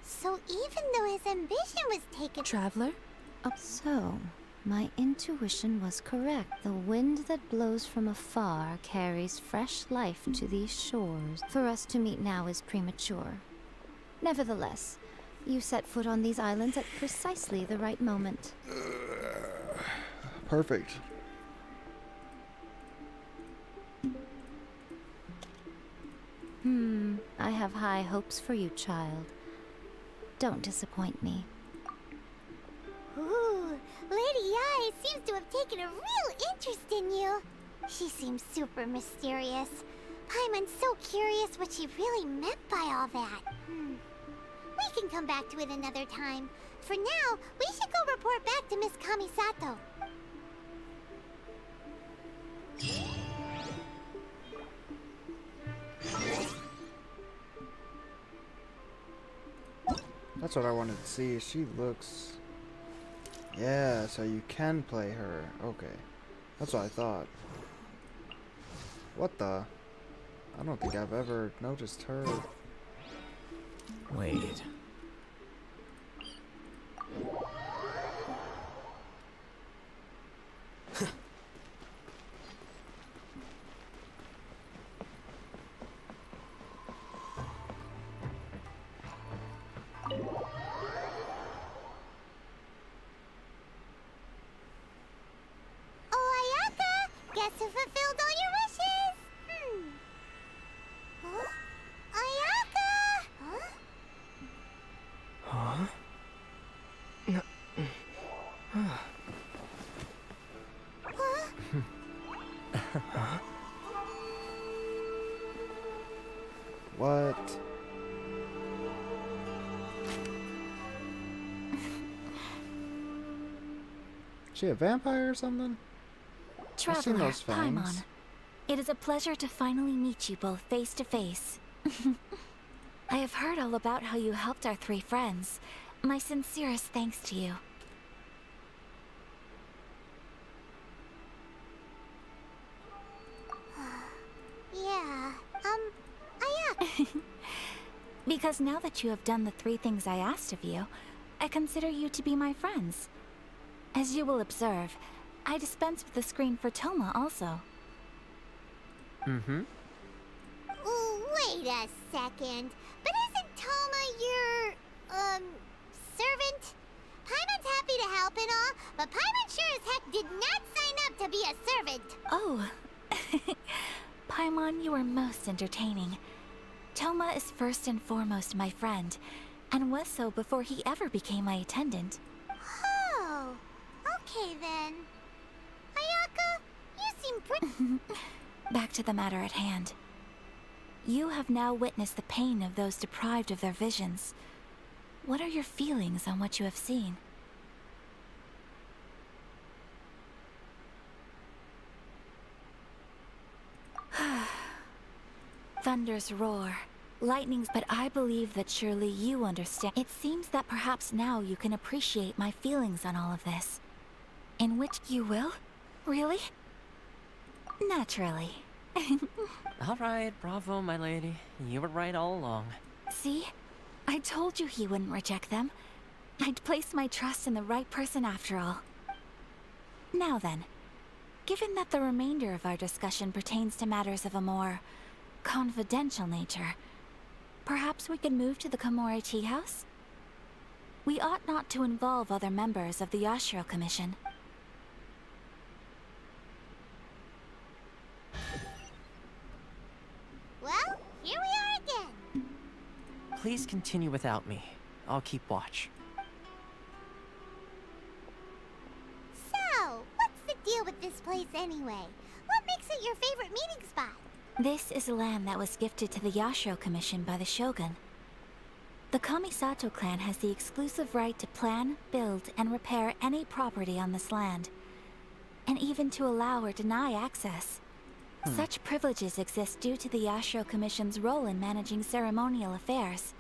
So even though his ambition was taken... Traveler? So, my intuition was correct. The wind that blows from afar carries fresh life to these shores. For us to meet now is premature. Nevertheless, you set foot on these islands at precisely the right moment. Perfect. I have high hopes for you, child. Don't disappoint me. Ooh, Lady Ai seems to have taken a real interest in you. She seems super mysterious. Paimon's so curious what she really meant by all that. We can come back to it another time. For now, we should go report back to Miss Kamisato. That's what I wanted to see. She looks... Yeah, so you can play her. Okay. That's what I thought. What the? I don't think I've ever noticed her. Wait. Guess who fulfilled all your wishes? Huh? Ayaka! Huh? What? She a vampire or something? Traveler, Paimon, it is a pleasure to finally meet you both face to face. I have heard all about how you helped our three friends. My sincerest thanks to you. Yeah, Ayaka. Because now that you have done the three things I asked of you, I consider you to be my friends. As you will observe, I dispense with the screen for Toma also. Wait a second. But isn't Toma your, servant? Paimon's happy to help and all, but Paimon sure as heck did not sign up to be a servant. Oh. Paimon, you are most entertaining. Toma is first and foremost my friend, and was so before he ever became my attendant. Oh, okay then. Ayaka, you seem pretty... Back to the matter at hand. You have now witnessed the pain of those deprived of their visions. What are your feelings on what you have seen? Thunders roar, lightnings, but I believe that surely you understand. It seems that perhaps now you can appreciate my feelings on all of this. In which you will? Really? Naturally. All right, bravo, my lady. You were right all along. See? I told you he wouldn't reject them. I'd placed my trust in the right person after all. Now then, given that the remainder of our discussion pertains to matters of a more confidential nature, perhaps we could move to the Komori Tea House? We ought not to involve other members of the Yashiro Commission. Well, here we are again. Please continue without me. I'll keep watch. So, what's the deal with this place anyway? What makes it your favorite meeting spot? This is a land that was gifted to the Yashiro Commission by the Shogun. The Kamisato clan has the exclusive right to plan, build, and repair any property on this land. and even to allow or deny access. Such privileges exist due to the Yashiro Commission's role in managing ceremonial affairs.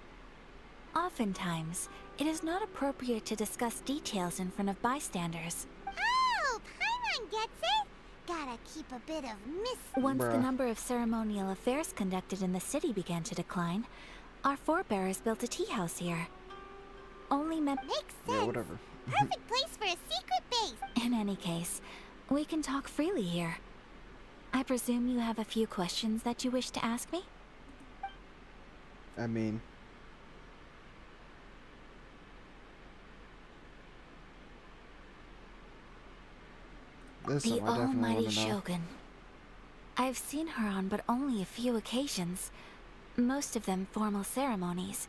Oftentimes, it is not appropriate to discuss details in front of bystanders. Oh, Paimon gets it. Gotta keep a bit of mystery. Once the number of ceremonial affairs conducted in the city began to decline, our forebears built a tea house here. Only Makes sense. Yeah, whatever. Perfect place for a secret base. In any case, we can talk freely here. I presume you have a few questions that you wish to ask me? I mean... Listen, The I definitely almighty want to know. Shogun. I've seen her on but only a few occasions, most of them formal ceremonies.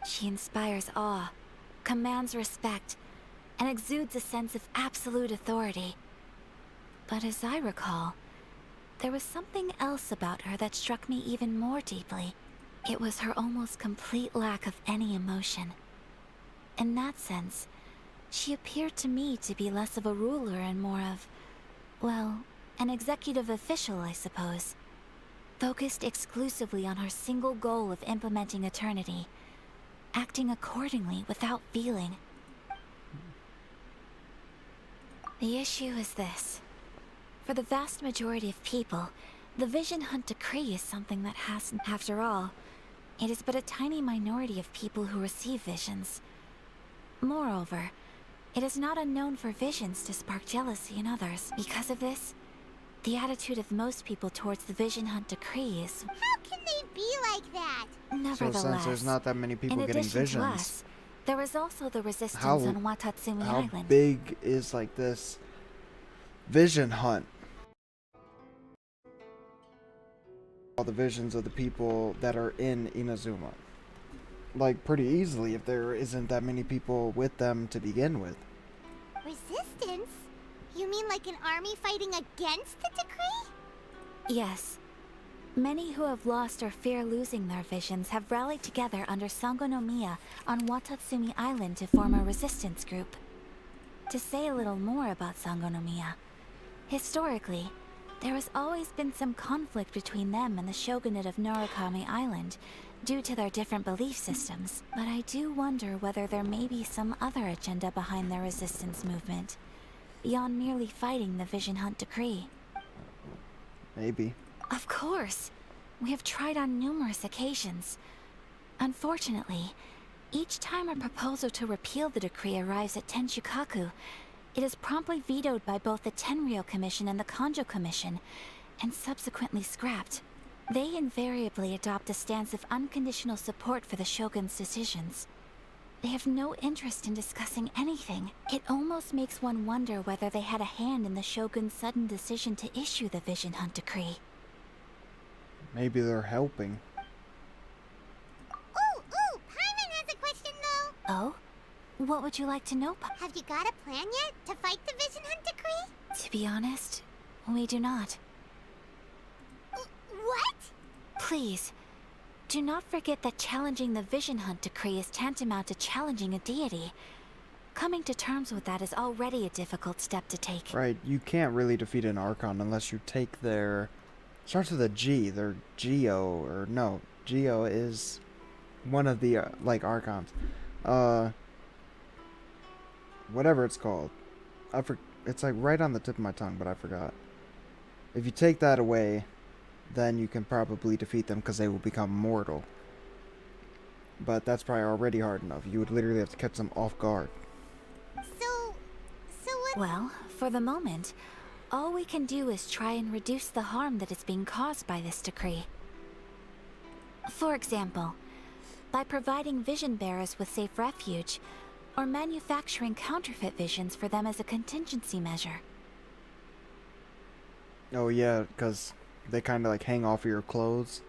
She inspires awe, commands respect, and exudes a sense of absolute authority. But as I recall, there was something else about her that struck me even more deeply. It was her almost complete lack of any emotion. In that sense, she appeared to me to be less of a ruler and more of, well, an executive official, I suppose. Focused exclusively on her single goal of implementing eternity, acting accordingly without feeling. The issue is this. For the vast majority of people, the Vision Hunt Decree is something that hasn't. After all, it is but a tiny minority of people who receive visions. Moreover, it is not unknown for visions to spark jealousy in others. Because of this, the attitude of most people towards the Vision Hunt Decree is... How can they be like that? Nevertheless, so since there's not that many people in getting addition visions, to us, there is also the resistance how on Watatsumi how Island. big is like this vision hunt? All the visions of the people that are in Inazuma. Like, pretty easily if there isn't that many people with them to begin with. Resistance? You mean like an army fighting against the decree? Yes. Many who have lost or fear losing their visions have rallied together under Sangonomiya on Watatsumi Island to form a resistance group. To say a little more about Sangonomiya, historically, there has always been some conflict between them and the shogunate of Narukami Island due to their different belief systems, but I do wonder whether there may be some other agenda behind their resistance movement, beyond merely fighting the Vision Hunt Decree. Maybe. Of course. We have tried on numerous occasions. Unfortunately, each time a proposal to repeal the decree arrives at Tenshukaku, it is promptly vetoed by both the Tenryou Commission and the Kanjo Commission, and subsequently scrapped. They invariably adopt a stance of unconditional support for the Shogun's decisions. They have no interest in discussing anything. It almost makes one wonder whether they had a hand in the Shogun's sudden decision to issue the Vision Hunt Decree. Maybe they're helping. Ooh, Paimon has a question though. Oh? What would you like to know, Have you got a plan yet to fight the Vision Hunt Decree? To be honest, we do not. What? Please, do not forget that challenging the Vision Hunt Decree is tantamount to challenging a deity. Coming to terms with that is already a difficult step to take. Right, you can't really defeat an Archon unless you take their... Starts with a G, their Geo, or no, Geo is one of the, like, Archons. Whatever it's called. It's like right on the tip of my tongue, but I forgot. If you take that away, then you can probably defeat them because they will become mortal. But that's probably already hard enough. You would literally have to catch them off guard. So what? Well, for the moment, all we can do is try and reduce the harm that is being caused by this decree. For example, by providing vision bearers with safe refuge, or manufacturing counterfeit visions for them as a contingency measure. Oh yeah, because they kind of like hang off of your clothes.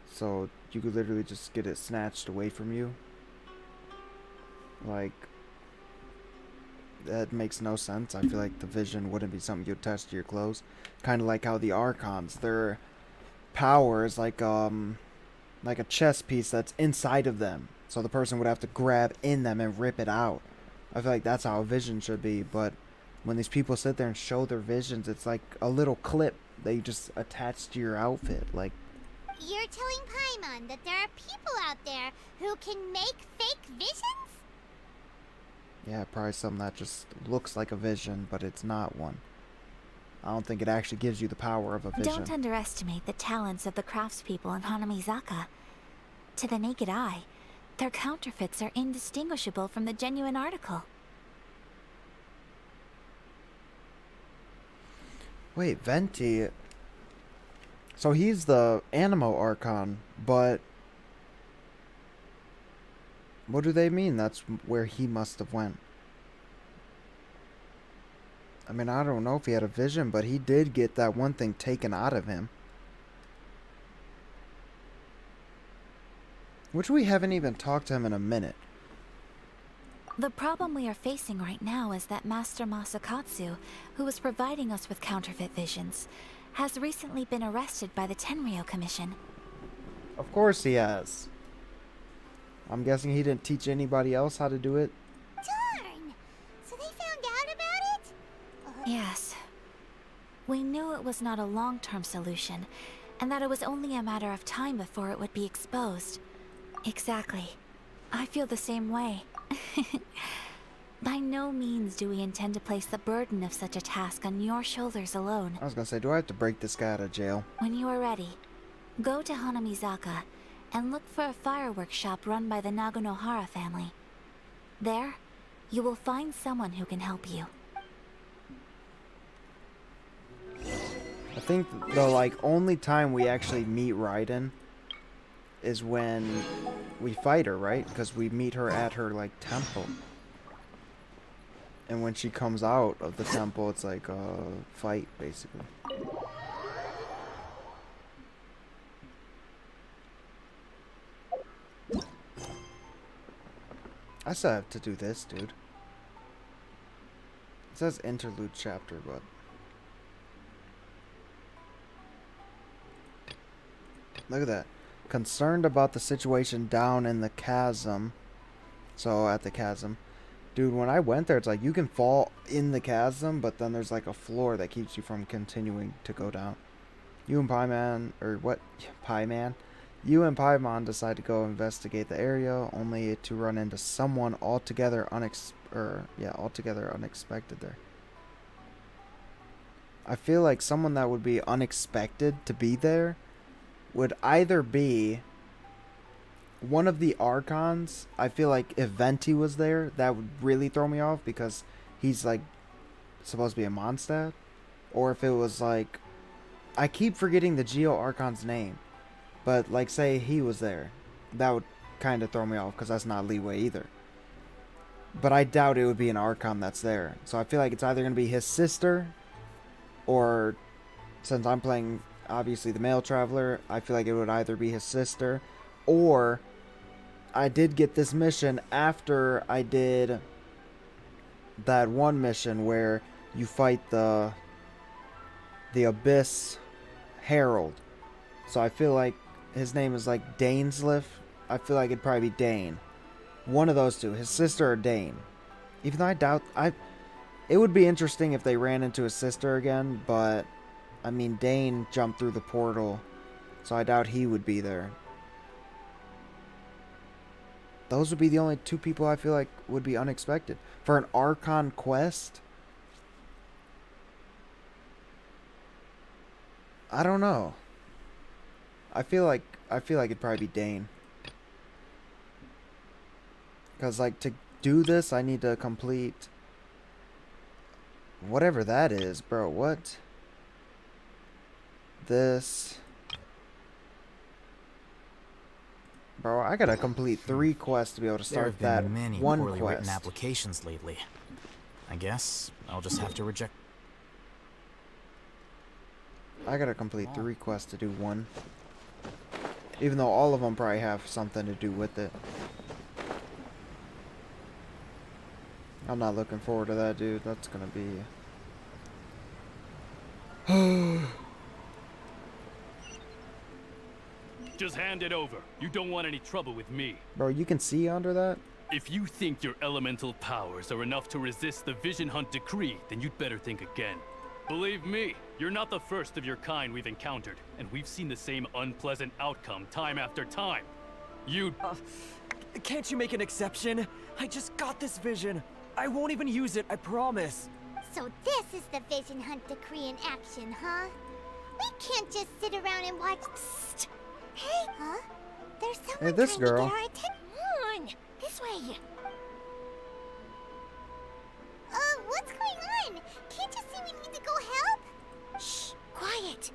So you could literally just get it snatched away from you. Like, that makes no sense. I feel like the vision wouldn't be something you attach to your clothes. Kind of like how the Archons, their power is like a chess piece that's inside of them. So the person would have to grab in them and rip it out. I feel like that's how a vision should be, but when these people sit there and show their visions, it's like a little clip they just attach to your outfit. Like, you're telling Paimon that there are people out there who can make fake visions? yeah, probably something that just looks like a vision, but it's not one. I don't think it actually gives you the power of a vision. Don't underestimate the talents of the craftspeople in Hanamizaka. To the naked eye, their counterfeits are indistinguishable from the genuine article. Wait, Venti... So he's the Animo Archon, but... what do they mean that's where he must have went? I mean, I don't know if he had a vision, but he did get that one thing taken out of him. Which we haven't even talked to him in a minute. The problem we are facing right now is that Master Masakatsu, who is providing us with counterfeit visions, has recently been arrested by the Tenryou Commission. Of course he has. I'm guessing he didn't teach anybody else how to do it. Darn! So they found out about it? Yes. We knew it was not a long-term solution, and that it was only a matter of time before it would be exposed. Exactly. I feel the same way. By no means do we intend to place the burden of such a task on your shoulders alone. I was gonna say, do I have to break this guy out of jail? When you are ready, go to Hanamizaka and look for a fireworks shop run by the Nagonohara family. There, you will find someone who can help you. I think the only time we actually meet Raiden is when we fight her, right? Because we meet her at her temple. And when she comes out of the temple, it's like a fight, basically. I still have to do this, dude. It says interlude chapter, but... look at that. Concerned about the situation down in the chasm. So, at the chasm. Dude, when I went there, it's like you can fall in the chasm, but then there's like a floor that keeps you from continuing to go down. You and Paimon, or what? Paimon? You and Paimon decide to go investigate the area, only to run into someone altogether unexpected there. I feel like someone that would be unexpected to be there would either be one of the Archons. I feel like if Venti was there, that would really throw me off because he's supposed to be a Mondstadt. Or if it was I keep forgetting the Geo Archon's name. But say he was there. That would kind of throw me off because that's not Leeway either. But I doubt it would be an Archon that's there. So I feel like it's either going to be his sister, or since I'm playing obviously the male traveler, I feel like it would either be his sister, or I did get this mission after I did that one mission where you fight the Abyss Herald. So I feel like his name is Dainsliff. I feel like it'd probably be Dane. One of those two, his sister or Dane. Even though I doubt it would be interesting if they ran into his sister again, but I mean Dane jumped through the portal, so I doubt he would be there. Those would be the only two people I feel like would be unexpected. For an Archon quest, I don't know. I feel like it'd probably be Dane. Because to do this, I need to complete whatever that is, bro. What? This. Bro, I gotta complete 3 quests to be able to start there have that been many one poorly quest. written applications lately. I guess I'll just have to reject. I gotta complete 3 quests to do 1. Even though all of them probably have something to do with it. I'm not looking forward to that, dude. That's gonna be... Just hand it over. You don't want any trouble with me. Bro, you can see under that? If you think your elemental powers are enough to resist the Vision Hunt decree, then you'd better think again. Believe me, you're not the first of your kind we've encountered, and we've seen the same unpleasant outcome time after time. Can't you make an exception? I just got this vision. I won't even use it, I promise. So this is the Vision Hunt decree in action, huh? We can't just sit around and watch. Psst. Hey, huh? There's someone this trying girl. to get our attention. Come on, this way. What's going on? Can't you see we need to go help? Shh, quiet.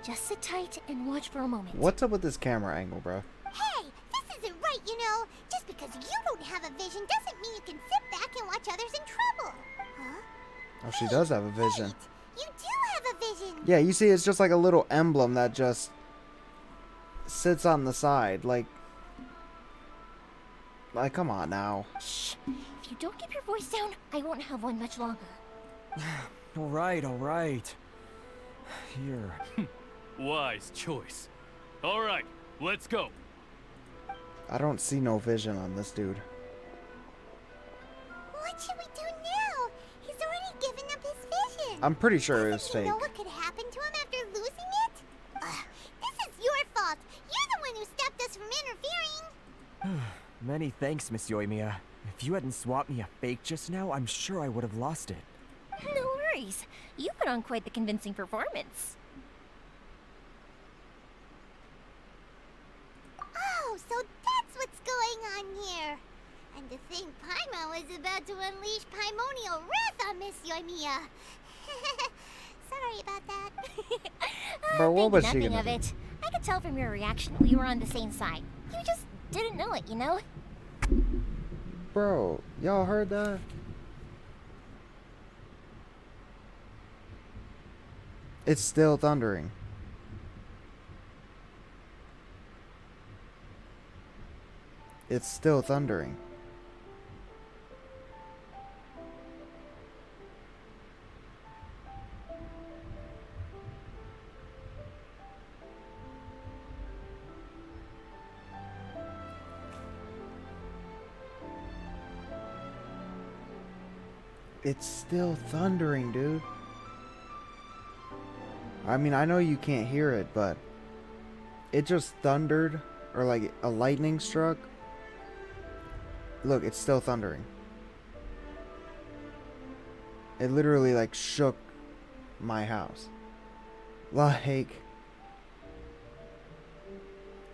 Just sit tight and watch for a moment. What's up with this camera angle, bro? Hey, this isn't right, you know. Just because you don't have a vision doesn't mean you can sit back and watch others in trouble. Huh? Oh, she does have a vision. Wait, you do have a vision. Yeah, you see, it's just like a little emblem that just sits on the side. Like, come on now. Shh. If you don't keep your voice down, I won't have one much longer. All right. Here. Wise choice. All right, let's go. I don't see no vision on this dude. What should we do now? He's already given up his vision. I'm pretty sure it was fake. You know what could happen to him after losing it? This is your fault. You're the one who stopped us from interfering. Many thanks, Miss Yoimiya. If you hadn't swapped me a fake just now, I'm sure I would have lost it. No worries. You put on quite the convincing performance. Oh, so that's what's going on here. And to think Paimon was about to unleash Paimonial wrath on Miss Yoimiya. Sorry about that. Bro, what was she Nothing gonna of do? it. I could tell from your reaction we were on the same side. You just didn't know it, you know? Bro, y'all heard that? It's still thundering. It's still thundering. It's still thundering, dude. I mean, I know you can't hear it, but it just thundered, or like a lightning struck. Look, it's still thundering. It literally like shook my house. Like,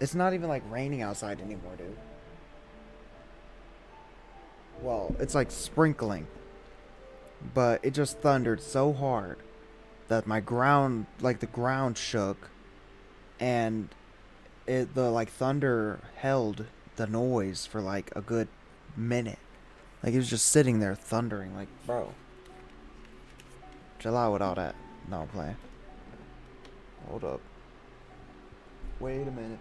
it's not even like raining outside anymore, dude. Well, it's like sprinkling. But it just thundered so hard that my ground, like the ground shook, and the like thunder held the noise for like a good minute. Like it was just sitting there thundering. Like, bro, chill out with all that. No, I'm playing. Hold up. Wait a minute.